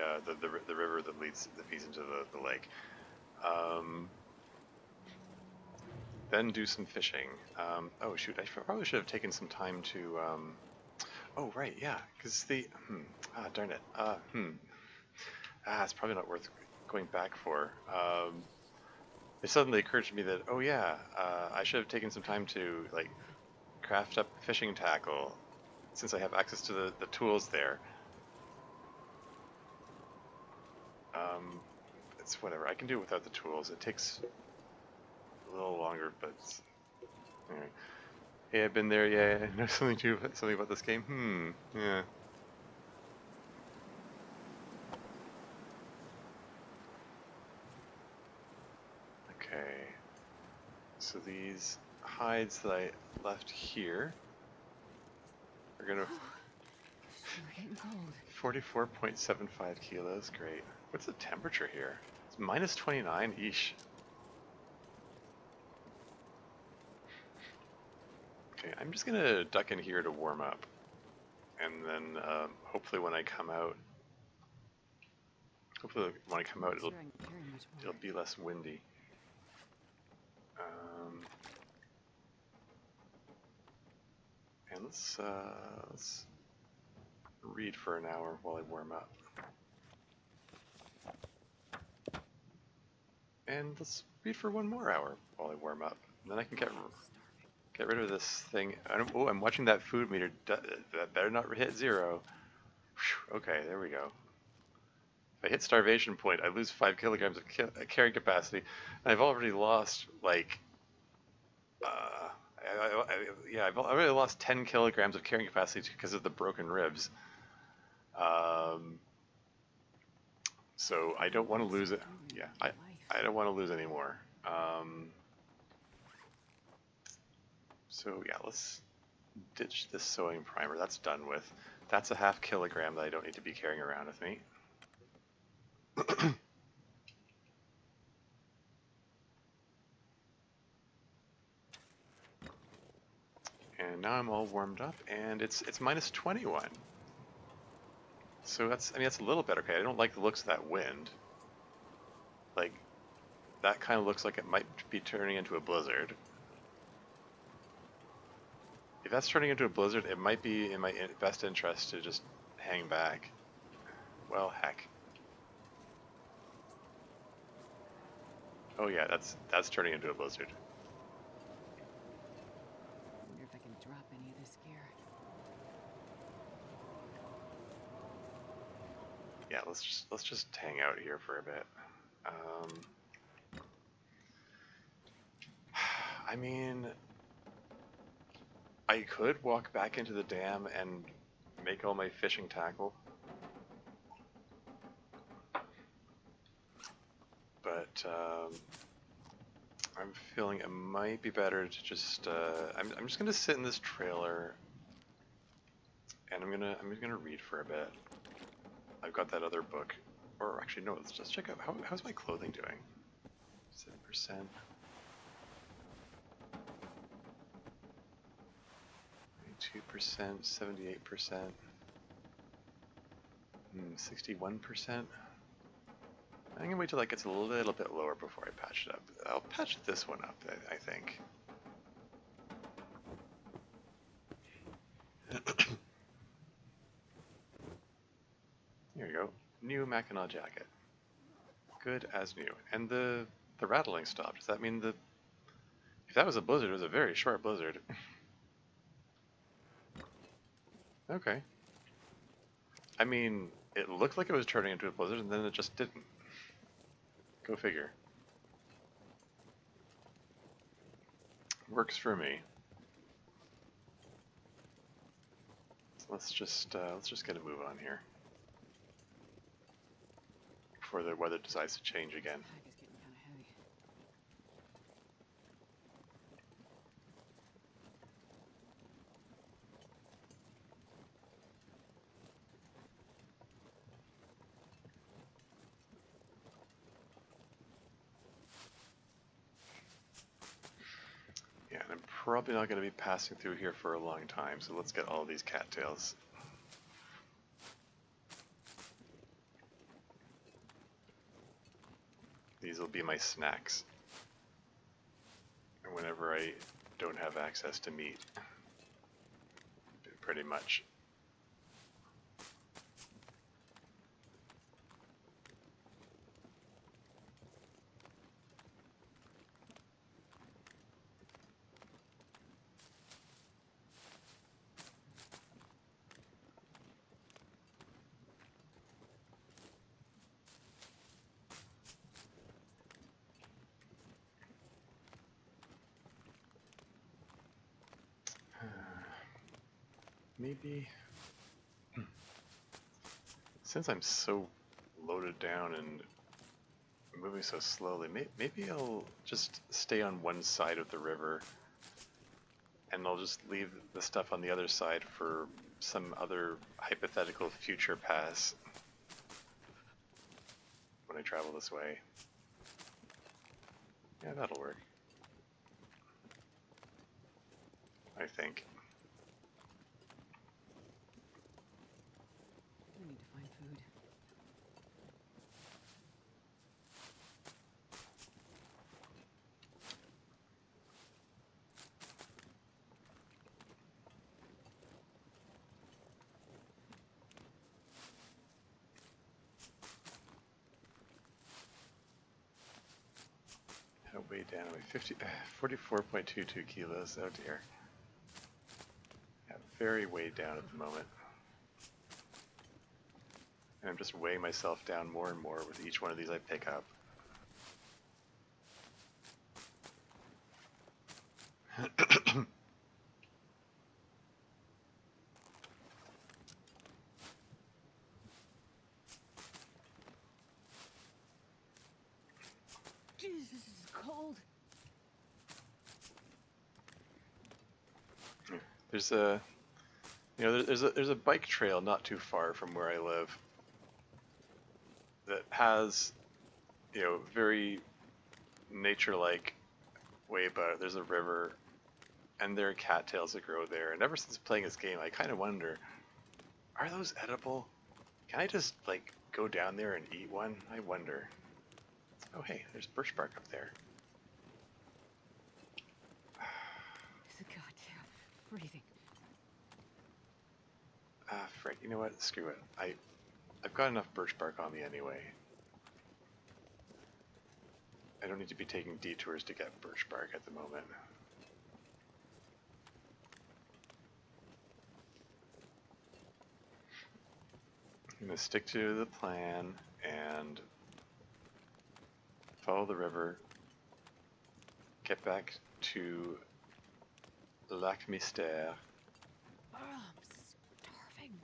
river that feeds into the lake. Then do some fishing. Oh shoot, I probably should have taken some time to. Oh right, yeah, because darn it. It's probably not worth going back for. It suddenly occurred to me that, oh yeah, I should have taken some time to like craft up fishing tackle, since I have access to the tools there. It's whatever. I can do it without the tools. It takes a little longer, but anyway. Hey, I've been there. Yeah, I know something about this game. Yeah. Okay. So these hides that I left here are gonna. We're getting cold. 44.75 kilos. Great. What's the temperature here? It's minus 29. Eesh. Okay, I'm just gonna duck in here to warm up, and then hopefully when I come out, it'll be less windy. And let's read for an hour while I warm up. And let's read for one more hour while I warm up. And then I can get rid of this thing. I'm watching that food meter. That better not hit 0. Whew, okay, there we go. If I hit starvation point, I lose 5 kilograms of carrying capacity. And I've already lost, like, I've already lost 10 kilograms of carrying capacity because of the broken ribs. So I don't want to lose it. Yeah, I don't want to lose any more. So yeah, let's ditch this sewing primer. That's done with. That's a half kilogram that I don't need to be carrying around with me. And now I'm all warmed up, and it's minus 21. So that's a little better. Okay, I don't like the looks of that wind. Like, that kind of looks like it might be turning into a blizzard. If that's turning into a blizzard, it might be in my best interest to just hang back. Well, heck. Oh yeah, that's turning into a blizzard. I wonder if I can drop any of this gear. Yeah, let's just hang out here for a bit. I mean, I could walk back into the dam and make all my fishing tackle, but I'm feeling it might be better to just I'm just gonna sit in this trailer, and I'm just gonna read for a bit. I've got that other book, or actually no, let's just check out how's my clothing doing. 7%. 2%, 78%, 61%. I'm gonna wait till that gets a little bit lower before I patch it up. I'll patch this one up, I think. New Mackinaw jacket. Good as new. And the rattling stopped. Does that mean the... If that was a blizzard, it was a very short blizzard. Okay. I mean, it looked like it was turning into a blizzard, and then it just didn't. Go figure. Works for me. So let's just get a move on here before the weather decides to change again. Pack is getting kind of heavy. Yeah, and I'm probably not going to be passing through here for a long time, so let's get all these cattails. These will be my snacks whenever I don't have access to meat, pretty much. Maybe, since I'm so loaded down and moving so slowly, maybe I'll just stay on one side of the river and I'll just leave the stuff on the other side for some other hypothetical future pass when I travel this way. Yeah, that'll work. I think. I need to find food. How way down? 44.22 kilos. Oh dear. Yeah, very way down at the moment. And I'm just weighing myself down more and more with each one of these I pick up. Jeez, this is cold. There's a, there's a bike trail not too far from where I live that has, very nature-like way about it. There's a river, and there are cattails that grow there. And ever since playing this game, I kind of wonder, are those edible? Can I just go down there and eat one? I wonder. Oh hey, there's birch bark up there. It's a goddamn freezing. Frick, you know what? Screw it. I've got enough birch bark on me anyway. I don't need to be taking detours to get birch bark at the moment. I'm going to stick to the plan and follow the river, get back to Lac Mystère, Oh, I'm starving.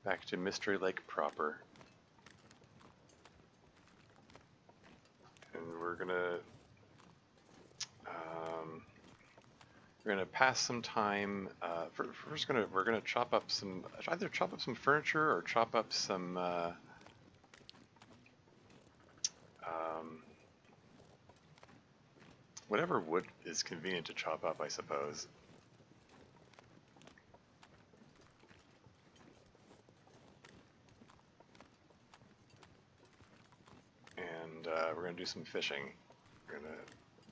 back to Mystery Lake proper. And we're gonna pass some time. We're gonna chop up some, either chop up some furniture or chop up some whatever wood is convenient to chop up, I suppose. And we're gonna do some fishing. We're gonna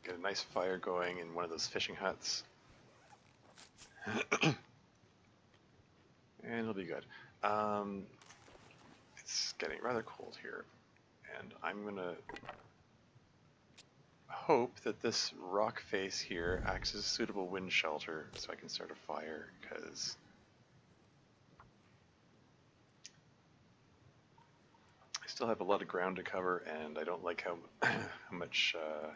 get a nice fire going in one of those fishing huts. And it'll be good. I it's getting rather cold here, and I'm gonna hope that this rock face here acts as a suitable wind shelter so I can start a fire, because I still have a lot of ground to cover, and I don't like how how much I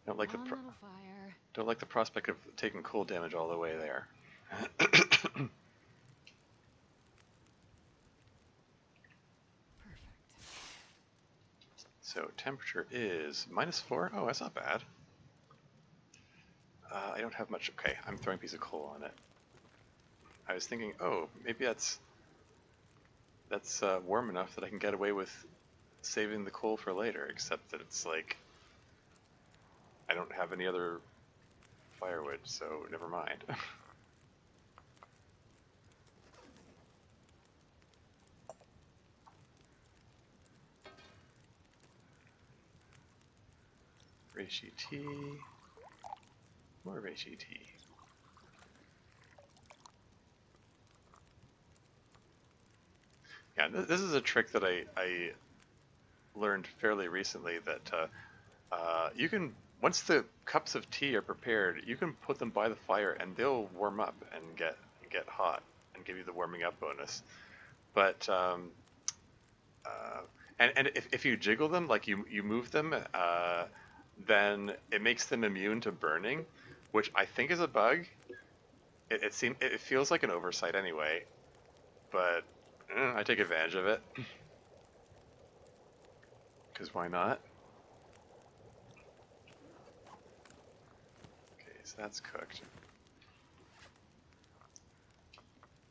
don't like Come on, little fire. don't like the prospect of taking cold damage all the way there. Perfect. So temperature is -4. Oh, that's not bad. I don't have much. Okay, I'm throwing a piece of coal on it. I was thinking, oh, maybe that's warm enough that I can get away with saving the coal for later, except that it's like I don't have any other firewood, so never mind. Reishi tea. More reishi tea. Yeah, this is a trick that I learned fairly recently, that you can, once the cups of tea are prepared, you can put them by the fire and they'll warm up and get hot and give you the warming up bonus. But and if you jiggle them, like you move them, then it makes them immune to burning, which I think is a bug. It feels like an oversight anyway, but I take advantage of it because why not? Okay, so that's cooked.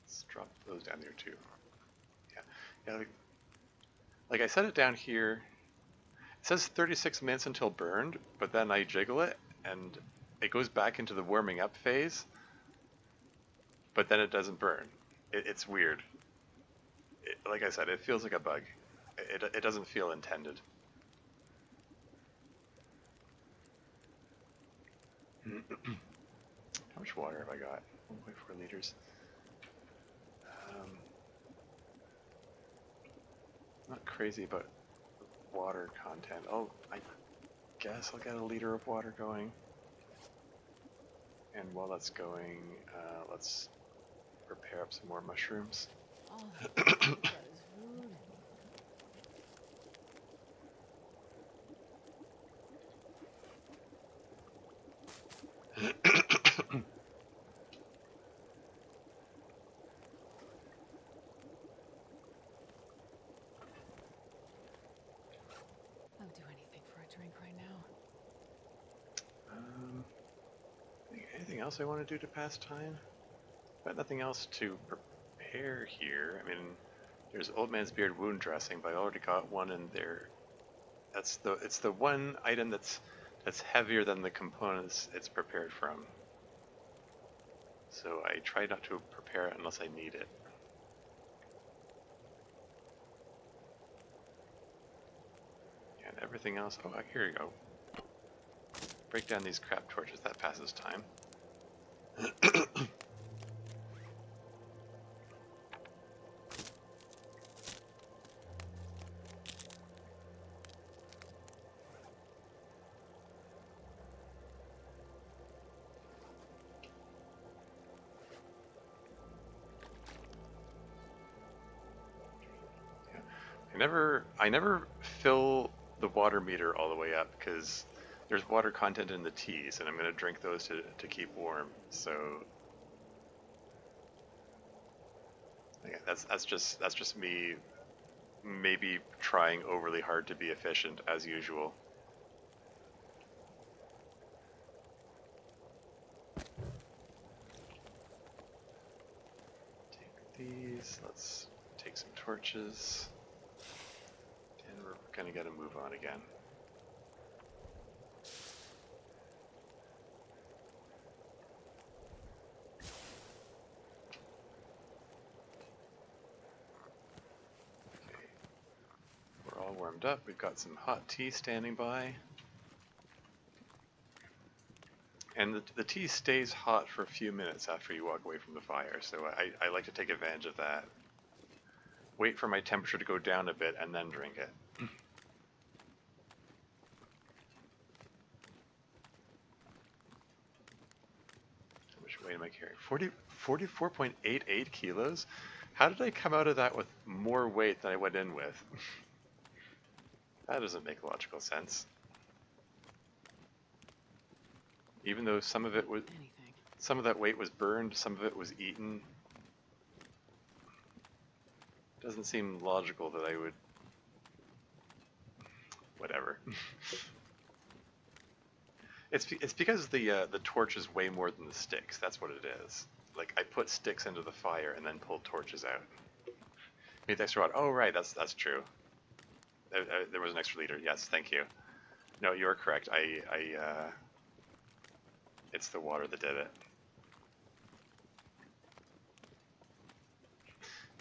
Let's drop those down there too. Yeah, like I set it down here. It says 36 minutes until burned, but then I jiggle it and it goes back into the warming up phase, but then it doesn't burn. It's weird. Like I said, it feels like a bug. It doesn't feel intended. How much water have I got? 1.4 liters. Not crazy about water content. Oh, I guess I'll get a liter of water going. And while that's going, let's prepare up some more mushrooms. Oh, that is food. I would do anything for a drink right now. Anything else I want to do to pass time? But nothing else to prepare here. I mean, there's Old Man's Beard wound dressing, but I already got one in there. It's the one item that's heavier than the components it's prepared from. So I try not to prepare it unless I need it. And everything else, oh, here you go. Break down these crap torches, that passes time. I never fill the water meter all the way up because there's water content in the teas, and I'm going to drink those to keep warm. So yeah, that's just me maybe trying overly hard to be efficient as usual. Take these. Let's take some torches. And we're going to get a move on again. Okay. We're all warmed up. We've got some hot tea standing by. And the tea stays hot for a few minutes after you walk away from the fire, so I like to take advantage of that. wait for my temperature to go down a bit, and then drink it. How much weight am I carrying? 44.88 kilos? How did I come out of that with more weight than I went in with? That doesn't make logical sense. Even though some of it was, some of that weight was burned, some of it was eaten. Doesn't seem logical that I would. Whatever. It's because the torches weigh more than the sticks. That's what it is. Like I put sticks into the fire and then pulled torches out. Made the extra water. Oh right, that's true. There was an extra liter. Yes, thank you. No, you're correct. It's the water that did it.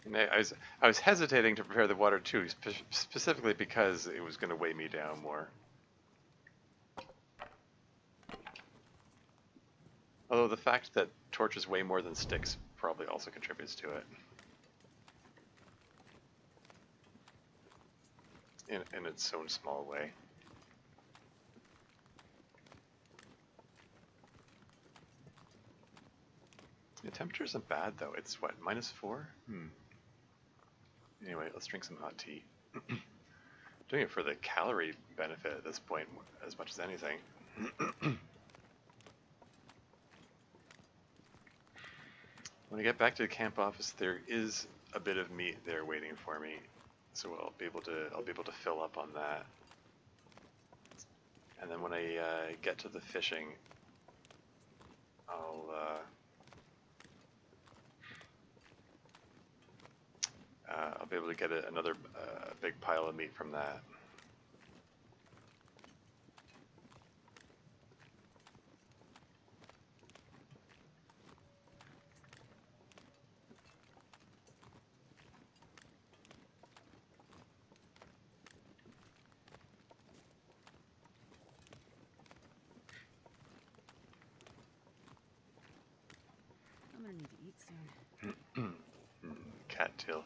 And I was hesitating to prepare the water too, specifically because it was going to weigh me down more. Although the fact that torches weigh more than sticks probably also contributes to it. In its own small way. The temperature isn't bad though. It's what, -4? Anyway, let's drink some hot tea. Doing it for the calorie benefit at this point as much as anything. When I get back to the camp office, there is a bit of meat there waiting for me, so I'll be able to fill up on that. And then when I get to the fishing, I'll be able to get another big pile of meat from that. I'm gonna need to eat soon. Cattail.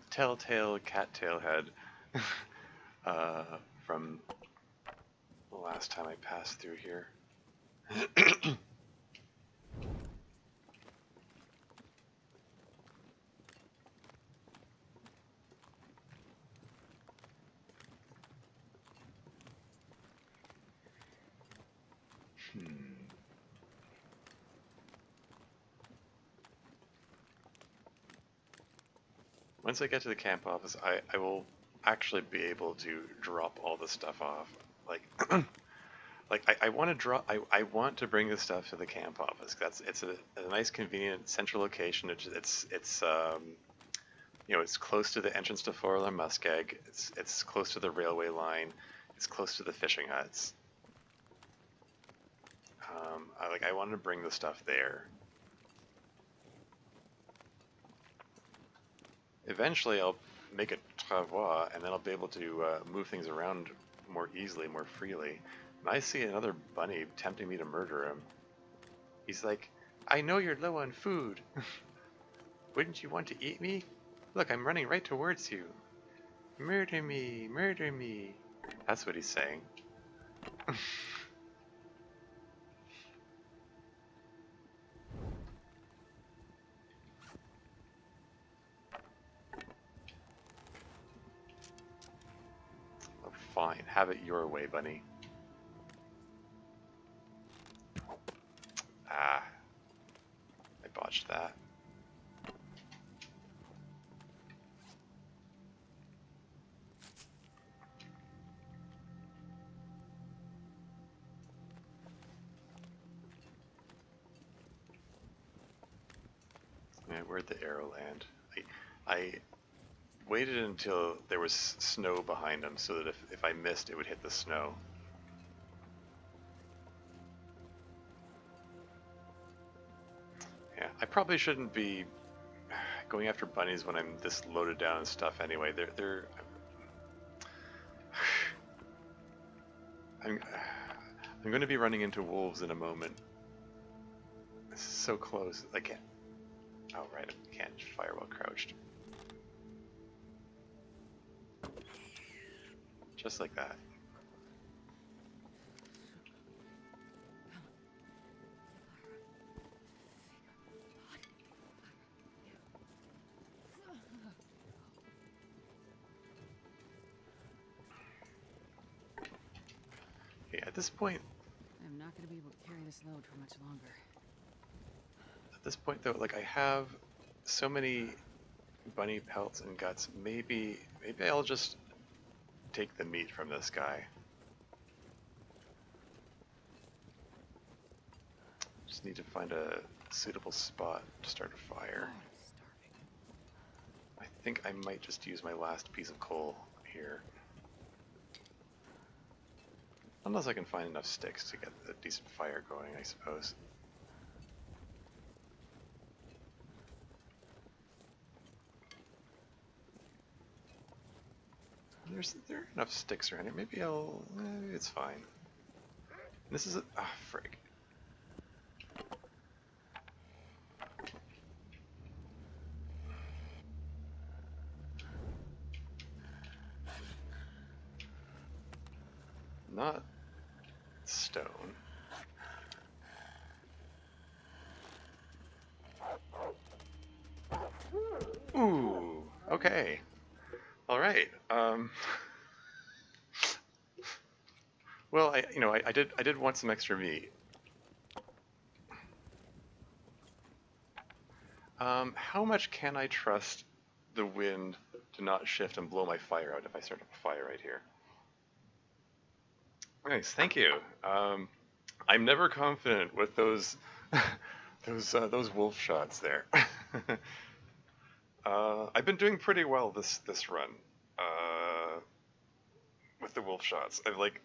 Telltale cattail head from the last time I passed through here. Once I get to the camp office, I will actually be able to drop all the stuff off. Like, I want to drop. I want to bring the stuff to the camp office. It's a nice, convenient central location. It's you know, it's close to the entrance to Forla Muskeg. It's close to the railway line. It's close to the fishing huts. I want to bring the stuff there. Eventually, I'll make a travois, and then I'll be able to move things around more easily, more freely. And I see another bunny tempting me to murder him. He's like, I know you're low on food. Wouldn't you want to eat me? Look, I'm running right towards you. Murder me, murder me. That's what he's saying. Oh, fine, have it your way, bunny. Ah, I botched that. Yeah, where'd the arrow land? I waited until there was snow behind him so that if I missed, it would hit the snow. Yeah, I probably shouldn't be going after bunnies when I'm this loaded down and stuff anyway. I'm going to be running into wolves in a moment. This is so close. I can't. Oh right, I can't fire while crouched. Just like that. Okay, at this point, I'm not going to be able to carry this load for much longer. at this point though, like I have so many bunny pelts and guts, maybe I'll just take the meat from this guy. Just need to find a suitable spot to start a fire. Oh, I'm starving. I think I might just use my last piece of coal here. Unless I can find enough sticks to get a decent fire going, I suppose. There are enough sticks around here. Maybe it's fine. This is a... Ah, frig. Not stone. Ooh, okay. All right. Well, I did want some extra meat. How much can I trust the wind to not shift and blow my fire out if I start up a fire right here? Nice, thank you. I'm never confident with those those wolf shots there. I've been doing pretty well this run with the wolf shots. I've like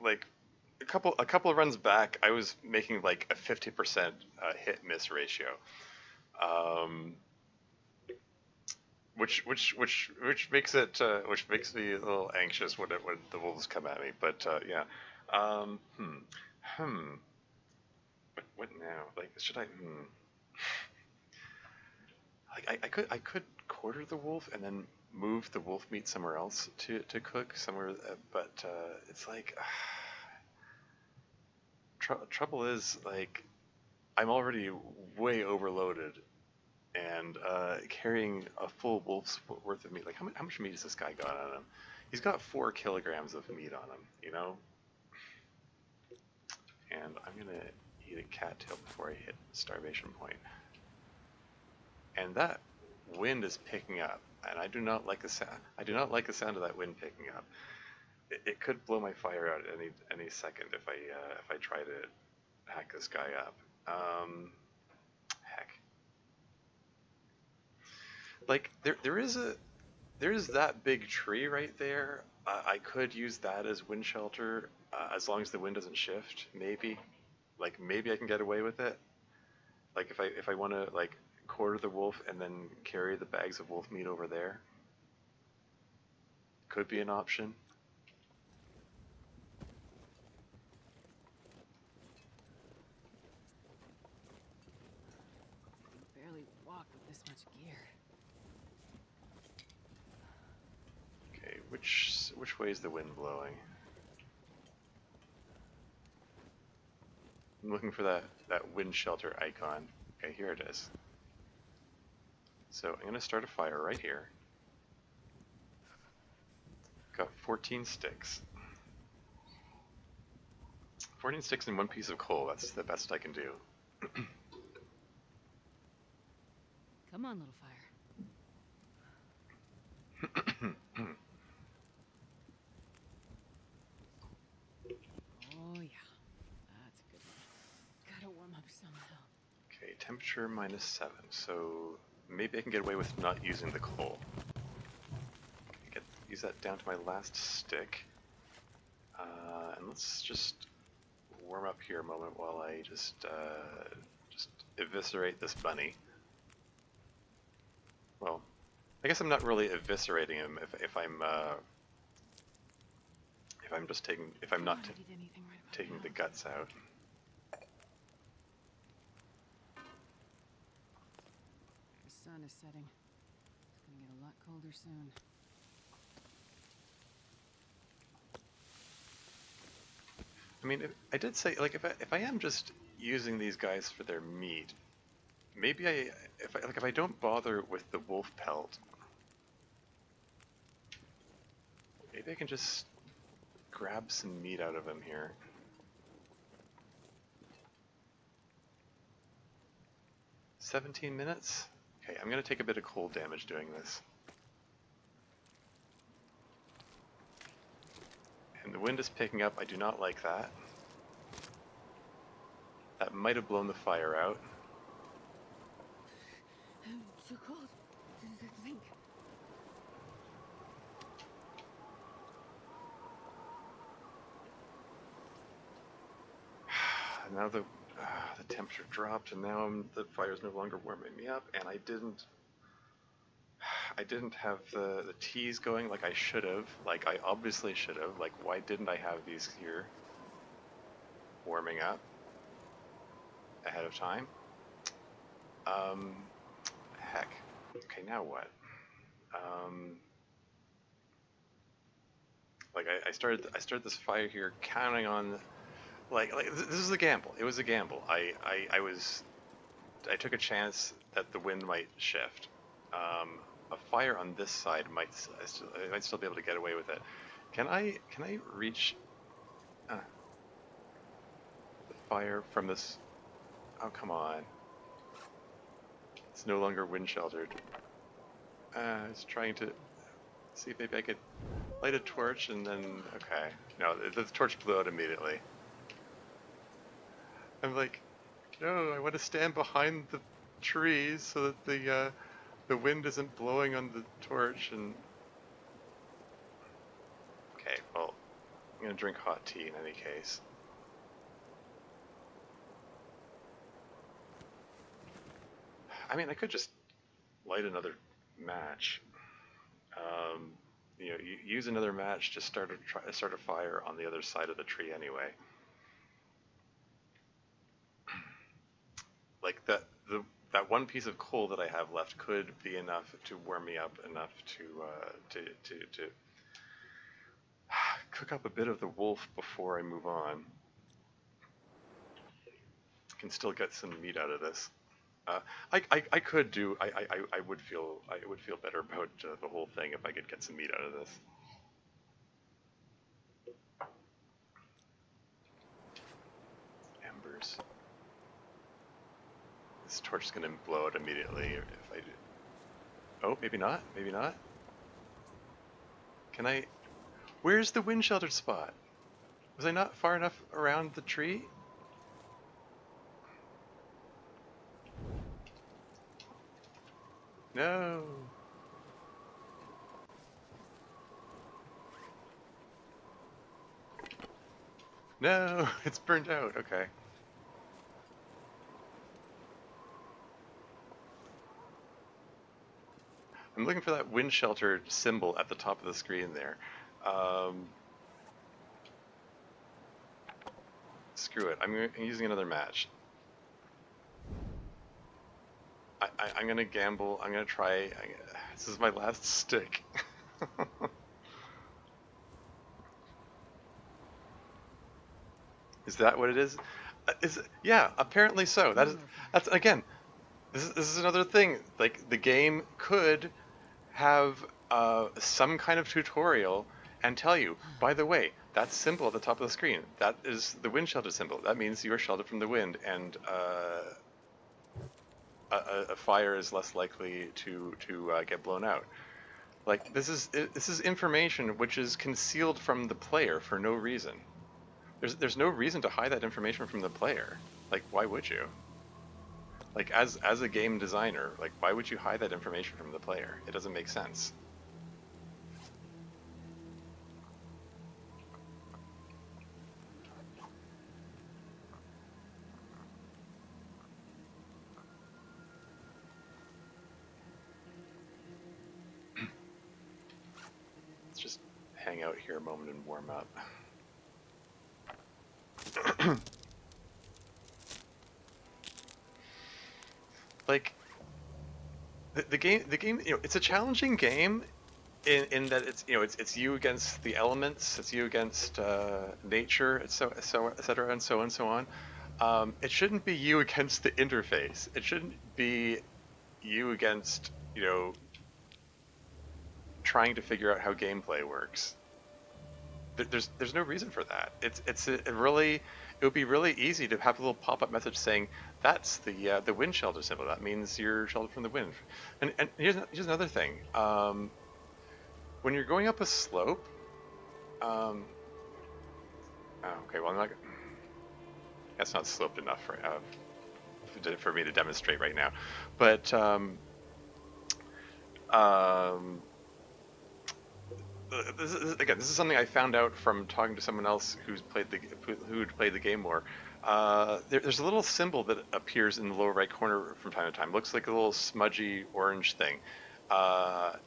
a couple of runs back, I was making like a 50% hit miss ratio, um, which makes me a little anxious when the wolves come at me. But yeah, um, hmm, hmm. What now? Like, should I? Like, I could quarter the wolf and then move the wolf meat somewhere else to cook somewhere, but it's like trouble is like I'm already way overloaded, and carrying a full wolf's worth of meat. Like, how much meat has this guy got on him? He's got 4 kilograms of meat on him, you know. And I'm gonna eat a cattail before I hit starvation point. And that wind is picking up, and I do not like the sound. I do not like the sound of that wind picking up. It could blow my fire out at any second if I try to hack this guy up. Heck, like there is that big tree right there. I could use that as wind shelter as long as the wind doesn't shift. Maybe, like maybe I can get away with it. Like if I want to like quarter the wolf and then carry the bags of wolf meat over there, could be an option. I can barely walk with this much gear. Okay, which way is the wind blowing? I'm looking for that wind shelter icon. Okay, here it is. So I'm going to start a fire right here. Got 14 sticks. 14 sticks and 1 piece of coal. That's the best I can do. Come on, little fire. Oh yeah, that's a good one. Gotta warm up somehow. Okay, temperature -7. So maybe I can get away with not using the coal. Use that down to my last stick. And let's just warm up here a moment while I just eviscerate this bunny. Well, I guess I'm not really eviscerating him if I'm not taking the guts out. The sun is setting. It's gonna get a lot colder soon. I mean, I did say, like, if I am just using these guys for their meat, maybe if I don't bother with the wolf pelt, maybe I can just grab some meat out of him here. 17 minutes? Okay, I'm gonna take a bit of cold damage doing this. And the wind is picking up. I do not like that. That might have blown the fire out. I'm too cold to think. Now the temperature dropped, and now the fire is no longer warming me up, and I didn't have the teas going like I should have. Like I obviously should have. Like why didn't I have these here warming up ahead of time? Heck. Okay, now what? Like I started this fire here counting on this is a gamble. It was a gamble. I took a chance that the wind might shift. A fire on this side I might still be able to get away with it. Can I reach the fire from this? Oh come on! It's no longer wind sheltered. I was trying to see if maybe I could light a torch and then okay. No, the torch blew out immediately. I'm like, no, I want to stand behind the trees so that the wind isn't blowing on the torch. And okay, well, I'm gonna drink hot tea in any case. I mean, I could just light another match. You know, use another match to start a fire on the other side of the tree anyway. Like that one piece of coal that I have left could be enough to warm me up enough to cook up a bit of the wolf before I move on. Can still get some meat out of this. I could do. I would feel better about the whole thing if I could get some meat out of this. Embers. This torch is gonna blow out immediately if I do. Oh, maybe not. Maybe not. Can I? Where's the wind sheltered spot? Was I not far enough around the tree? No. No, it's burned out. Okay. I'm looking for that wind shelter symbol at the top of the screen there. Screw it. I'm using another match. I'm gonna gamble. I'm gonna try. This is my last stick. Is that what it is? Yeah, apparently so. That's again. This is another thing. Like the game could have some kind of tutorial and tell you, by the way, that symbol at the top of the screen, that is the wind shelter symbol. That means you are sheltered from the wind, and a fire is less likely to get blown out. Like this is information which is concealed from the player for no reason. There's no reason to hide that information from the player. Like why would you? Like as a game designer, like why would you hide that information from the player? It doesn't make sense. Let's just hang out here a moment and warm up. Like the game, you know, it's a challenging game in that it's it's you against the elements, it's you against nature, it's so et cetera and so on. It shouldn't be you against the interface. It shouldn't be you against trying to figure out how gameplay works. There's no reason for that. It would be really easy to have a little pop up message saying that's the wind shelter symbol. That means you're sheltered from the wind. And here's another thing. When you're going up a slope, um, oh, okay, well, that's not sloped enough for me to demonstrate right now. But um, this is something I found out from talking to someone else who'd played the game more. There's a little symbol that appears in the lower right corner from time to time. Looks like a little smudgy orange thing.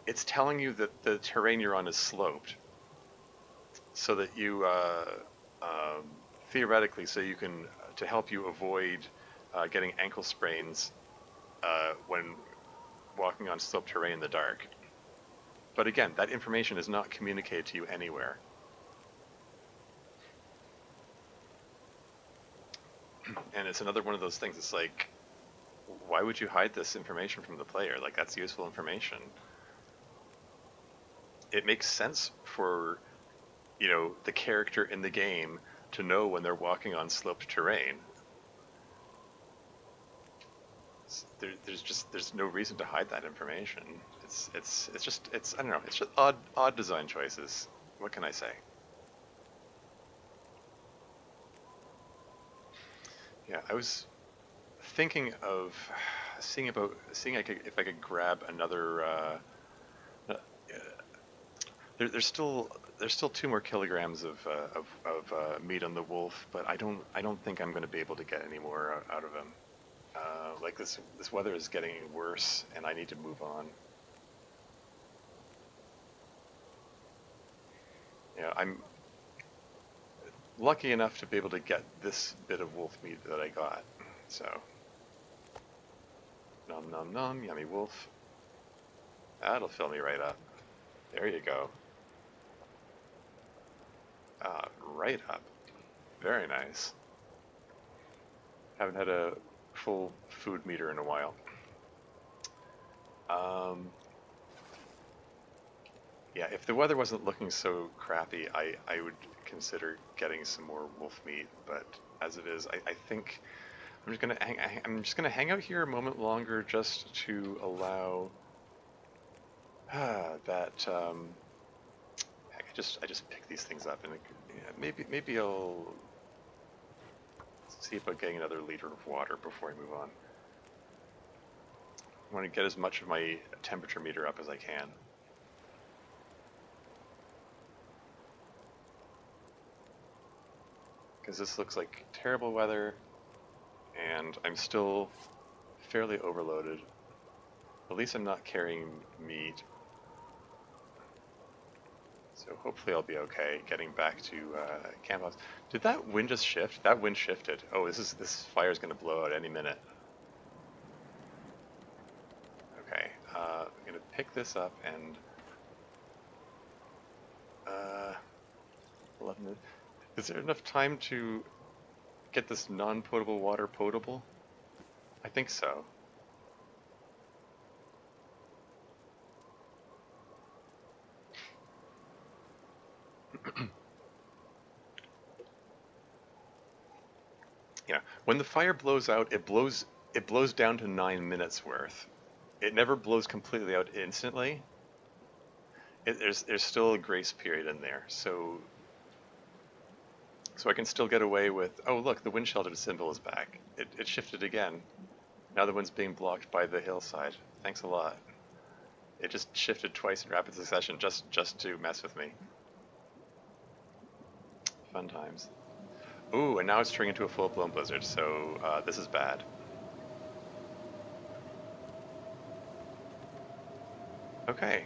It's telling you that the terrain you're on is sloped, so that you um, theoretically, so you can to help you avoid getting ankle sprains when walking on sloped terrain in the dark. But again, that information is not communicated to you anywhere. And it's another one of those things. It's like, why would you hide this information from the player? Like, that's useful information. It makes sense for, the character in the game to know when they're walking on sloped terrain. There's no reason to hide that information. It's I don't know. It's just odd design choices. What can I say? Yeah, I was thinking of seeing if I could grab another. Uh, there's still 2 more kilograms of meat on the wolf, but I don't think I'm going to be able to get any more out of him. Like this weather is getting worse, and I need to move on. Yeah, I'm lucky enough to be able to get this bit of wolf meat that I got. So, nom nom nom, yummy wolf. That'll fill me right up. There you go. Right up. Very nice. Haven't had a full food meter in a while. Yeah, if the weather wasn't looking so crappy, I would consider getting some more wolf meat. But as it is, I think I'm just gonna hang out here a moment longer just to allow that. Heck, I just pick these things up, and maybe I'll see about getting another liter of water before I move on. I want to get as much of my temperature meter up as I can. Because this looks like terrible weather, and I'm still fairly overloaded. At least I'm not carrying meat. So hopefully I'll be okay getting back to camp house. Did that wind just shift? That wind shifted. Oh, this fire's gonna blow out any minute. Okay, I'm gonna pick this up and 11 minutes. Is there enough time to get this non-potable water potable? I think so. Yeah, when the fire blows out, it blows down to 9 minutes worth. It never blows completely out instantly. There's still a grace period in there, so I can still get away with. Oh look, the wind shelter symbol is back. It shifted again. Now the wind's being blocked by the hillside. Thanks a lot. It just shifted twice in rapid succession just to mess with me. Fun times. Ooh, and now it's turning into a full-blown blizzard, so this is bad. Okay.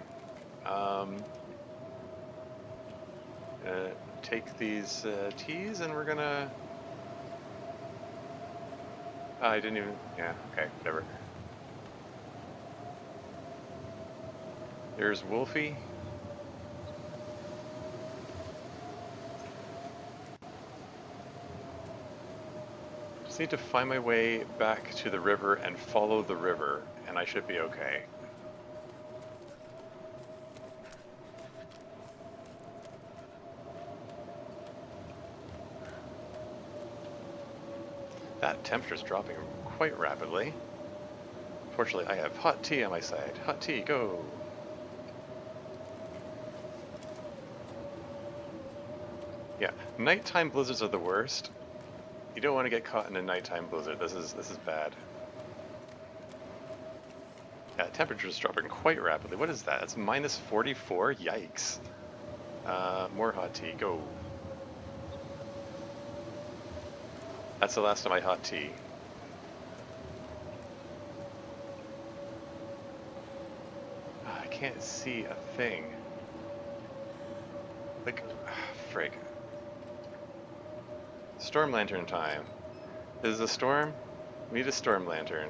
Take these teas, and we're gonna... I didn't even... Yeah, okay, whatever. There's Wolfie. just need to find my way back to the river and follow the river, and I should be okay. That temperature's dropping quite rapidly. Fortunately, I have hot tea on my side. Hot tea, go! Yeah, nighttime blizzards are the worst. You don't want to get caught in a nighttime blizzard. This is bad. Yeah, temperature's dropping quite rapidly. What is that? That's minus 44? Yikes. More hot tea, go. That's the last of my hot tea. I can't see a thing. Like, frig. Storm lantern time. Is a storm? We need a storm lantern.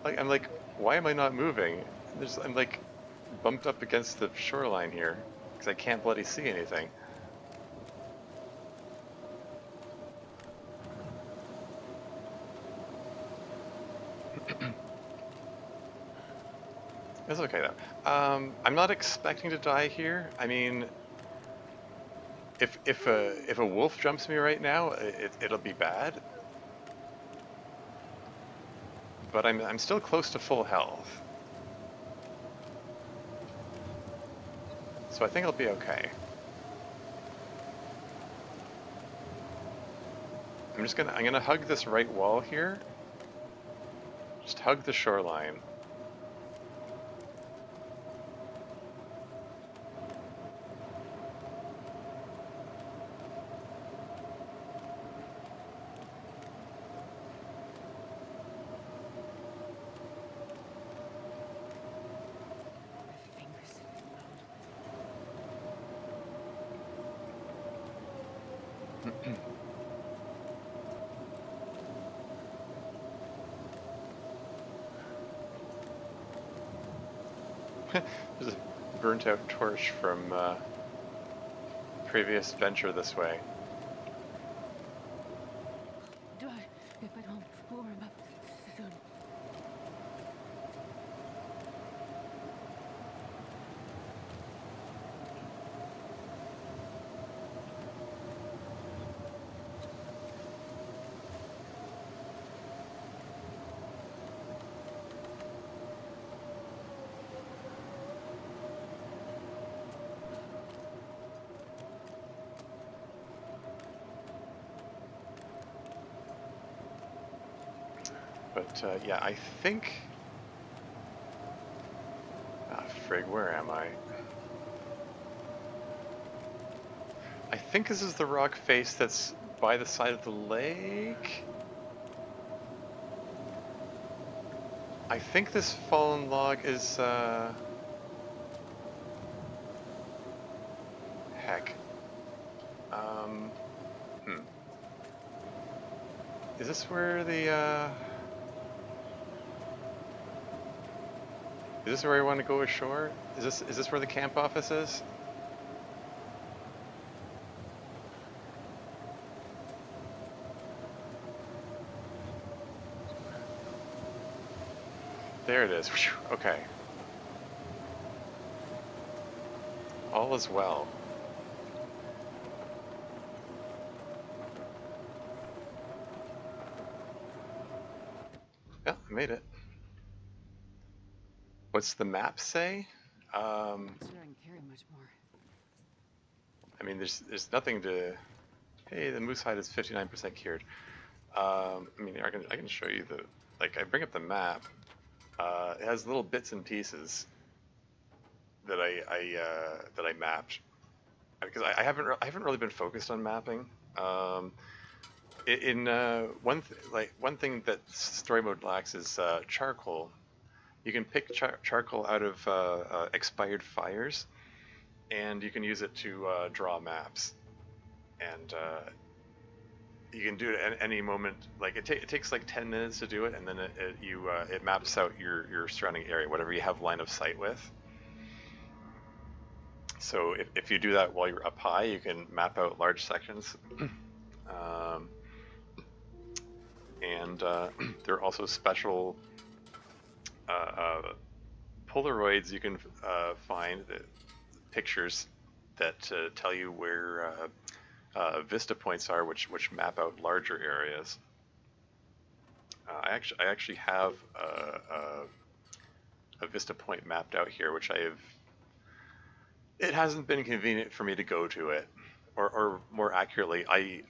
Like, I'm like, why am I not moving? I'm like bumped up against the shoreline here because I can't bloody see anything. It's okay though. I'm not expecting to die here. I mean, if a wolf jumps me right now, it'll be bad. But I'm still close to full health, so I think I'll be okay. I'm gonna hug this right wall here. Just hug the shoreline. My fingers feel loud. There's a burnt out torch from previous venture this way. Die if I don't warm up soon. But yeah, I think... Ah, frig, where am I? I think this is the rock face that's by the side of the lake? I think this fallen log is, heck. Um, hmm. Is this where the, Is this where I want to go ashore? Is this where the camp office is? There it is. Whew, okay. All is well. Yeah, I made it. What's the map say? I'm not sure I can carry much more. I mean, there's nothing to. Hey, the moose hide is 59% cured. I mean, I can show you the. Like, I bring up the map. It has little bits and pieces that I mapped because I haven't really been focused on mapping. In one thing that story mode lacks is charcoal. You can pick charcoal out of expired fires, and you can use it to draw maps. And you can do it at any moment. Like it takes like 10 minutes to do it, and then it maps out your surrounding area, whatever you have line of sight with. So if you do that while you're up high, you can map out large sections. and there are also special Polaroids you can find, pictures that tell you where vista points are, which map out larger areas. I actually have a vista point mapped out here, which I have. It hasn't been convenient for me to go to it, or more accurately, I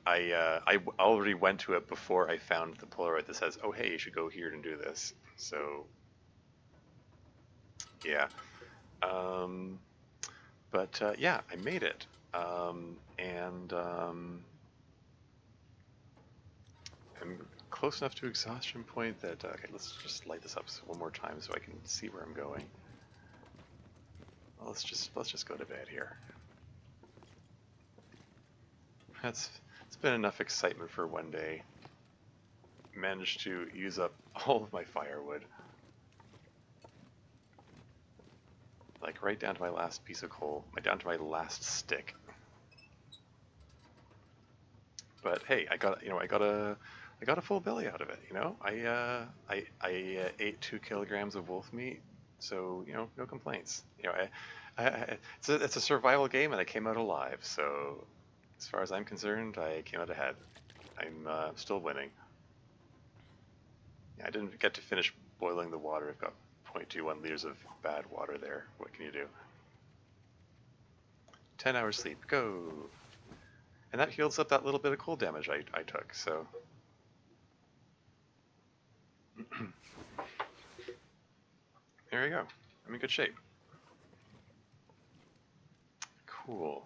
already went to it before I found the Polaroid that says, "Oh, hey, you should go here and do this." So, yeah. Um, but yeah, I made it, and I'm close enough to exhaustion point that okay, let's just light this up one more time so I can see where I'm going. Well, let's just go to bed here. It's been enough excitement for one day. Managed to use up all of my firewood, like right down to my last piece of coal, down to my last stick. But hey, I got a full belly out of it. I ate 2 kilograms of wolf meat, so no complaints. It's a survival game, and I came out alive. So as far as I'm concerned, I came out ahead. I'm still winning. Yeah, I didn't get to finish boiling the water. I've got 0.21 liters of bad water there. What can you do? 10 hours sleep, go! And that heals up that little bit of cold damage I took, so. There we go. I'm in good shape. Cool.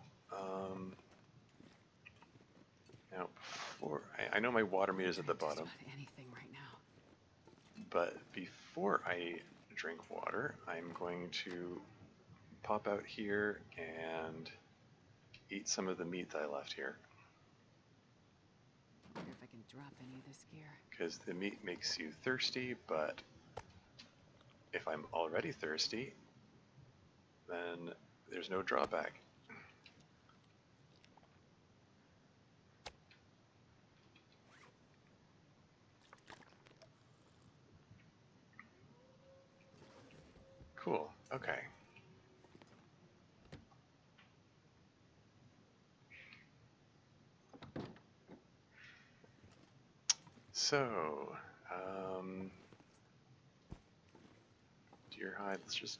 Now, before I know my water meter's at the bottom. Anything right now. But before I drink water, I'm going to pop out here and eat some of the meat that I left here. I wonder if I can drop any of this gear. Because the meat makes you thirsty, but if I'm already thirsty, then there's no drawback. Cool, okay. So, deer hide, let's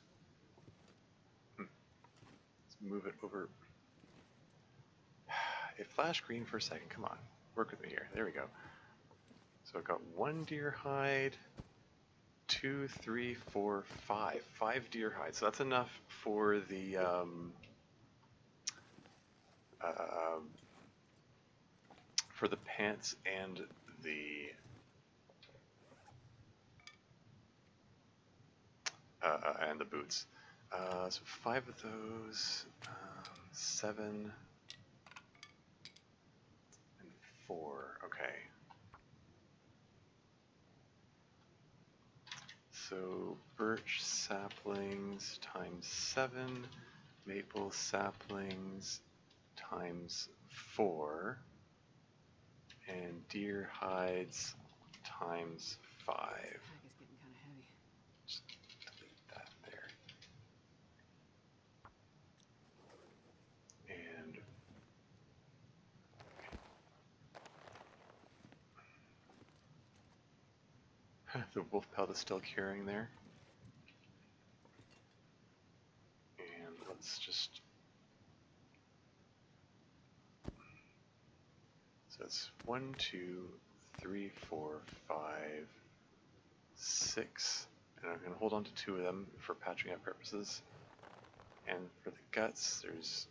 move it over. It flashed green for a second, come on, work with me here, there we go. So I've got 1 deer hide, 2, 3, 4, 5. 5 deer hides, so that's enough for the, for the pants and the boots. So 5 of those, 7 and 4. Okay. So birch saplings times 7, maple saplings times 4, and deer hides times 5. This pack is getting kind of heavy. Just delete that there. And the wolf pelt is still curing there. And let's just. So it's 1, 2, 3, 4, 5, 6. And I'm going to hold on to 2 of them for patching up purposes. And for the guts, there's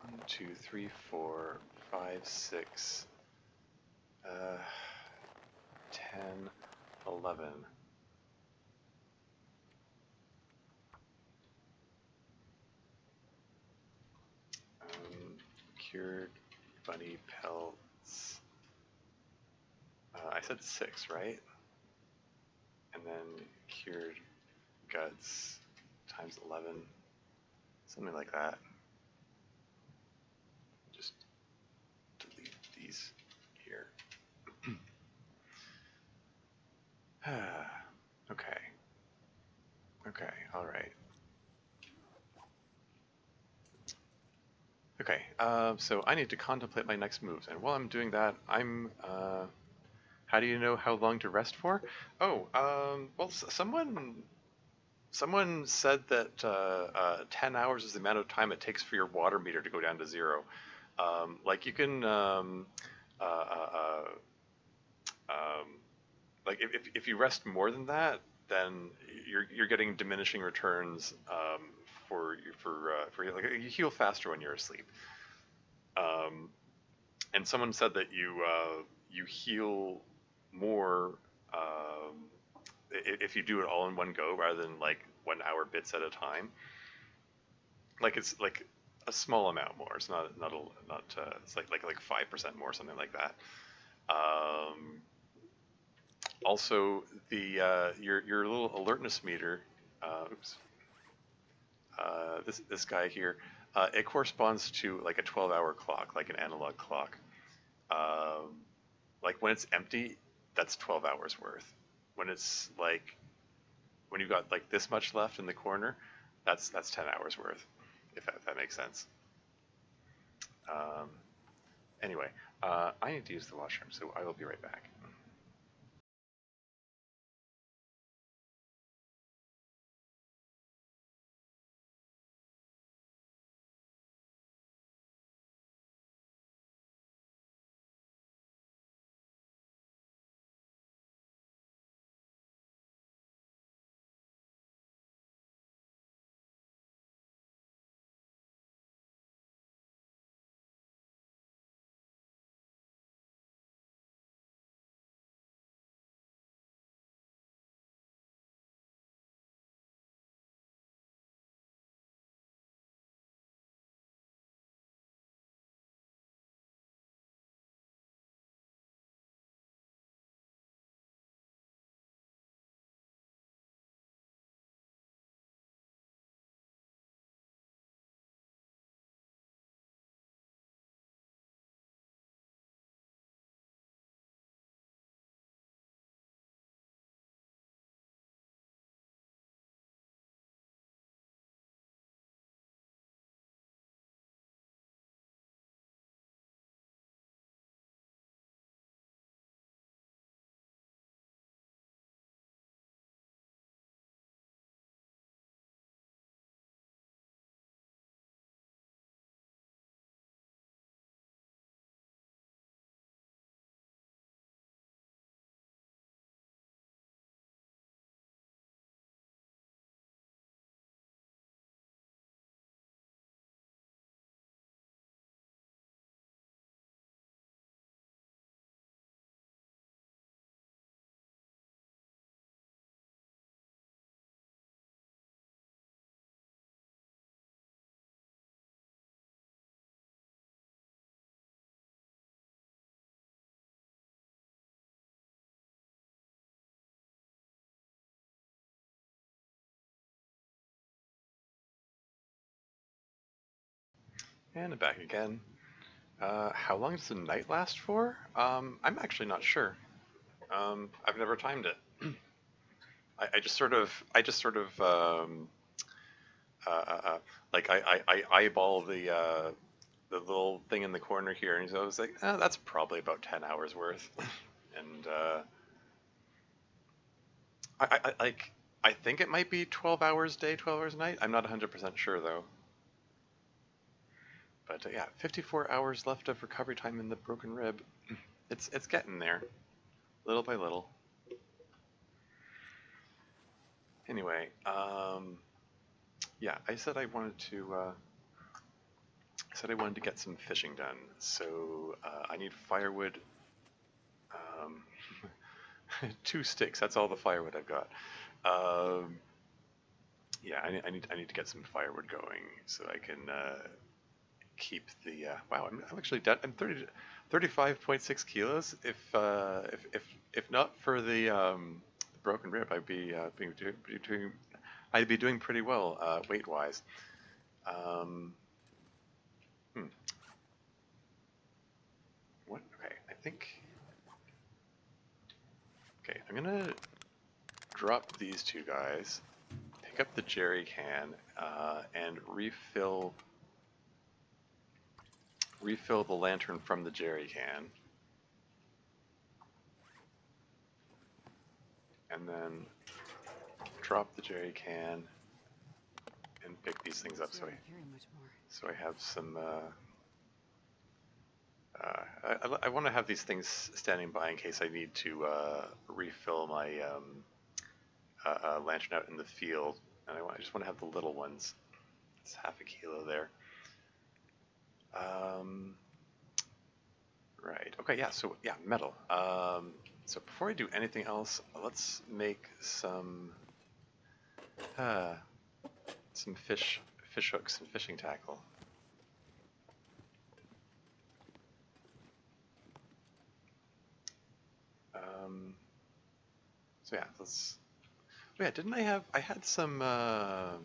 1, 2, 3, 4, 5, 6, 10, 11. Cured bunny pelts. I said 6, right? And then cured guts times 11. Something like that. Just delete these here. Okay. Okay. All right. Okay. So I need to contemplate my next moves, and while I'm doing that, I'm. How do you know how long to rest for? Oh, well, someone said that 10 hours is the amount of time it takes for your water meter to go down to zero. Like you can, uh, uh, uh, um, like if you rest more than that, then you're getting diminishing returns for like you heal faster when you're asleep. Um, and someone said that you heal more if you do it all in one go rather than like 1 hour bits at a time. Like it's like a small amount more. It's not it's like 5% more, something like that. Um, Also, the your little alertness meter. Oops. This guy here. It corresponds to like a 12-hour clock, like an analog clock. Um, like when it's empty, that's 12 hours worth. When it's like when you've got like this much left in the corner, that's 10 hours worth. If that makes sense. Um, anyway, I need to use the washroom, so I will be right back. And I'm back again. How long does the night last for? I'm actually not sure. I've never timed it. I just sort of, uh, uh, uh, like I eyeball the little thing in the corner here, and so I was like, that's probably about 10 hours worth. And like, I think it might be 12 hours day, 12 hours night. I'm not 100% sure though. But yeah, 54 hours left of recovery time in the broken rib. It's getting there, little by little. Anyway, yeah, I said I wanted to get some fishing done, so I need firewood. Um, 2 sticks. That's all the firewood I've got. Um, yeah, I need to get some firewood going so I can keep the. Wow, I'm actually done. I'm 35.6 kilos. If not for the broken rib, I'd be doing pretty well weight wise. Um, hmm, what? Okay, I think. Okay, I'm gonna drop these two guys, pick up the jerry can, and refill the lantern from the jerry can. And then drop the jerry can and pick these things up so I have some I want to have these things standing by in case I need to refill my lantern out in the field, and I just want to have the little ones. It's half a kilo there. Right. Okay. Yeah. So yeah, metal. So before I do anything else, let's make some fish hooks and fishing tackle. So yeah, let's. Oh yeah, didn't I have? I had some. I've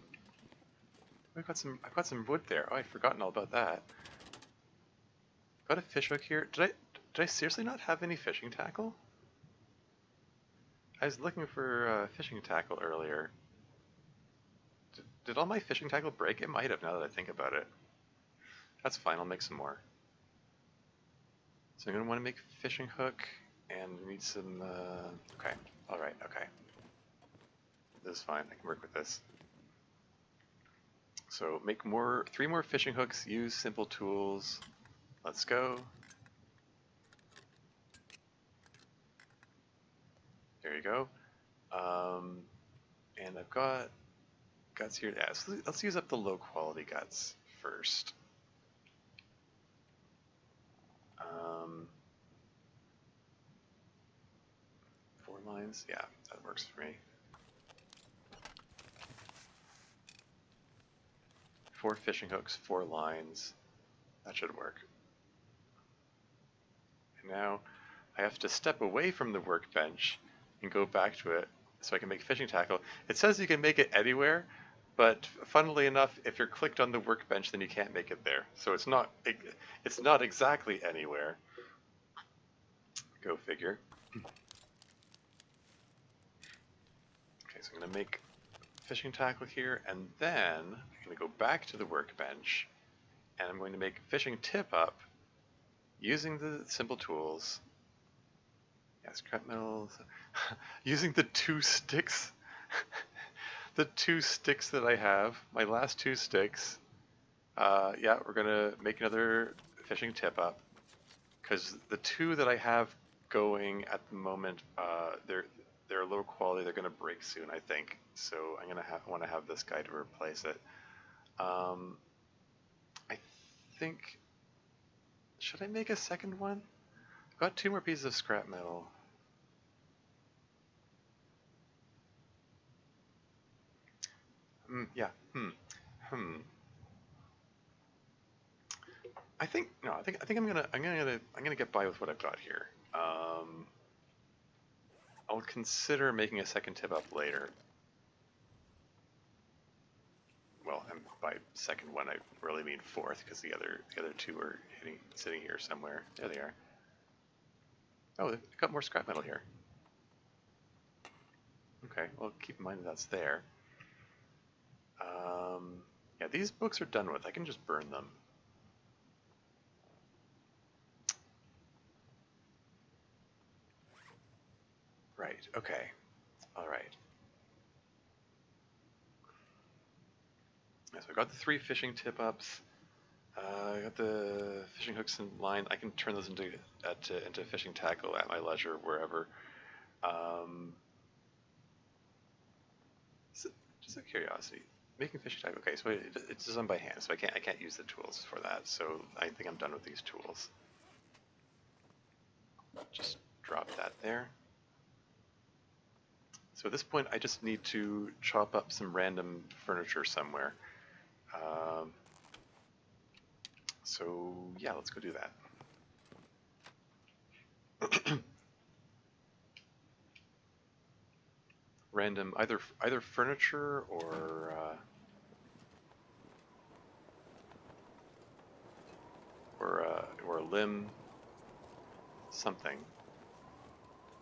got some wood there. Oh, I'd forgotten all about that. Got a fish hook here. Did I seriously not have any fishing tackle? I was looking for fishing tackle earlier. Did all my fishing tackle break? It might have, now that I think about it. That's fine, I'll make some more. So I'm going to want to make a fishing hook, and need some, okay, alright, okay. This is fine, I can work with this. So make 3 more fishing hooks, use simple tools. Let's go. There you go. And I've got guts here. Yeah, so let's use up the low quality guts first. 4 lines, yeah, that works for me. 4 fishing hooks, 4 lines, that should work. And now I have to step away from the workbench and go back to it so I can make fishing tackle. It says you can make it anywhere, but funnily enough, if you're clicked on the workbench, then you can't make it there. So it's not exactly anywhere. Go figure. Okay, so I'm going to make fishing tackle here, and then I'm going to go back to the workbench, and I'm going to make fishing tip up using the simple tools. Yeah, scrap metal. Using the 2 sticks. The 2 sticks that I have, my last 2 sticks. Yeah, we're going to make another fishing tip up, because the 2 that I have going at the moment, they're low quality. They're going to break soon, I think. So I'm going to want to have this guy to replace it. I think, should I make a second one? I've got 2 more pieces of scrap metal. Yeah. I think I'm gonna get by with what I've got here. I'll consider making a second tip up later. Well, and by second one, I really mean fourth, because the other 2 are sitting here somewhere. There they are. Oh, they've got more scrap metal here. Okay, well, keep in mind that that's there. Yeah, these books are done with. I can just burn them. Right, okay. Alright. Yeah, so I got the 3 fishing tip-ups. I got the fishing hooks and line. I can turn those into fishing tackle at my leisure, wherever. Just out of curiosity, making fishing tackle. Okay, so it's done by hand, so I can't use the tools for that. So I think I'm done with these tools. Just drop that there. So at this point, I just need to chop up some random furniture somewhere. So yeah, let's go do that. Random, either furniture or a limb, something.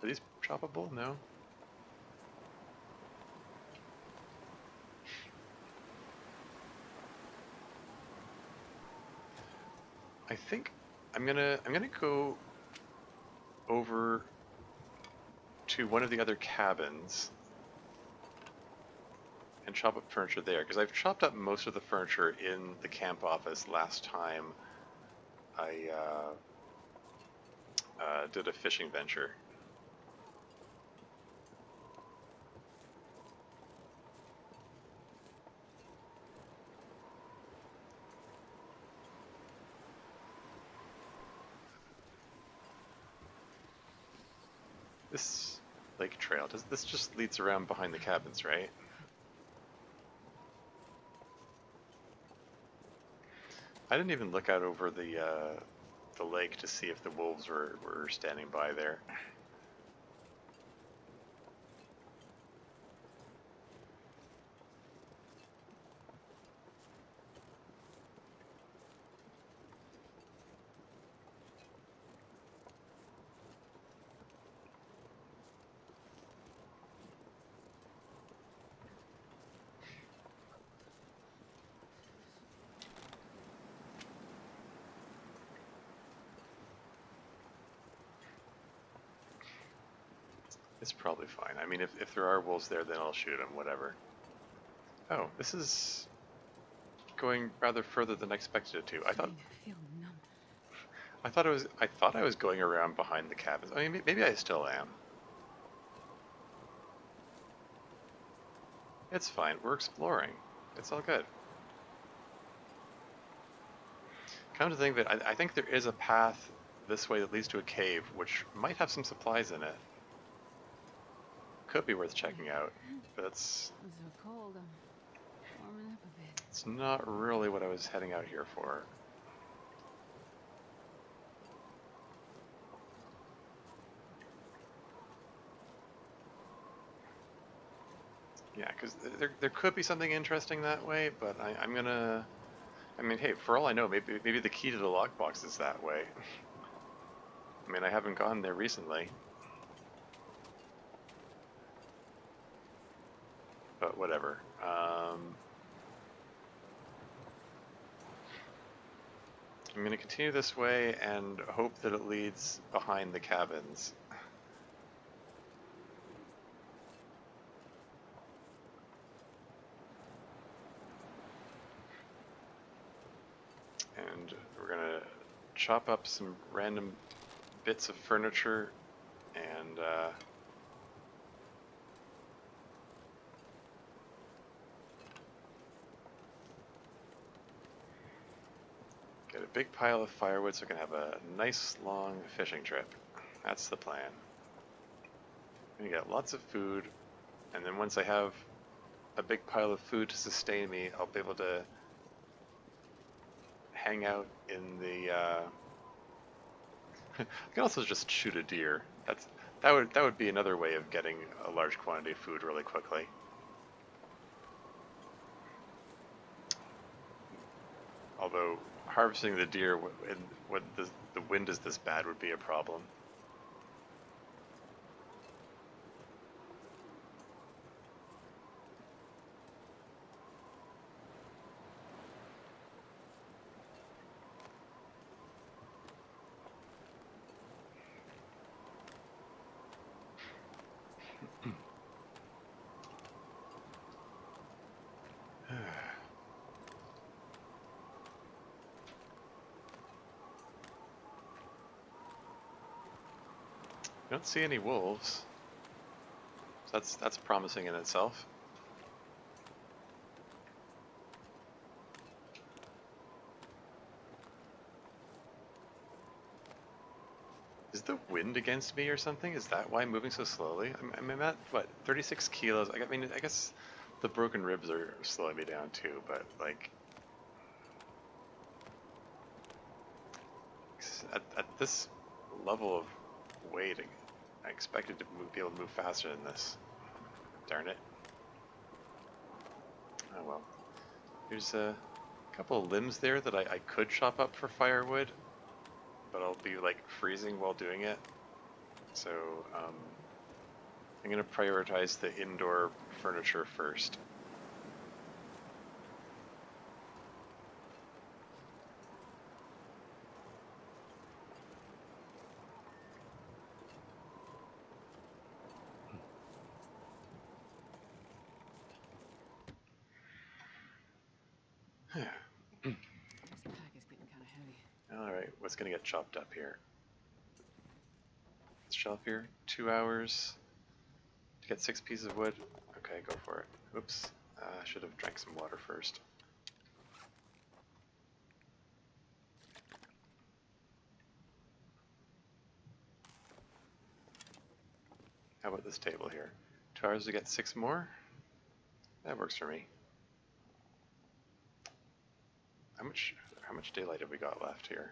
Are these choppable? No. I think I'm gonna go over to one of the other cabins and chop up furniture there, because I've chopped up most of the furniture in the camp office last time I did a fishing venture. This lake trail, this just leads around behind the cabins, right? I didn't even look out over the lake to see if the wolves were standing by there. It's probably fine. I mean, if there are wolves there, then I'll shoot them, whatever. Oh, this is going rather further than I expected it to. Starting to feel numb. I thought I was going around behind the cabins. I mean, maybe I still am. It's fine. We're exploring. It's all good. Come to think of it, I think there is a path this way that leads to a cave, which might have some supplies in it. Could be worth checking out, but it's I'm so cold. I'm warming up a bit. it's not really what I was heading out here for. Yeah, because there could be something interesting that way, but I'm gonna. I mean, hey, for all I know, maybe the key to the lockbox is that way. I mean, I haven't gone there recently, but whatever. I'm going to continue this way and hope that it leads behind the cabins. And we're going to chop up some random bits of furniture and get a big pile of firewood so we can have a nice long fishing trip. That's the plan. I'm gonna get lots of food, and then once I have a big pile of food to sustain me, I'll be able to hang out in the I can also just shoot a deer. That would be another way of getting a large quantity of food really quickly. Although harvesting the deer when the wind is this bad would be a problem. I don't see any wolves. So that's promising in itself. Is the wind against me or something? Is that why I'm moving so slowly? I'm at, what, 36 kilos? I mean, I guess the broken ribs are slowing me down too, but like, at this level of weight, I expected to be able to move faster than this. Darn it. Oh well. There's a couple of limbs there that I could chop up for firewood, but I'll be like freezing while doing it. So I'm going to prioritize the indoor furniture first. This pack is getting kind of heavy. Alright, what's gonna get chopped up here? Let's shelf here. 2 hours to get 6 pieces of wood. Okay, go for it. Oops. I should have drank some water first. How about this table here? 2 hours to get 6 more? That works for me. How much daylight have we got left here?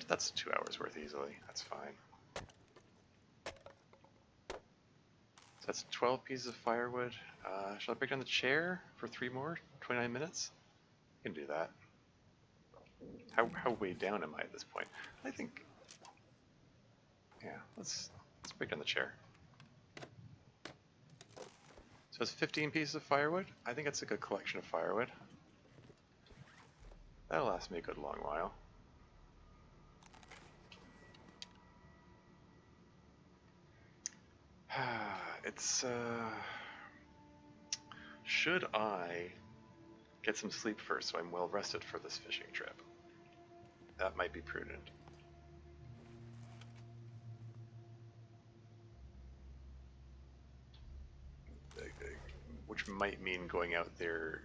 That's 2 hours worth easily. That's fine. So that's 12 pieces of firewood. Shall I break down the chair for 3 more? 29 minutes? I can do that. How way down am I at this point? I think... Yeah, let's break down the chair. So it's 15 pieces of firewood. I think it's a good collection of firewood. That'll last me a good long while. It's, should I get some sleep first so I'm well rested for this fishing trip? That might be prudent. Which might mean going out there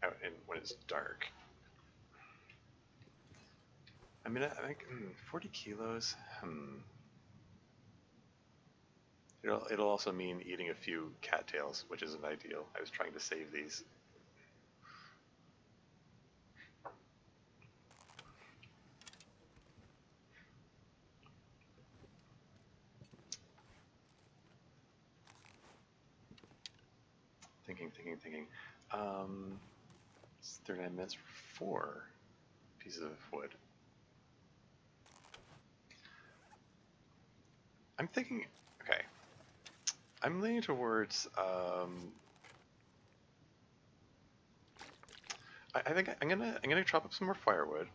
out in, when it's dark. I mean, I think 40 kilos. It'll also mean eating a few cattails, which isn't ideal. I was trying to save these. Thinking. It's 39 minutes for 4 pieces of wood. I'm thinking, okay. I'm leaning towards, I think I'm gonna chop up some more firewood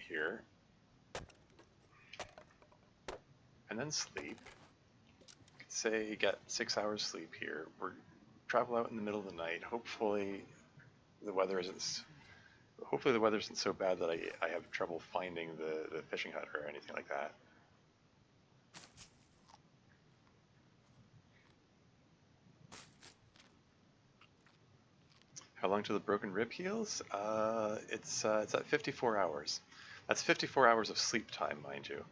here, and then sleep. Say get 6 hours sleep here. We're travel out in the middle of the night. Hopefully the weather isn't so bad that I have trouble finding the fishing hut or anything like that. How long till the broken rib heals? It's at 54 hours. That's 54 hours of sleep time, mind you.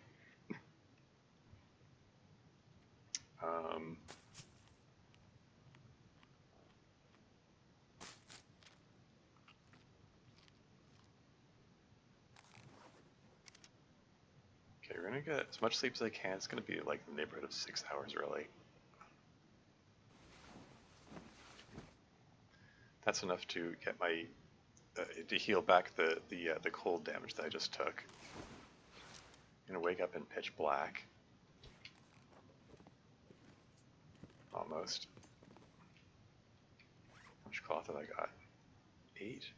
Okay, we're gonna get as much sleep as I can. It's gonna be like the neighborhood of 6 hours, really. That's enough to get my to heal back the cold damage that I just took. I'm gonna wake up in pitch black. Almost. How much cloth have I got? 8?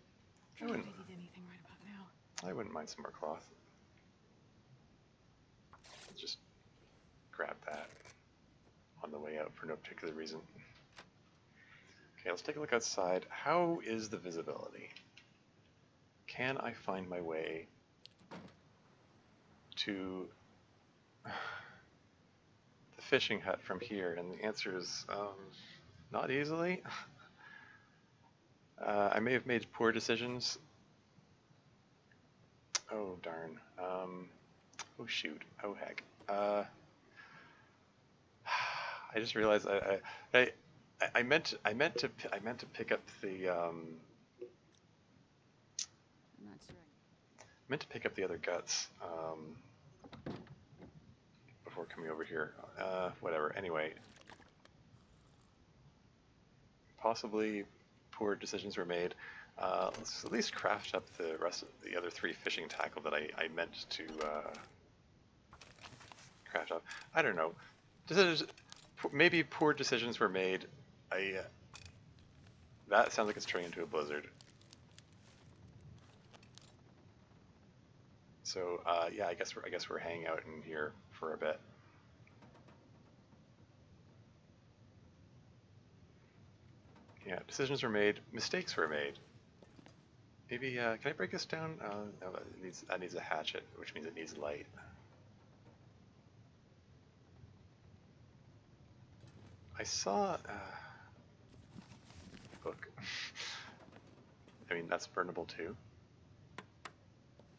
I wouldn't eat anything right about now. I wouldn't mind some more cloth. Let's just grab that on the way out for no particular reason. Okay, let's take a look outside. How is the visibility? Can I find my way to the fishing hut from here? And the answer is not easily. I may have made poor decisions. Oh darn. Oh shoot. Oh heck. I just realized I meant to pick up the I'm not sure. meant to pick up the other guts before coming over here. Whatever. Anyway, possibly poor decisions were made. Let's at least craft up the rest of the other 3 fishing tackle that I meant to craft up. I don't know. Maybe poor decisions were made. That sounds like it's turning into a blizzard. So yeah, I guess we're hanging out in here for a bit. Decisions were made. Mistakes were made. Maybe, can I break this down? No, that needs a hatchet, which means it needs light. I saw book. I mean, that's burnable too.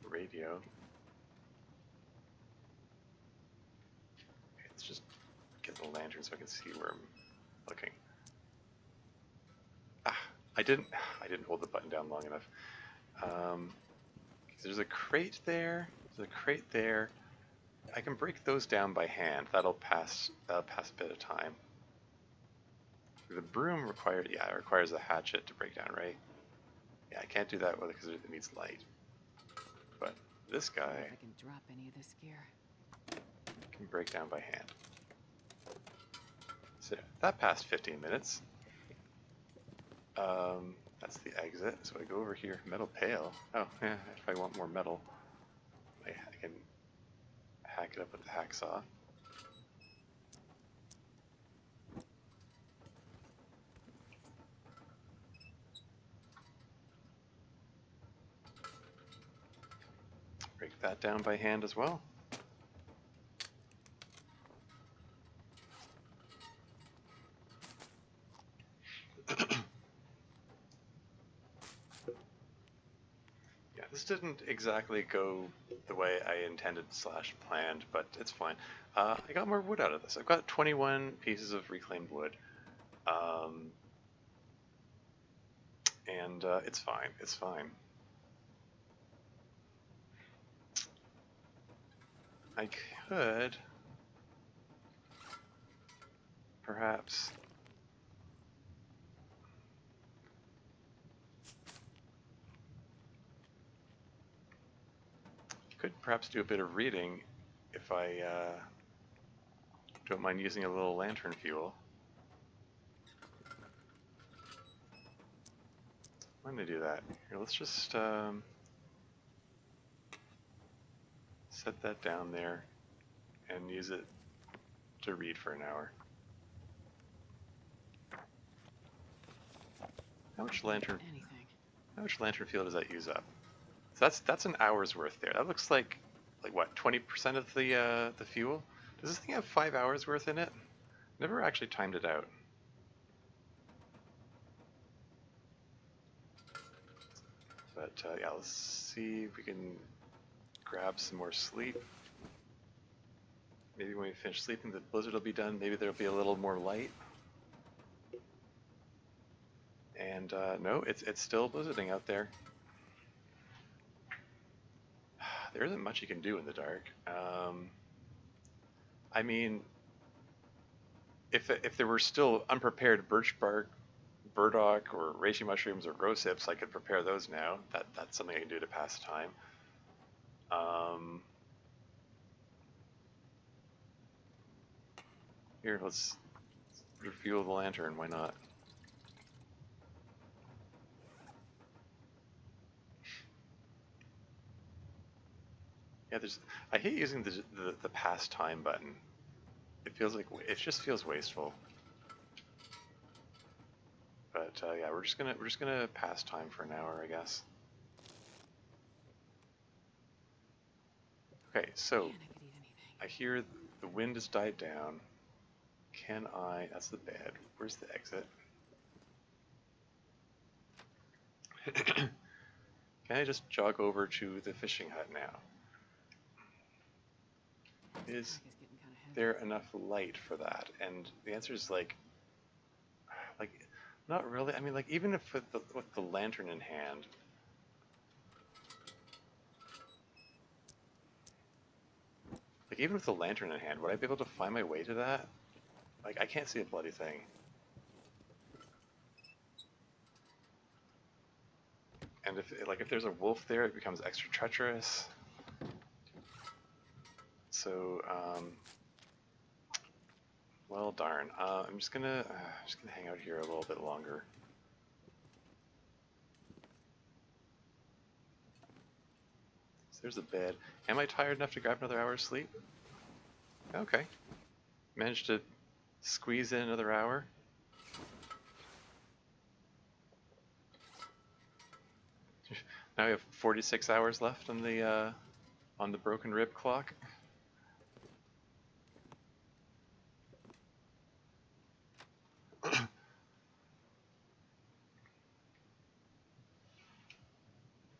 Radio. Okay, let's just get the lantern so I can see where I'm looking. Ah, I didn't hold the button down long enough. There's a crate there. There's a crate there. I can break those down by hand. That'll pass a bit of time. The broom requires a hatchet to break down, right? Yeah, I can't do that because it needs light. But this guy If I can drop any of this gear. can break down by hand. So that passed 15 minutes. That's the exit. So I go over here. Metal pail. Oh, yeah. If I want more metal, I can hack it up with the hacksaw. Break that down by hand as well. Yeah, this didn't exactly go the way I intended / planned, but it's fine. I got more wood out of this. I've got 21 pieces of reclaimed wood. And it's fine. It's fine. I could perhaps do a bit of reading if I don't mind using a little lantern fuel. I'm going to do that. Here, let's just set that down there and use it to read for an hour. How much lantern fuel does that use up? So that's an hour's worth there. That looks like what, 20% of the fuel? Does this thing have 5 hours worth in it? Never actually timed it out. But yeah, let's see if we can grab some more sleep. Maybe when we finish sleeping, the blizzard will be done. Maybe there'll be a little more light. And no, it's still blizzarding out there. There isn't much you can do in the dark. I mean, if there were still unprepared birch bark, burdock, or reishi mushrooms, or rose hips, I could prepare those now. That's something I can do to pass time. Here, let's refuel the lantern. Why not? Yeah, I hate using the pass time button. It just feels wasteful. But yeah, we're just gonna pass time for an hour, I guess. Okay, so I hear the wind has died down. Can I? That's the bed. Where's the exit? Can I just jog over to the fishing hut now? Is there enough light for that? And the answer is like not really. I mean, like even if with the lantern in hand. Like even with the lantern in hand, would I be able to find my way to that? Like I can't see a bloody thing. And if there's a wolf there, it becomes extra treacherous. So well darn. I'm just gonna hang out here a little bit longer. So there's a bed. Am I tired enough to grab another hour's sleep? Okay. Managed to squeeze in another hour. Now we have 46 hours left on the broken rib clock.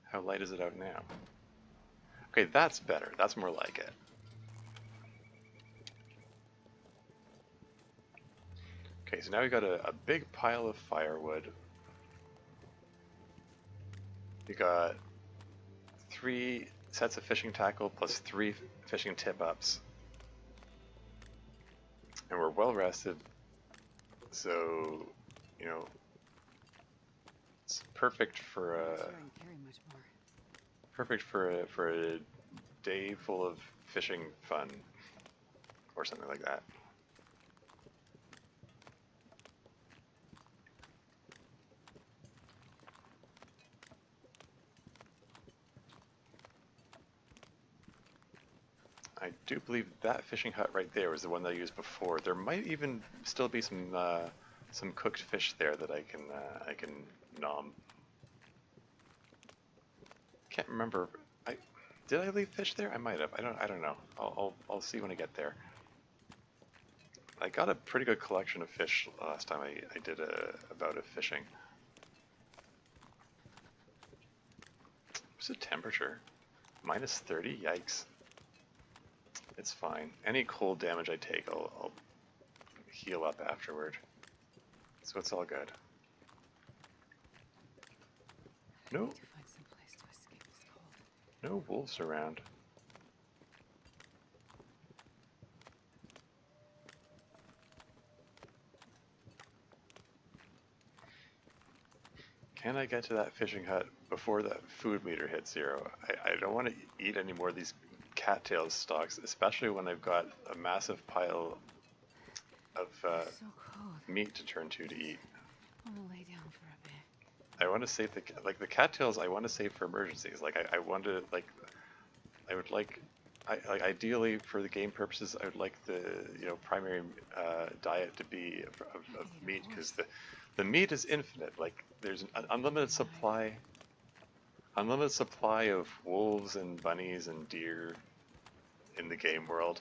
How light is it out now? Okay, that's better. That's more like it. Okay, so now we got a big pile of firewood. We got 3 sets of fishing tackle plus 3 fishing tip-ups. And we're well rested, so, you know, it's perfect for I'm a not sure I can carry much more. perfect for a day full of fishing fun or something like that. I do believe that fishing hut right there was the one that I used before. There might even still be some cooked fish there that I can nom. Can't remember. Did I leave fish there? I might have. I don't know. I'll see when I get there. I got a pretty good collection of fish last time I did a bout of fishing. What's the temperature? Minus 30? Yikes. It's fine. Any cold damage I take, I'll heal up afterward. So it's all good. I No, need to find some place to escape this cold. no wolves around. Can I get to that fishing hut before that food meter hits 0? I don't want to eat any more of these cattails stalks, especially when I've got a massive pile of It's so cold. meat to turn to eat. I want to lay down for a bit. I want to save the cattails. I want to save for emergencies. Like I want to I would like ideally for the game purposes I would like the primary diet to be of meat, because the meat is infinite. Like there's an unlimited supply of wolves and bunnies and deer in the game world.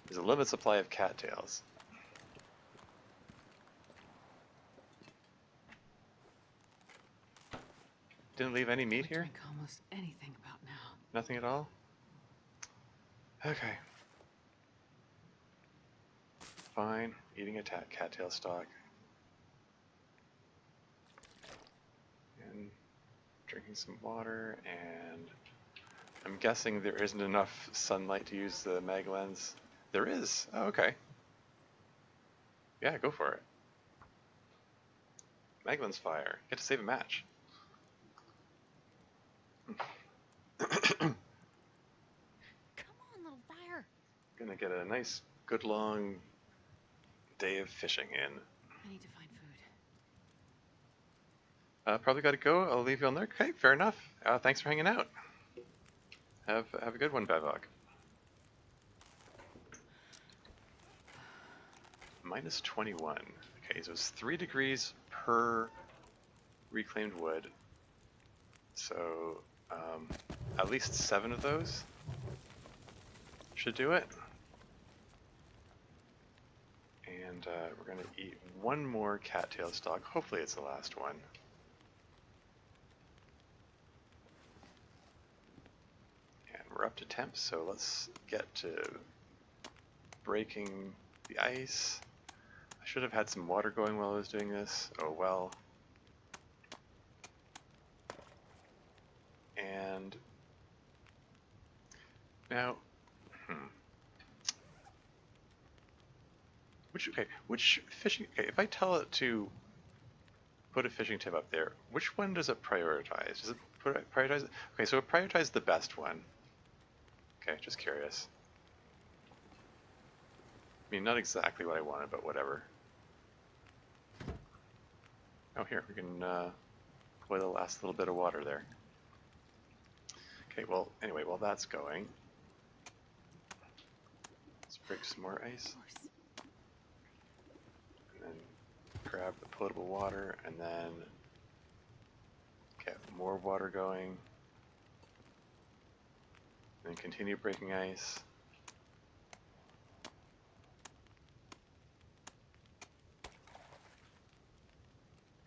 There's a limited supply of cattails. Didn't leave any meat I here? drink almost anything about now. Nothing at all? Okay. Fine. Eating a cattail stalk. And drinking some water, and I'm guessing there isn't enough sunlight to use the mag lens. There is. Oh, okay. Yeah, go for it. Mag lens fire. Get to save a match. Come on, little fire. Gonna get a nice, good long day of fishing in. I need to find food. Probably gotta go. I'll leave you on there. Okay, fair enough. Thanks for hanging out. Have a good one, Bavok. Minus 21. Okay, so it's 3 degrees per reclaimed wood. So at least 7 of those should do it. And we're gonna eat one more cattail stalk. Hopefully it's the last one. And we're up to temps, so let's get to breaking the ice. I should have had some water going while I was doing this. Oh well. And now, which fishing? Okay, if I tell it to put a fishing tip up there, which one does it prioritize? Does it prioritize? Okay, so it prioritizes the best one. Okay, just curious. I mean, not exactly what I wanted, but whatever. Oh, here, we can boil the last little bit of water there. Okay, well, anyway, while that's going, let's break some more ice. And then grab the potable water, and then get more water going. And continue breaking ice.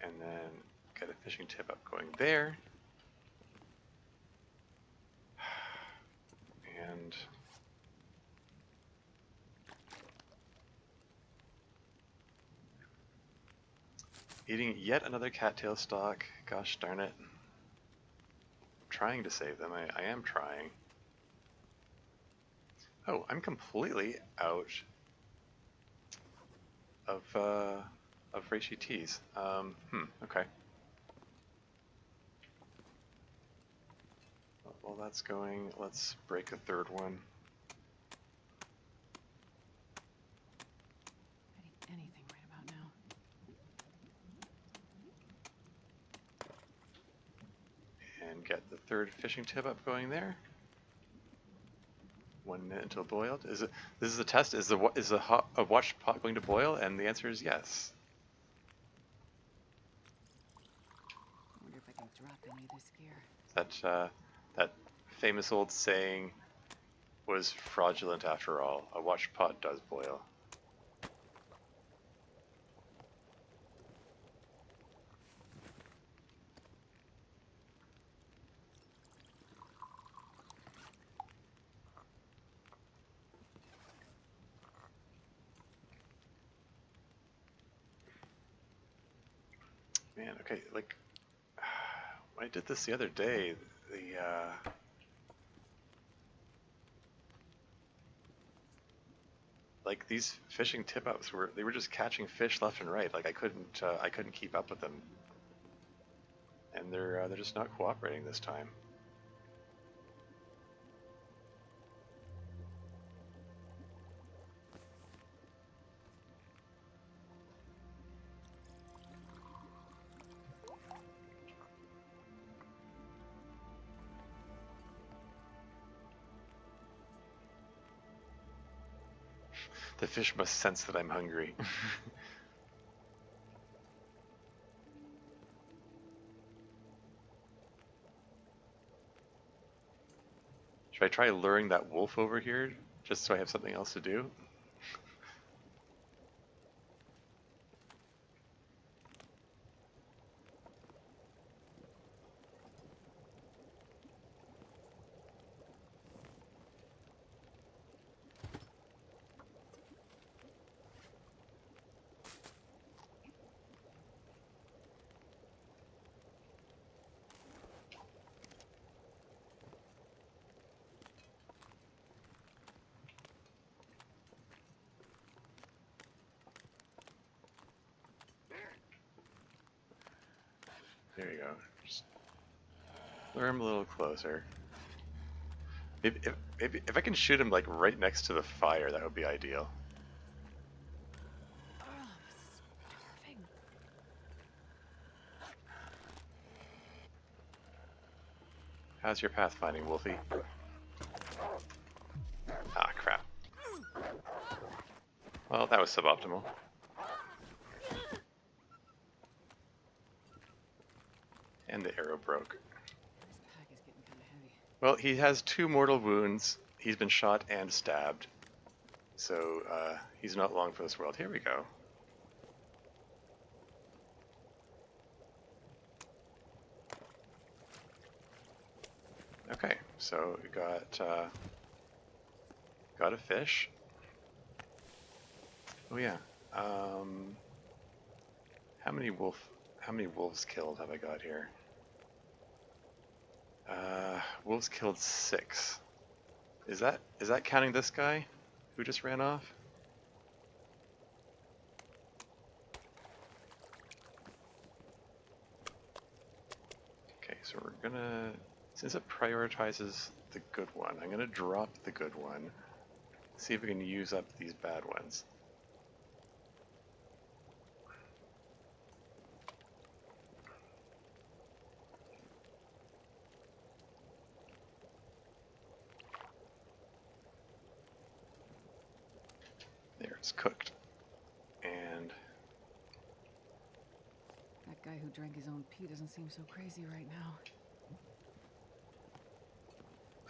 And then get a fishing tip up going there. And eating yet another cattail stalk. Gosh darn it. I'm trying to save them. I am trying. Oh, I'm completely out of reishi teas. Okay. While that's going, let's break a third one. I'd eat anything right about now. And get the third fishing tip up going there. 1 minute until boiled. This is a test. Is a watch pot going to boil? And the answer is yes. I wonder if I can drop any of this gear. That famous old saying was fraudulent after all. A watch pot does boil. Man, okay, like when I did this the other day, like these fishing tip-ups were just catching fish left and right. Like I couldn't keep up with them, and they're just not cooperating this time. The fish must sense that I'm hungry. Should I try luring that wolf over here, just so I have something else to do? There you go. Just lure him a little closer. Maybe if I can shoot him like right next to the fire, that would be ideal. Oh, I'm starving. How's your pathfinding, Wolfie? Ah, crap. Well, that was suboptimal. And the arrow broke. This pack is getting kind of heavy. Well, he has 2 mortal wounds. He's been shot and stabbed. So, he's not long for this world. Here we go. Okay, so we got a fish. Oh yeah. How many wolves killed have I got here? Wolves killed 6. Is that counting this guy who just ran off? Okay, so we're gonna, since it prioritizes the good one, I'm gonna drop the good one. See if we can use up these bad ones. There, it's cooked. And That guy who drank his own pee doesn't seem so crazy right now.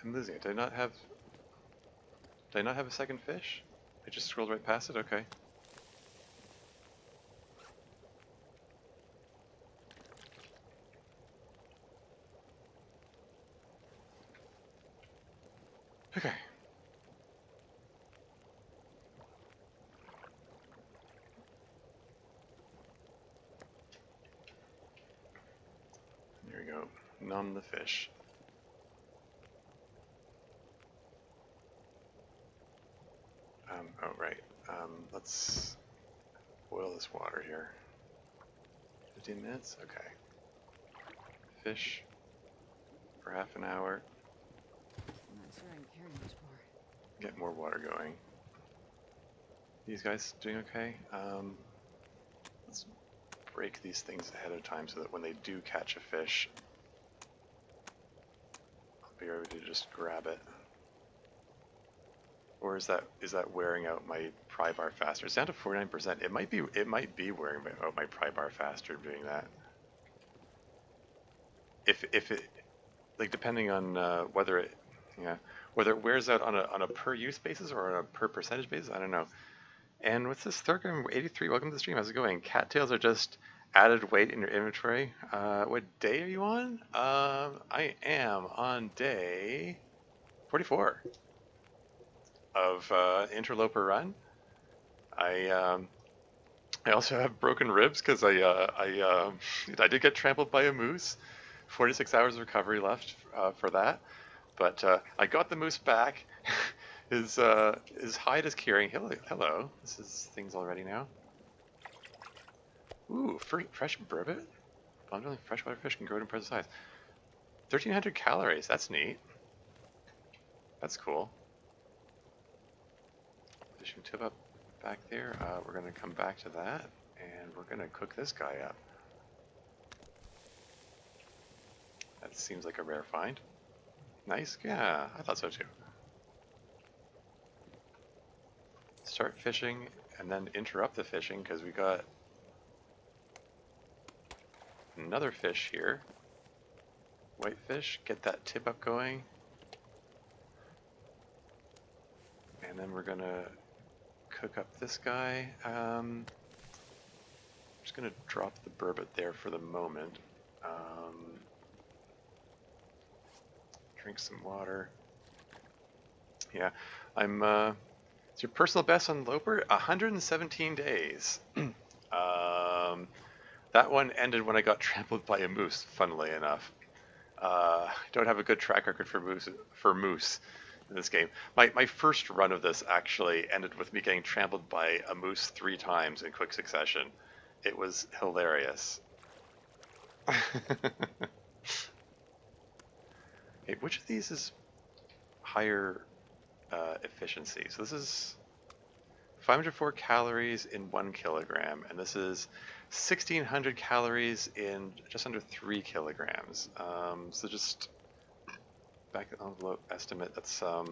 I'm losing it. Did I not have... Did I not have a second fish? I just scrolled right past it? Okay. Okay. There we go. Numb the fish. Oh, right. Let's boil this water here. 15 minutes? Okay. Fish for half an hour. I'm not sure I can carry much more. Get more water going. These guys doing okay? Let's break these things ahead of time so that when they do catch a fish, I'll be able to just grab it. Or is that wearing out my pry bar faster? It's down to 49%. It might be wearing out my pry bar faster doing that. If it, like, depending on whether it wears out on a per use basis or on a per percentage basis, I don't know. And what's this? Thurgram 83, welcome to the stream. How's it going? Cattails are just added weight in your inventory. What day are you on? I am on day 44 of Interloper run. I also have broken ribs because I did get trampled by a moose. 46 hours of recovery left for that, but I got the moose back. His hide is curing. Hello. This is things already now. Ooh, fresh burbot. Bundling freshwater fish can grow to impressive size. 1,300 calories. That's neat. That's cool. Fishing tip up back there. We're gonna come back to that, and we're gonna cook this guy up. That seems like a rare find. Nice. Yeah, I thought so too. Start fishing and then interrupt the fishing because we got another fish here. Whitefish, get that tip up going. And then we're gonna cook up this guy. I'm just gonna drop the burbot there for the moment. Drink some water. Yeah, it's your personal best on Loper, 117 days. That one ended when I got trampled by a moose, funnily enough. I don't have a good track record for moose in this game. My first run of this actually ended with me getting trampled by a moose 3 times in quick succession. It was hilarious. Okay, which of these is higher efficiency? So this is 504 calories in 1 kilogram, and this is 1,600 calories in just under 3 kilograms. So just back of the envelope estimate, that's I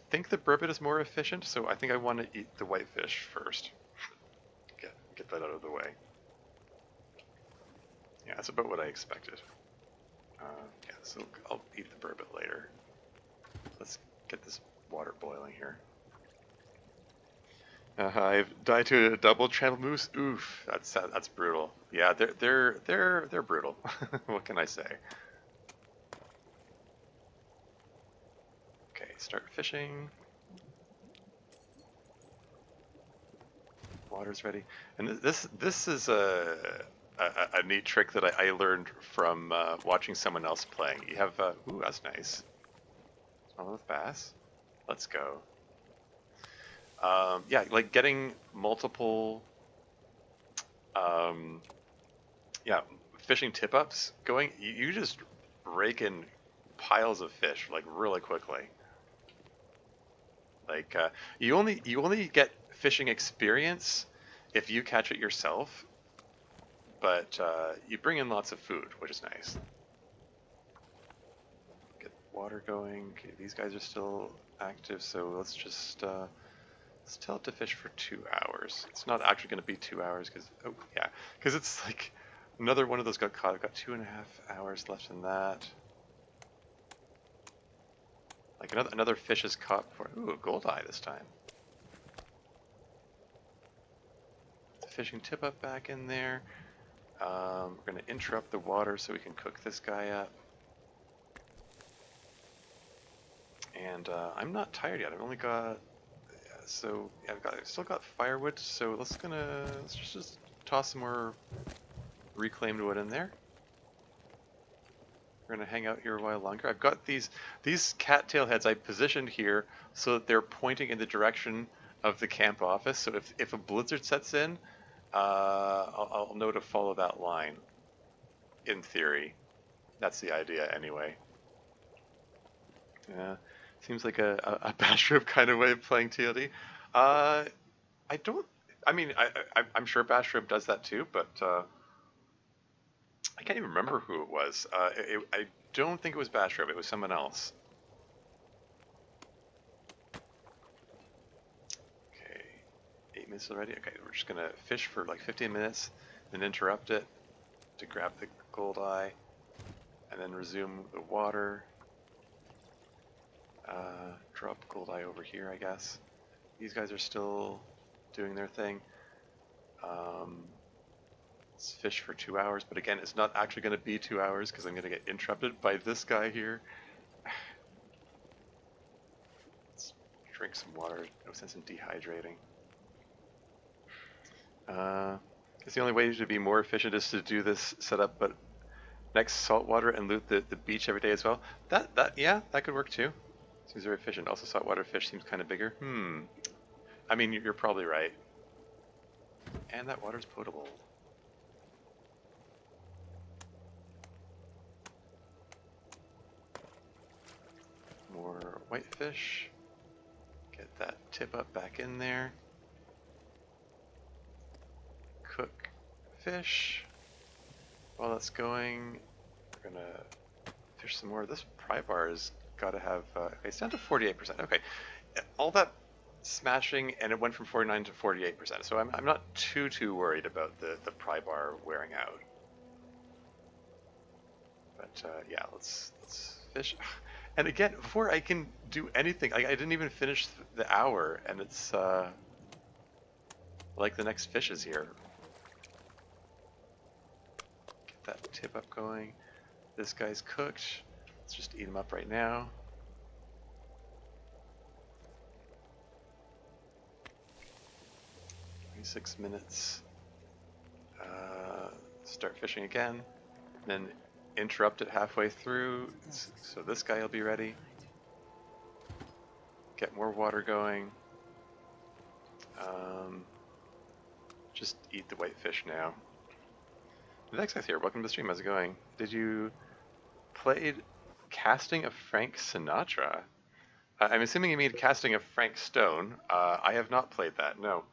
think the burbot is more efficient, so I think I want to eat the whitefish first. Get that out of the way. Yeah, that's about what I expected. Yeah, so I'll eat the burbot later. Let's get this water boiling here. I've died to a double trampled moose. Oof, that's brutal. Yeah, they're brutal. What can I say? Okay, start fishing. Water's ready, and this is a neat trick that I learned from watching someone else playing. You have ooh, that's nice. Smallmouth bass. Let's go. Yeah, like getting multiple, fishing tip-ups going. You just rake in piles of fish like really quickly. Like you only get fishing experience if you catch it yourself, but you bring in lots of food, which is nice. Get water going. Okay, these guys are still active, so let's just let's tell it to fish for 2 hours. It's not actually going to be 2 hours because because it's like another one of those got caught. I've got 2.5 hours left in that. Like another fish is caught for, ooh, a gold eye this time. The fishing tip up back in there. We're going to interrupt the water so we can cook this guy up. And I'm not tired yet. I've only got, so yeah, I've still got firewood. So let's just toss some more reclaimed wood in there. We're gonna hang out here a while longer. I've got these cattail heads I positioned here so that they're pointing in the direction of the camp office. So if a blizzard sets in, I'll know to follow that line. In theory, that's the idea anyway. Yeah, seems like a bash trip kind of way of playing TLD. I don't. I mean, I'm sure Bash Trip does that too, but I can't even remember who it was. I don't think it was Bash Trip. It was someone else. Okay, 8 minutes already. Okay, we're just gonna fish for like 15 minutes, then interrupt it to grab the gold eye, and then resume the water. Drop gold eye over here, I guess. These guys are still doing their thing. Let's fish for 2 hours, but again, it's not actually going to be 2 hours because I'm going to get interrupted by this guy here. Let's drink some water. No sense in dehydrating. It's the only way to be more efficient is to do this setup, but next saltwater and loot the beach every day as well. Yeah, that could work too. Seems very efficient. Also, saltwater fish seems kind of bigger. I mean, you're probably right. And that water's potable. More whitefish. Get that tip up back in there. Cook fish. While that's going, we're gonna fish some more. This pry bar has got to have. Okay, it's down to 48%. Okay, all that smashing, and it went from 49 to 48%. So I'm not too worried about the pry bar wearing out. But yeah, let's fish. And again, before I can do anything, I didn't even finish the hour, and it's like the next fish is here. Get that tip up going. This guy's cooked. Let's just eat him up right now. Six minutes. Start fishing again. Then interrupt it halfway through, so this guy will be ready. Get more water going. Just eat the whitefish now. The next guy's here. Welcome to the stream. How's it going? Did you played Casting of Frank Sinatra? I'm assuming you mean Casting of Frank Stone. I have not played that. No.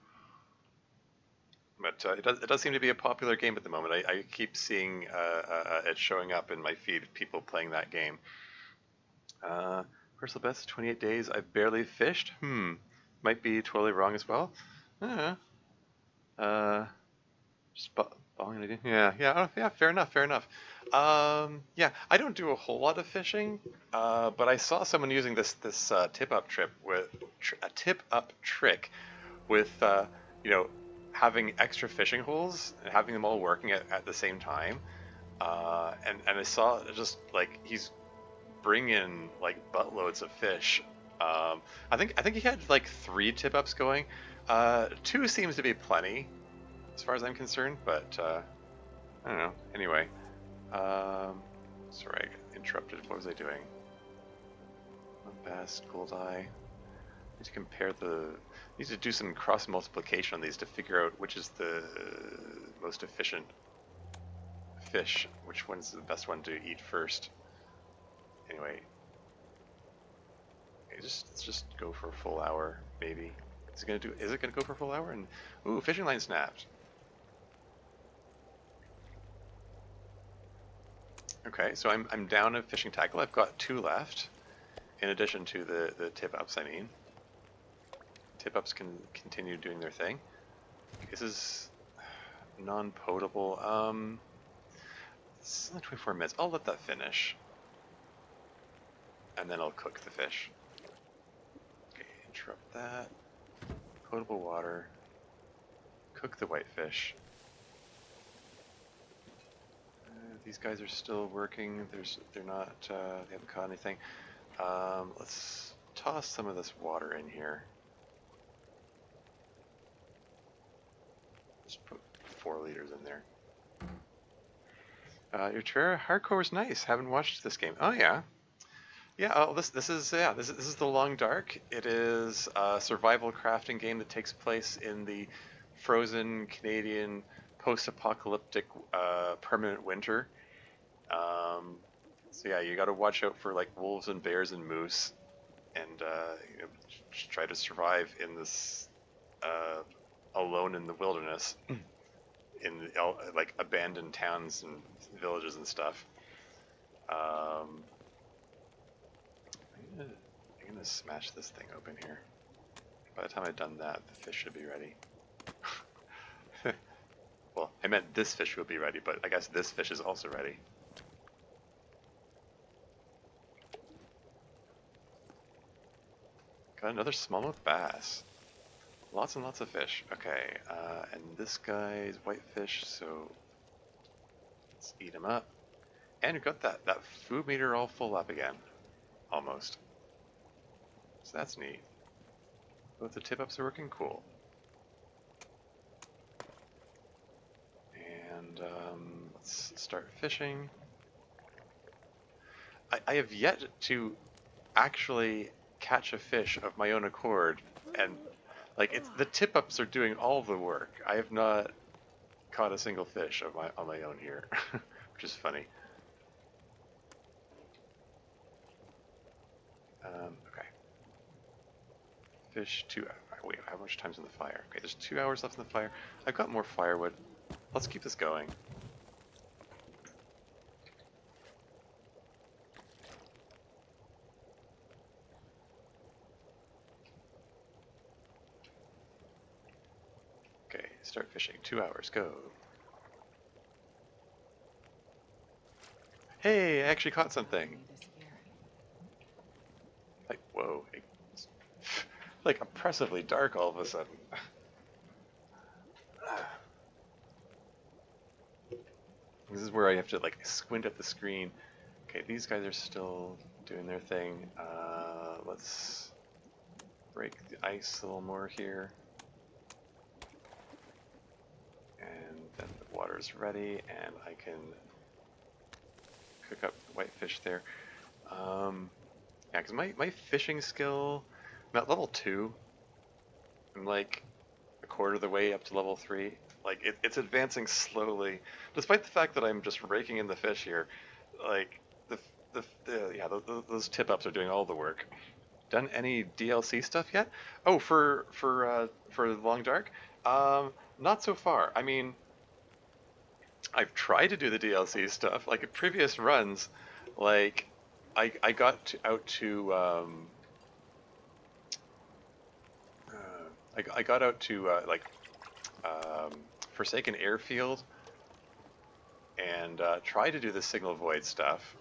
But it does seem to be a popular game at the moment. I keep seeing it showing up in my feed of people playing that game. Personal best, 28 days. I've barely fished. Might be totally wrong as well. Just balling it in. Yeah, fair enough. Yeah, I don't do a whole lot of fishing, but I saw someone using this tip-up trick with having extra fishing holes and having them all working at the same time. And I saw just like he's bringing like buttloads of fish. I think he had like 3 tip-ups going. 2 seems to be plenty as far as I'm concerned, but I don't know. Anyway, sorry, I got interrupted. What was I doing? Bass, gold eye. Need to compare need to do some cross multiplication on these to figure out which is the most efficient fish, which one's the best one to eat first. Anyway, okay, let's just go for a full hour, maybe. Is it gonna go for a full hour? And ooh, fishing line snapped. Okay, so I'm down a fishing tackle. I've got 2 left, in addition to the tip-ups, I mean. Tip-ups can continue doing their thing. This is non-potable. It's only 24 minutes. I'll let that finish. And then I'll cook the fish. drop that. Potable water. Cook the whitefish. These guys are still working. They're not. They haven't caught anything. Let's toss some of this water in here. Just put 4 liters in there. Utrera Hardcore is nice. Haven't watched this game. Oh yeah, yeah. Oh, this is the Long Dark. It is a survival crafting game that takes place in the frozen Canadian post-apocalyptic permanent winter. So yeah, you got to watch out for like wolves and bears and moose, and just try to survive in this alone in the wilderness, in like abandoned towns and villages and stuff. I'm gonna smash this thing open here. By the time I've done that, the fish should be ready. Well, I meant this fish will be ready, but I guess this fish is also ready. Got another smallmouth bass. Lots and lots of fish. Okay, and this guy's whitefish, so let's eat him up. And we've got that food meter all full up again. Almost. So that's neat. Both the tip-ups are working cool. And let's start fishing. I have yet to actually catch a fish of my own accord, and like the tip-ups are doing all the work. I have not caught a single fish on my own here, which is funny. Okay. Fish 2 hours. Wait, how much time's in the fire? Okay, there's 2 hours left in the fire. I've got more firewood. Let's keep this going. Okay, start fishing. 2 hours, go. Hey, I actually caught something. Like, whoa. It's like oppressively dark all of a sudden. This is where I have to like squint at the screen. Okay, these guys are still doing their thing. Let's break the ice a little more here. And then the water's ready, and I can cook up the whitefish there. Yeah, because my fishing skill, I'm at level 2. I'm like a quarter of the way up to level 3. Like, it's advancing slowly, despite the fact that I'm just raking in the fish here. Like, those tip-ups are doing all the work. Done any DLC stuff yet? Oh, for Long Dark? Not so far. I mean, I've tried to do the DLC stuff. Like in previous runs, like I got out to I got out to Forsaken Airfield and tried to do the Signal Void stuff.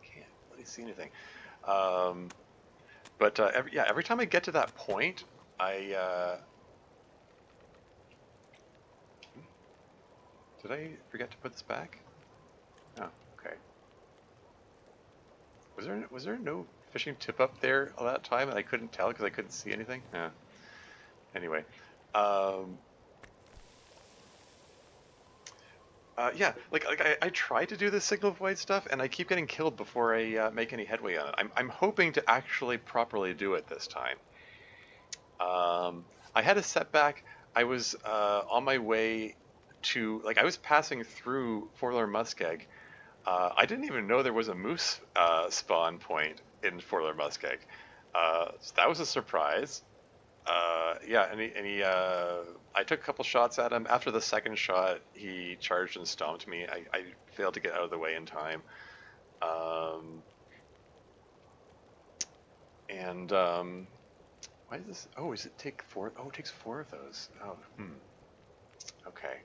Can't really see anything. But every time I get to that point, did I forget to put this back? Oh, okay. Was there no fishing tip up there all that time and I couldn't tell because I couldn't see anything? Yeah. Anyway, yeah, like I try to do the signal void stuff and I keep getting killed before I make any headway on it. I'm hoping to actually properly do it this time. I had a setback. I was on my way to, like, I was passing through Four-Lure Muskeg. I didn't even know there was a moose spawn point in Four-Lure Muskeg. So that was a surprise. Yeah, and I took a couple shots at him. After the second shot, he charged and stomped me. I failed to get out of the way in time. Why does this? Oh, does it take 4? Oh, it takes 4 of those. Oh, okay.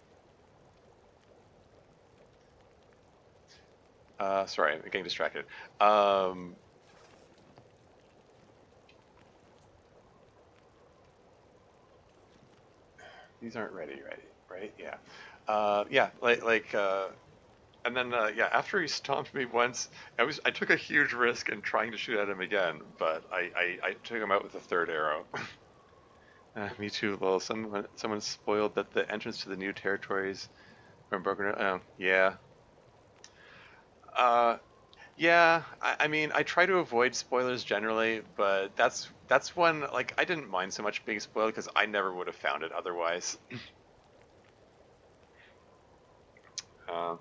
Sorry, I'm getting distracted. These aren't ready, right? Yeah. Yeah, and then yeah, after he stomped me once, I took a huge risk in trying to shoot at him again, but I took him out with a third arrow. Me too, lol. Someone spoiled that the entrance to the new territories from Broken. Oh, yeah. Uh, yeah. I mean, I try to avoid spoilers generally, but that's one like I didn't mind so much being spoiled because I never would have found it otherwise. Uh,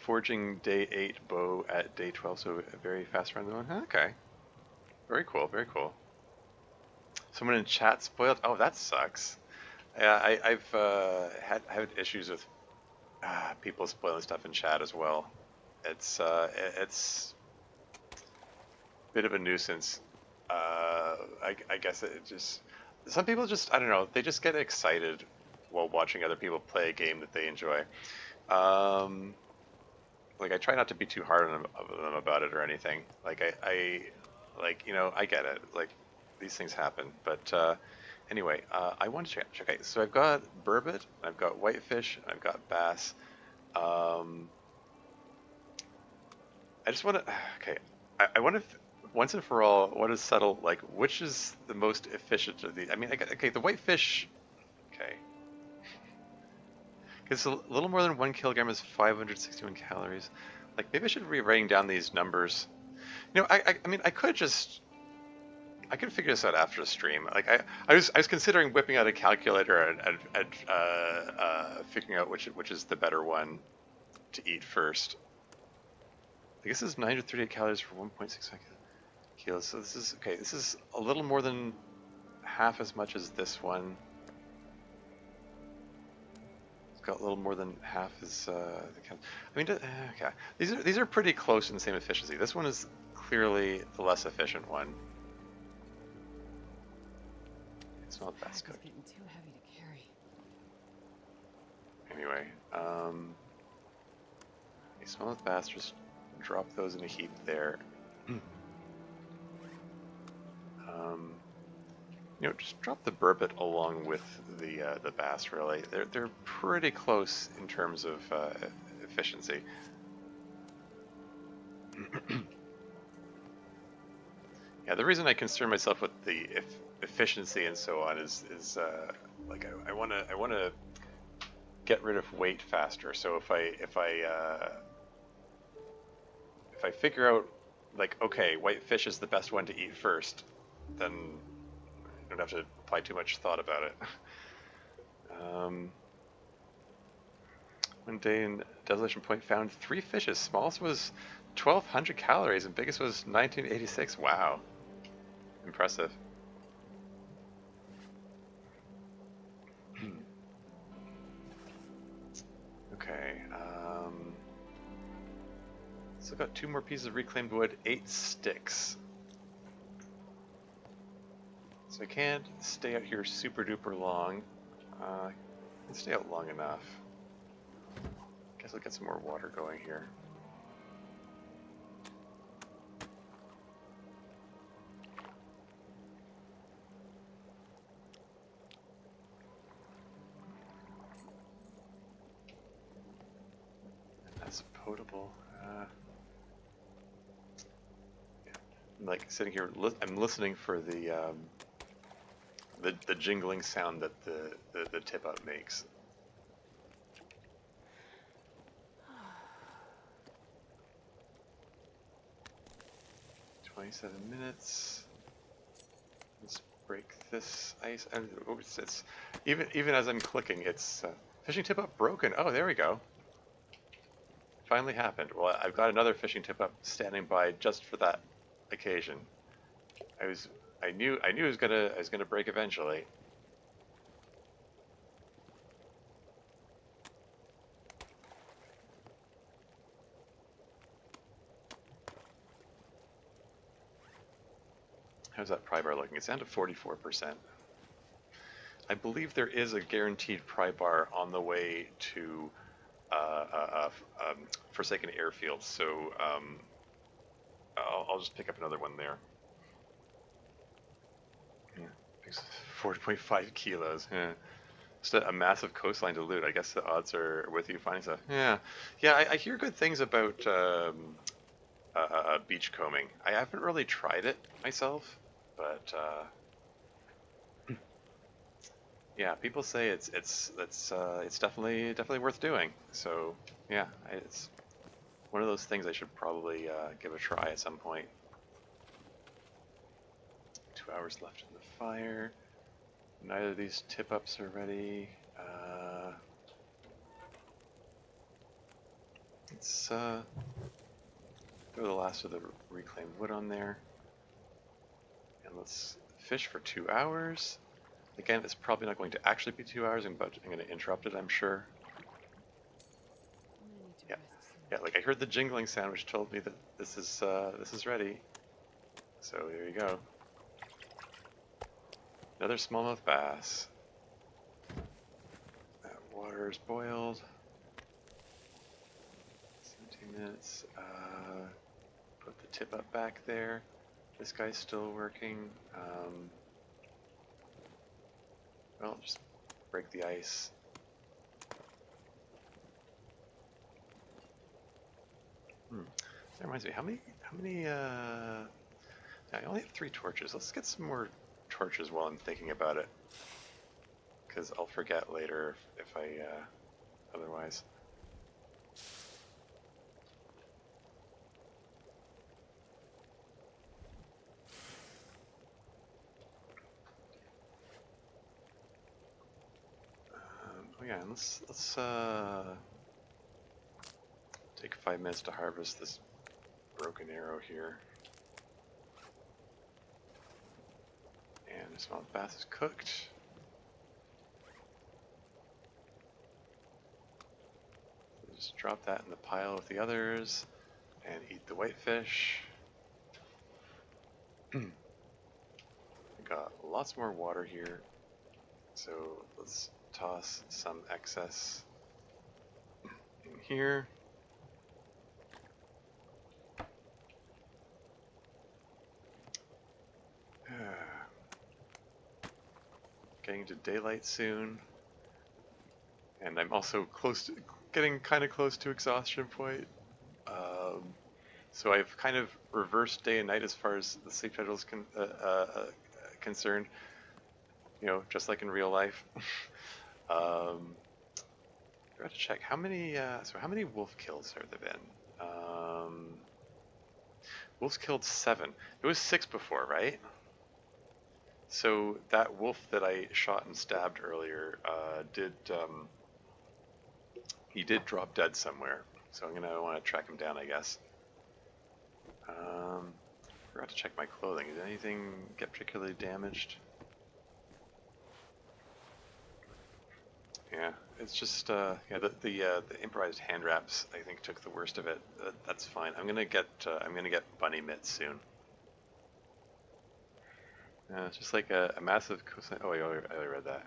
Forging day 8 bow at day 12, so a very fast round one. Okay. Very cool, very cool. Someone in chat spoiled. Oh, that sucks. Yeah, I've had issues with people spoiling stuff in chat as well. It's a bit of a nuisance. I guess it just some people just I don't know they just get excited while watching other people play a game that they enjoy. Um, like I try not to be too hard on them about it or anything. Like I like I get it. Like these things happen. But anyway, I want to check. Okay, so I've got burbot, I've got whitefish, I've got bass. Um, I just want to. Okay, I want to once and for all want to settle like which is the most efficient of the. I mean, okay, the whitefish. Okay, because a little more than 1 kilogram is 561 calories. Like maybe I should be writing down these numbers. I mean, I could figure this out after the stream. Like I was considering whipping out a calculator and figuring out which is the better one to eat first. I guess this is 938 calories for 1.65 kilos. So this is okay. This is a little more than half as much as this one. It's got a little more than half as I mean, okay. These are pretty close in the same efficiency. This one is clearly the less efficient one. It's not that good. Getting too heavy to carry. Anyway, you smell with bass, just drop those in a heap there. Just drop the burbot along with the bass. Really, they're pretty close in terms of efficiency. Yeah, the reason I concern myself with the efficiency and so on is like I want to get rid of weight faster. So if I figure out like okay, whitefish is the best one to eat first, then I don't have to apply too much thought about it. One day in Desolation Point found 3 fishes. Smallest was 1,200 calories and biggest was 1986. Wow. Impressive. Okay. So I've got 2 more pieces of reclaimed wood, 8 sticks. So I can't stay out here super duper long. I can stay out long enough. Guess I'll get some more water going here. That's potable. Yeah. I'm like sitting here, I'm listening for the jingling sound that the tip up makes. 27 minutes. Let's break this ice. And it's even as I'm clicking, it's fishing tip up broken. Oh, there we go. Finally happened. Well, I've got another fishing tip up standing by just for that occasion. I knew it was gonna break eventually. How's that pry bar looking? It's down to 44%. I believe there is a guaranteed pry bar on the way to Forsaken Airfield, so I'll just pick up another one there. Yeah, 4.5 kilos. Yeah. Just a massive coastline to loot. I guess the odds are with you finding stuff. Yeah, yeah. I hear good things about beach combing. I haven't really tried it myself, but yeah, people say it's definitely worth doing. So yeah, it's one of those things I should probably give a try at some point. 2 hours left in the fire. Neither of these tip-ups are ready. Let's throw the last of the reclaimed wood on there. And let's fish for 2 hours. Again, it's probably not going to actually be 2 hours, but I'm going to interrupt it, I'm sure. Yeah, yeah. Like I heard the jingling sound, which told me that this is ready. So here you go. Another smallmouth bass. That water is boiled. 17 minutes. Put the tip up back there. This guy's still working. Well, just break the ice. That reminds me, how many, I only have 3 torches. Let's get some more torches while I'm thinking about it. Because I'll forget later if I, otherwise. Oh yeah, and let's take 5 minutes to harvest this broken arrow here. And this small bass is cooked. Just drop that in the pile with the others and eat the whitefish. We got lots more water here, so let's toss some excess in here. Getting to daylight soon, and I'm also getting kind of close to exhaustion point. So I've kind of reversed day and night as far as the sleep schedule is concerned. You know, just like in real life. I forgot to check how many. So how many wolf kills have there been? Wolves killed 7. It was 6 before, right? So that wolf that I shot and stabbed earlier he did drop dead somewhere. So I'm gonna want to track him down, I guess. Forgot to check my clothing. Did anything get particularly damaged? Yeah, it's just yeah, the improvised hand wraps I think took the worst of it. That's fine. I'm gonna get bunny mitts soon. It's just like a massive coastline. Oh, I already read that.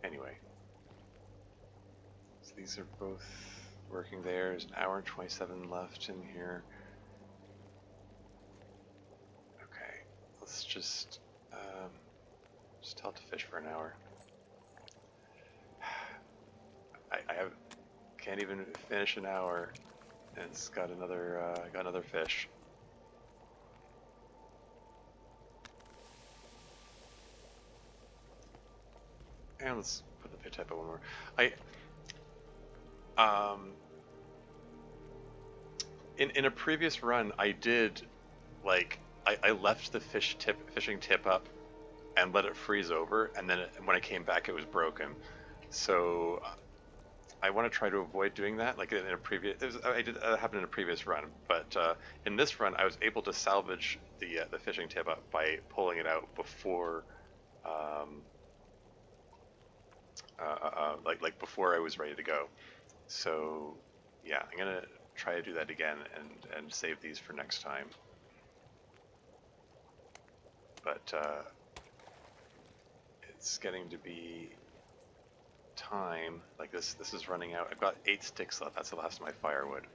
Anyway, so these are both working there. There's an hour and 27 left in here. Okay, let's just tell it to fish for an hour. I can't even finish an hour, and it's got another fish. And let's put the pit type of one more. In a previous run, I did like I left the fishing tip up and let it freeze over, and then when I came back, it was broken. So I want to try to avoid doing that. Like in a previous, that happened in a previous run, but in this run, I was able to salvage the fishing tip up by pulling it out before, like before I was ready to go. So yeah, I'm gonna try to do that again and save these for next time. But it's getting to be time. Like this is running out. I've got 8 sticks left. That's the last of my firewood.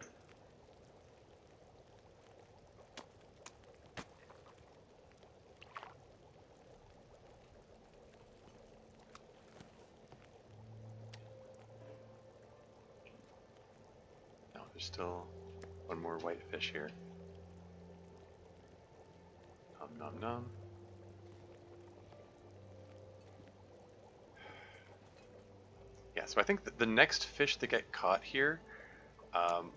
There's still one more white fish here. Nom nom nom. Yeah, so I think that the next fish that get caught here, I'm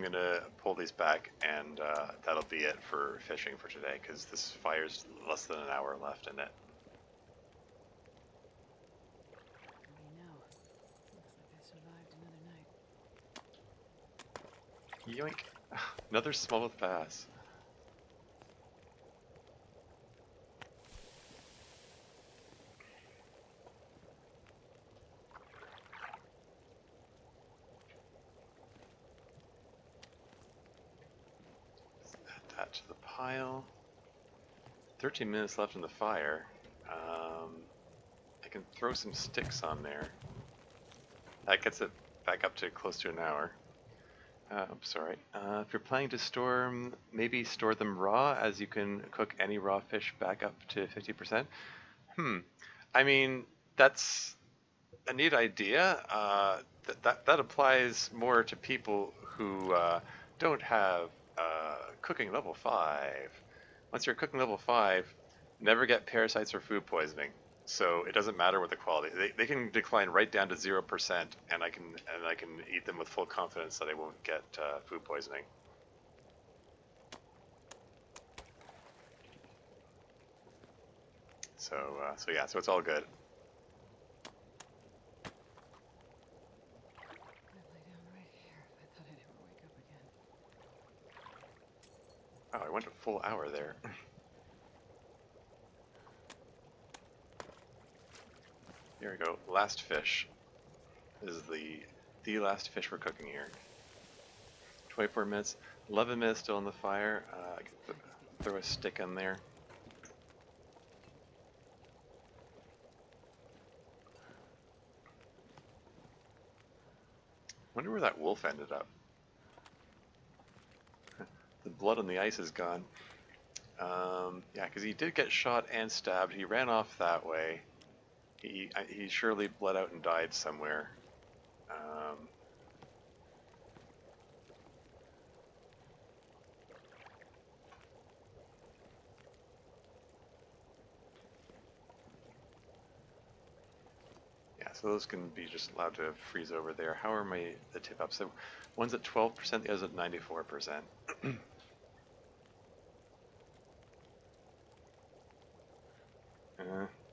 gonna pull these back, and that'll be it for fishing for today, because this fire's less than an hour left in it. What do you know? Looks like I survived another night. Yoink! Another smallmouth bass. Add that to the pile. 13 minutes left in the fire. I can throw some sticks on there. That gets it back up to close to an hour. I'm sorry. If you're planning to store them, maybe store them raw, as you can cook any raw fish back up to 50%. I mean, that's a neat idea. That applies more to people who don't have cooking level 5. Once you're cooking level 5, never get parasites or food poisoning. So it doesn't matter what the quality. They can decline right down to 0%, and I can eat them with full confidence that I won't get food poisoning. So yeah, so it's all good. I'd lay down right here if I thought I'd ever wake up again. Wow, I went a full hour there. Here we go. Last fish. This is the last fish we're cooking here. 24 minutes. 11 minutes still in the fire. I can throw a stick in there. Wonder where that wolf ended up. The blood on the ice is gone. Yeah, because he did get shot and stabbed. He ran off that way. He surely bled out and died somewhere. Yeah, so those can be just allowed to freeze over there. How are the tip ups? So one's at 12%, the other's at 94%.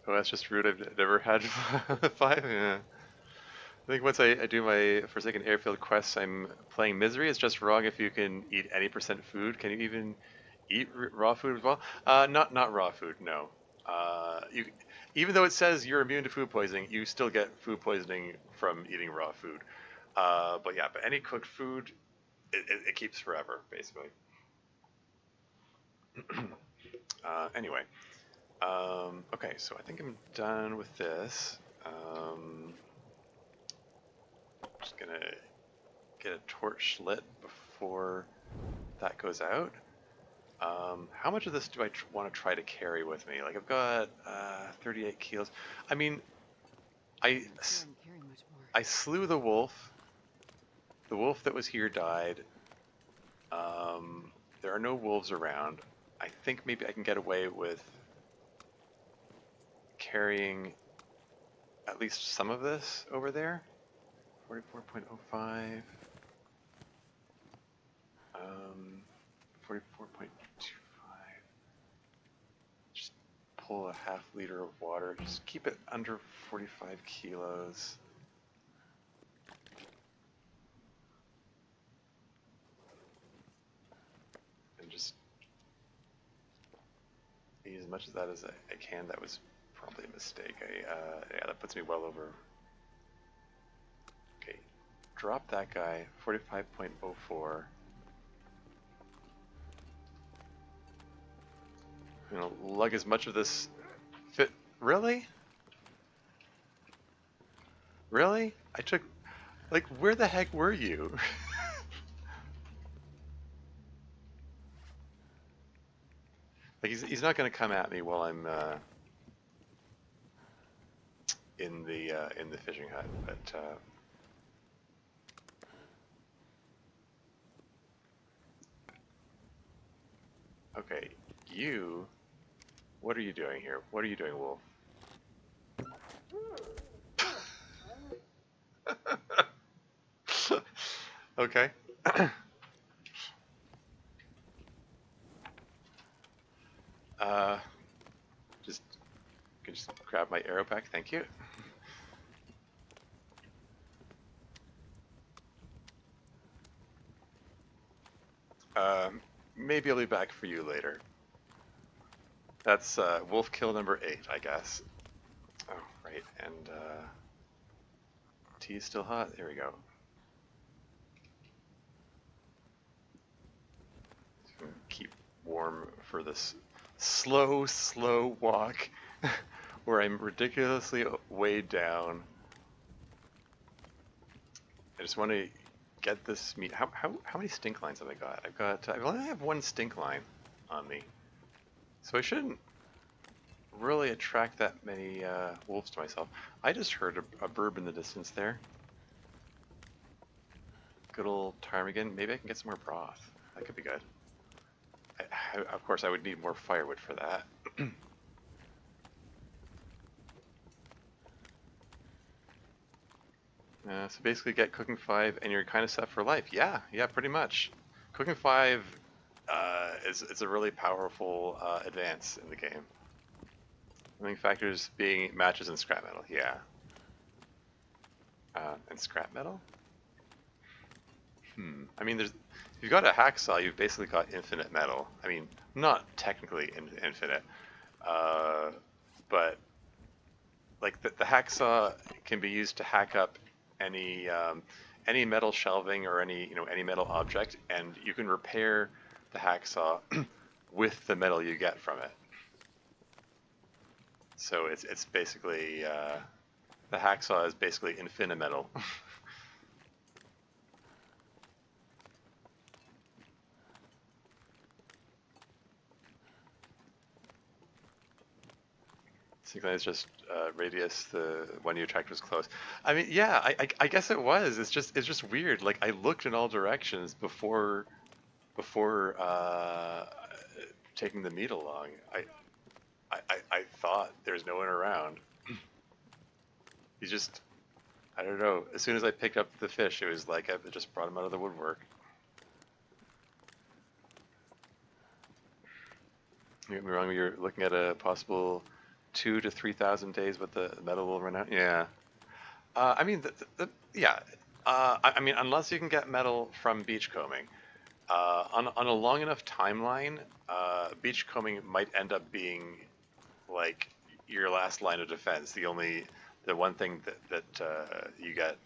Oh, that's just rude. I've never had 5. Yeah. I think once I do my Forsaken Airfield quests, I'm playing Misery. It's just wrong if you can eat any percent food. Can you even eat raw food as well? Not raw food, no. You, even though it says you're immune to food poisoning, you still get food poisoning from eating raw food. But yeah, but any cooked food, it keeps forever, basically. Anyway. Okay, so I think I'm done with this. Just gonna get a torch lit before that goes out. How much of this do I want to try to carry with me? Like, I've got 38 kilos. I mean, I slew the wolf. The wolf that was here died. There are no wolves around. I think maybe I can get away with carrying at least some of this over there. 44.05. 44.25. Just pull a half liter of water. Just keep it under 45 kilos. And just eat as much of that as I can. That was probably a mistake. Yeah, that puts me well over. Okay, drop that guy. 45.04. You know, lug as much of this fit. Really? Really? I took. Like, where the heck were you? Like, he's not going to come at me while I'm in the fishing hut, but Okay, you. What are you doing here? What are you doing, Wolf? Okay. uh, just can just grab my arrow pack. Thank you. Maybe I'll be back for you later. That's wolf kill number 8, I guess. Oh, right, and tea is still hot. There we go. Keep warm for this slow walk where I'm ridiculously weighed down. I just want to get this meat. How many stink lines have I got? I only have one stink line on me, so I shouldn't really attract that many wolves to myself. I just heard a burb in the distance there. Good old ptarmigan. Maybe I can get some more broth. That could be good. Of course, I would need more firewood for that. So basically get Cooking 5 and you're kind of set for life. Yeah, pretty much. Cooking 5 is a really powerful advance in the game. Limiting factors being matches and scrap metal, yeah. And scrap metal? I mean, if you've got a hacksaw, you've basically got infinite metal. I mean, not technically infinite, but like the hacksaw can be used to hack up any metal shelving or any metal object, and you can repair the hacksaw with the metal you get from it. So it's basically the hacksaw is basically infinite metal. Synchronize just radius, the one you attract was close. I mean, yeah, I guess it was. It's just weird. Like I looked in all directions before taking the meat along. I thought there's no one around. He's just, I don't know. As soon as I picked up the fish, it was like I just brought him out of the woodwork. You get me wrong. You're looking at a possible 2 to 3,000 days, but the metal will run out. Yeah. I mean, yeah. I mean, unless you can get metal from beachcombing, on a long enough timeline, beachcombing might end up being like your last line of defense. The one thing that you get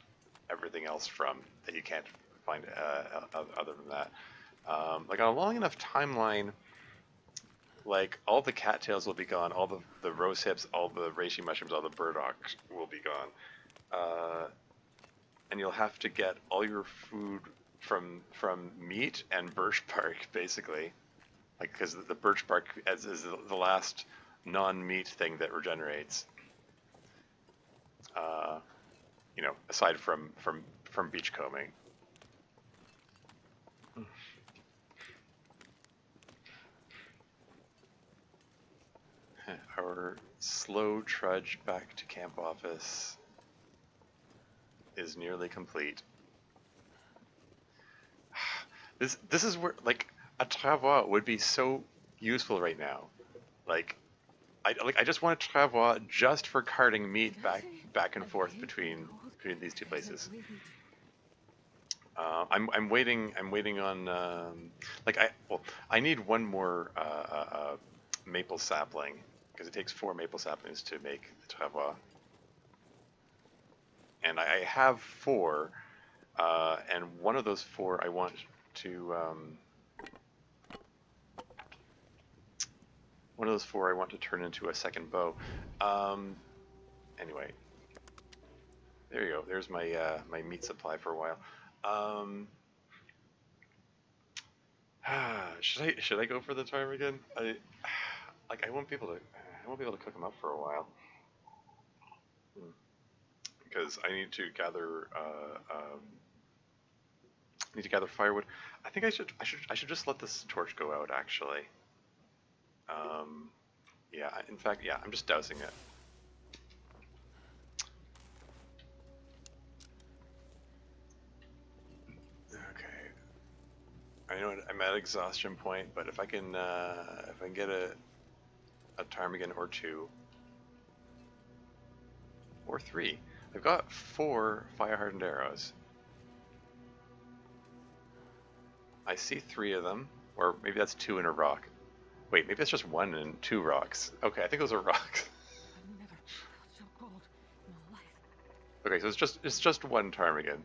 everything else from that you can't find other than that. Like on a long enough timeline, like all the cattails will be gone, all the rose hips, all the reishi mushrooms, all the burdock will be gone. And you'll have to get all your food from meat and birch bark, basically, like because the birch bark is the last non-meat thing that regenerates. Uh, aside from beachcombing. Our slow trudge back to camp office is nearly complete. This is where like a travois would be so useful right now. Like I just want a travois just for carting meat back and forth between these two places. I'm waiting on I need one more maple sapling because it takes 4 maple saplings to make the travois, and I have 4, and one of those 4 I want to turn into a second bow. Anyway, there you go. There's my meat supply for a while. Should I go for the charm again? I won't be able to cook them up for a while because I need to gather firewood. I think I should just let this torch go out actually. Yeah, in fact, yeah, I'm just dousing it. Okay. I know I'm at exhaustion point, but if I can get a ptarmigan or two, or three, I've got 4 fire-hardened arrows. I see 3 of them, or maybe that's 2 in a rock. Wait, maybe that's just 1 and 2 rocks. Okay, I think those are rocks. I've never felt so cold in my life. Okay, so it's just 1 ptarmigan.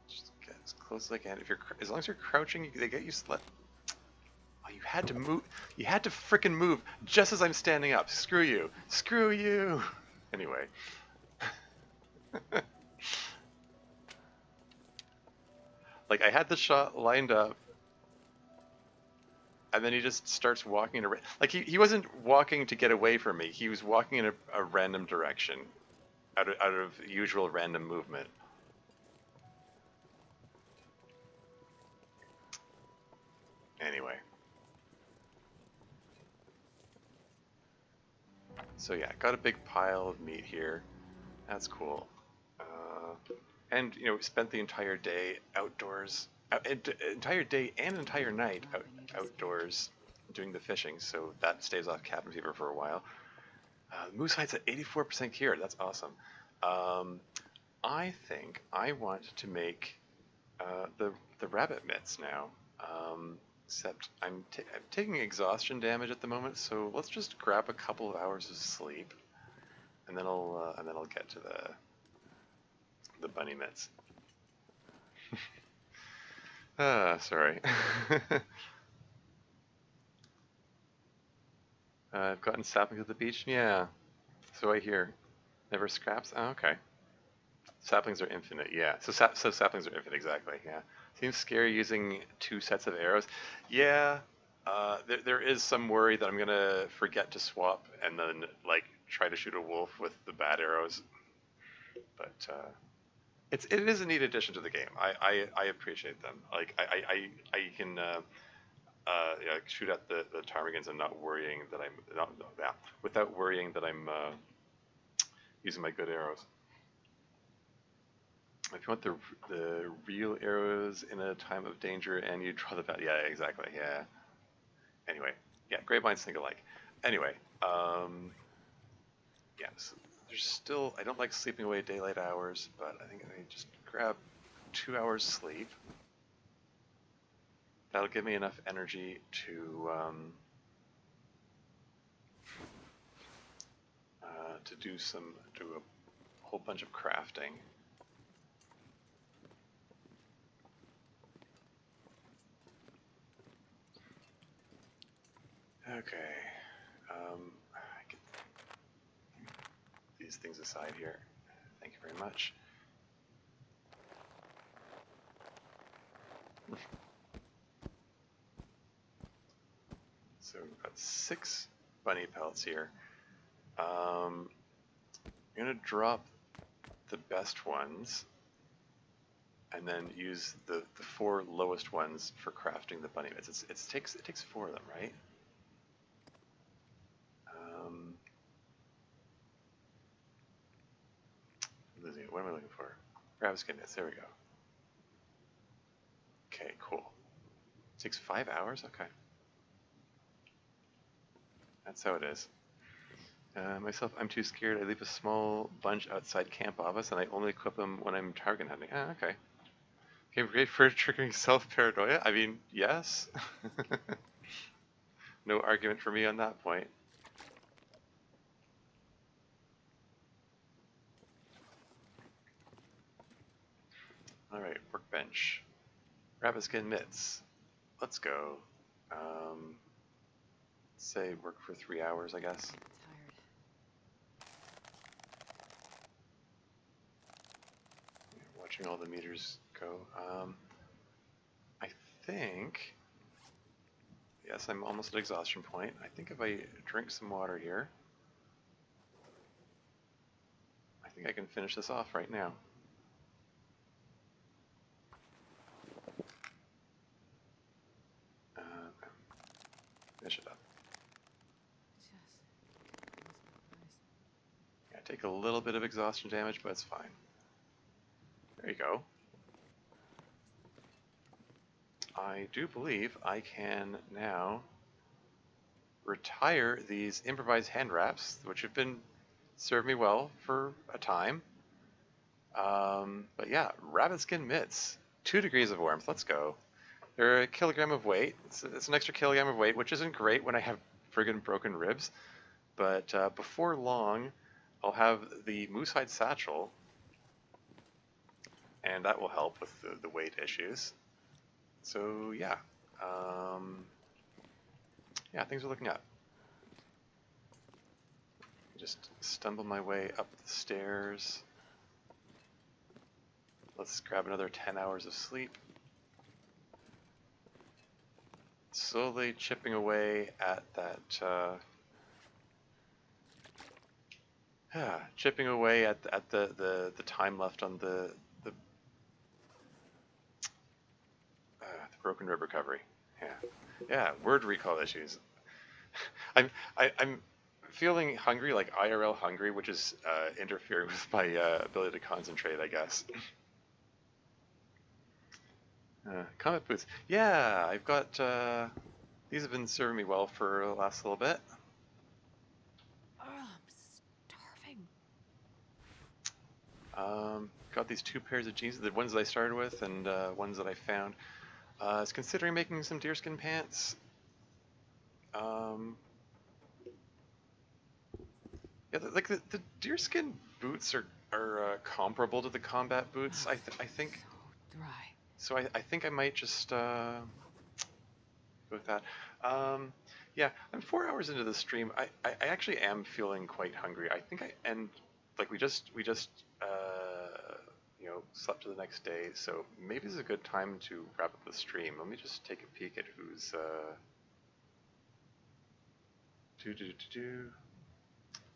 Just get as close as I can. If you're as long as you're crouching, they get you slept. Oh, you had to move. You had to frickin' move just as I'm standing up. Screw you. Screw you. Anyway. Like, I had the shot lined up, and then he just starts walking in a... Like, he wasn't walking to get away from me. He was walking in a random direction, out of usual random movement. Anyway. So yeah, got a big pile of meat here. That's cool. And, you know, spent the entire day outdoors, entire day and entire night outdoors doing the fishing, so that stays off cabin fever for a while. Moose hide's at 84% cured. That's awesome. I think I want to make the rabbit mitts now. Except I'm taking exhaustion damage at the moment, so let's just grab a couple of hours of sleep, and then I'll get to the bunny mitts. Sorry. I've gotten saplings at the beach. Yeah, so I hear. Never scraps. Oh, okay. Saplings are infinite. Yeah. So saplings are infinite. Exactly. Yeah. Seems scary using 2 sets of arrows. Yeah. There is some worry that I'm gonna forget to swap and then like try to shoot a wolf with the bad arrows. But it is a neat addition to the game. I appreciate them. Like I can yeah, shoot at the ptarmigans and not worrying that I'm not yeah, without worrying that I'm using my good arrows. If you want the real arrows in a time of danger and you draw the bad, yeah, exactly, yeah. Anyway, yeah, great minds think alike. Anyway, yeah, so there's still, I don't like sleeping away daylight hours, but I think I just grab 2 hours sleep. That'll give me enough energy to do a whole bunch of crafting. Okay. I can these things aside here. Thank you very much. So we've got 6 bunny pelts here. I'm gonna drop the best ones and then use the 4 lowest ones for crafting the bunny mitts. It takes 4 of them, right? Losing it. What am I looking for? Rabbit skin mitts. There we go. Okay, cool. It takes 5 hours. Okay, that's how it is. Myself, I'm too scared. I leave a small bunch outside camp office, and I only equip them when I'm target hunting. Ah, okay. Okay, great for triggering self-paranoia. I mean, yes. No argument for me on that point. Alright, workbench. Rabbit skin mitts. Let's go. Say work for 3 hours, I guess. Tired. Watching all the meters go. I think... Yes, I'm almost at exhaustion point. I think if I drink some water here, I think I can finish this off right now. finish it up. Just get mesmerized. Yeah, take a little bit of exhaustion damage, but it's fine. There you go. I do believe I can now retire these improvised hand wraps, which have been served me well for a time. But yeah, rabbit skin mitts, 2 degrees of warmth. Let's go. They're a kilogram of weight. It's an extra kilogram of weight, which isn't great when I have friggin' broken ribs. But before long, I'll have the moosehide satchel, and that will help with the weight issues. So yeah, yeah, things are looking up. Just stumble my way up the stairs. Let's grab another 10 hours of sleep. Slowly chipping away at that, chipping away at the time left on the broken rib recovery. Yeah, yeah, word recall issues. I'm feeling hungry, like IRL hungry, which is interfering with my ability to concentrate, I guess. Comet boots. Yeah, I've got, these have been serving me well for the last little bit. Oh, I'm starving. Got these 2 pairs of jeans, the ones that I started with and ones that I found. I was considering making some deerskin pants. Yeah, like the deerskin boots are comparable to the combat boots. Oh, I think so dry. so. I think I might just go with that. Yeah, I'm 4 hours into the stream. I actually am feeling quite hungry. I think and like we just you know, slept to the next day, so maybe this is a good time to wrap up the stream. Let me just take a peek at who's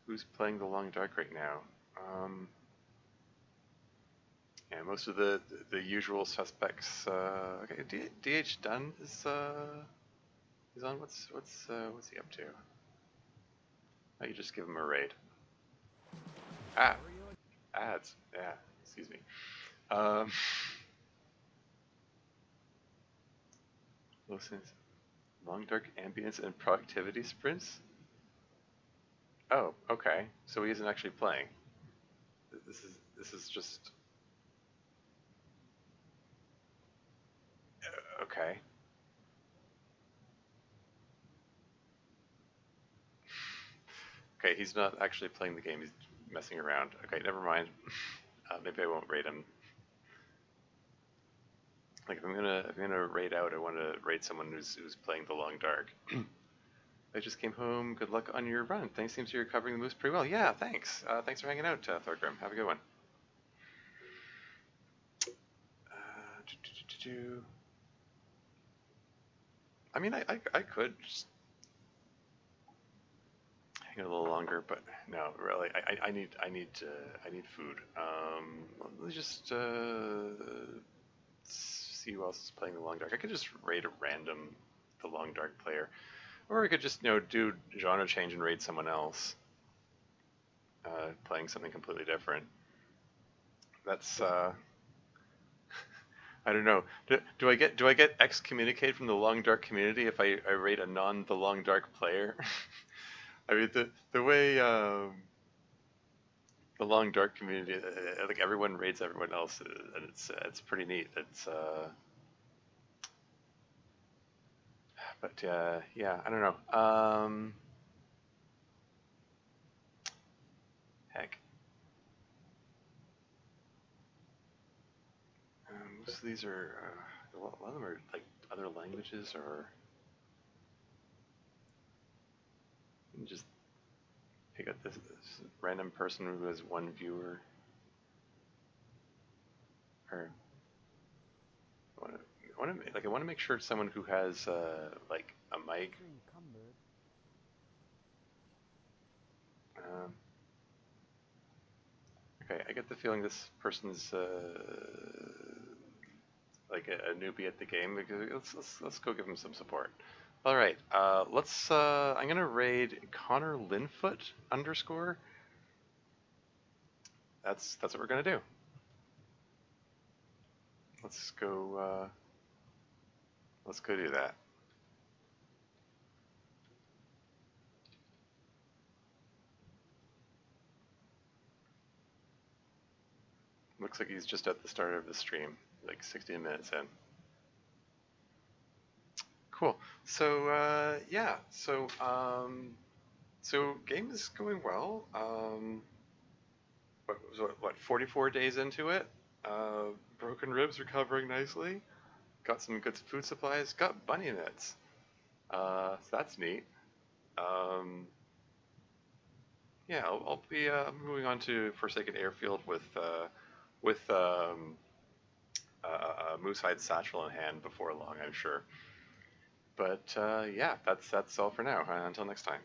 who's playing the Long Dark right now. Yeah, most of the usual suspects. Okay, DH Dunn is he's on. What's he up to? Oh, you just give him a raid. Ah, ads. Yeah, excuse me. Um, Listens. Long Dark ambience and productivity sprints. Oh, okay. So he isn't actually playing. This is just okay. Okay, he's not actually playing the game. He's messing around. Okay, never mind. Maybe I won't raid him. Like if I'm gonna raid out, I want to raid someone who's playing the Long Dark. I just came home. Good luck on your run. Thanks. Seems you're covering the moose pretty well. Yeah, thanks. Thanks for hanging out, Thorgrim. Have a good one. I mean, I could just hang out a little longer, but no, really, I need food. Let me just see who else is playing the Long Dark. I could just raid a random the Long Dark player, or we could just do genre change and raid someone else, playing something completely different. That's I don't know. Do I get excommunicated from the Long Dark community if I raid a non the Long Dark player? I mean the way the Long Dark community, like everyone raids everyone else, and it's pretty neat. It's but yeah, I don't know. Heck, most of these are a lot of them are like other languages, or you can just pick up this random person who has 1 viewer, or I want to make sure it's someone who has like a mic. Um, okay, I get the feeling this person's like a newbie at the game. Because let's go give him some support. All right. Let's. I'm gonna raid Connor Linfoot underscore. That's what we're gonna do. Let's go. Let's go do that. Looks like he's just at the start of the stream, like 16 minutes in. Cool. So yeah. So game is going well. What 44 days into it? Broken ribs recovering nicely. Got some good food supplies. Got bunny nets. So that's neat. Um, yeah, I'll be moving on to Forsaken Airfield with a moose hide satchel in hand before long, I'm sure. But yeah, that's all for now. Until next time.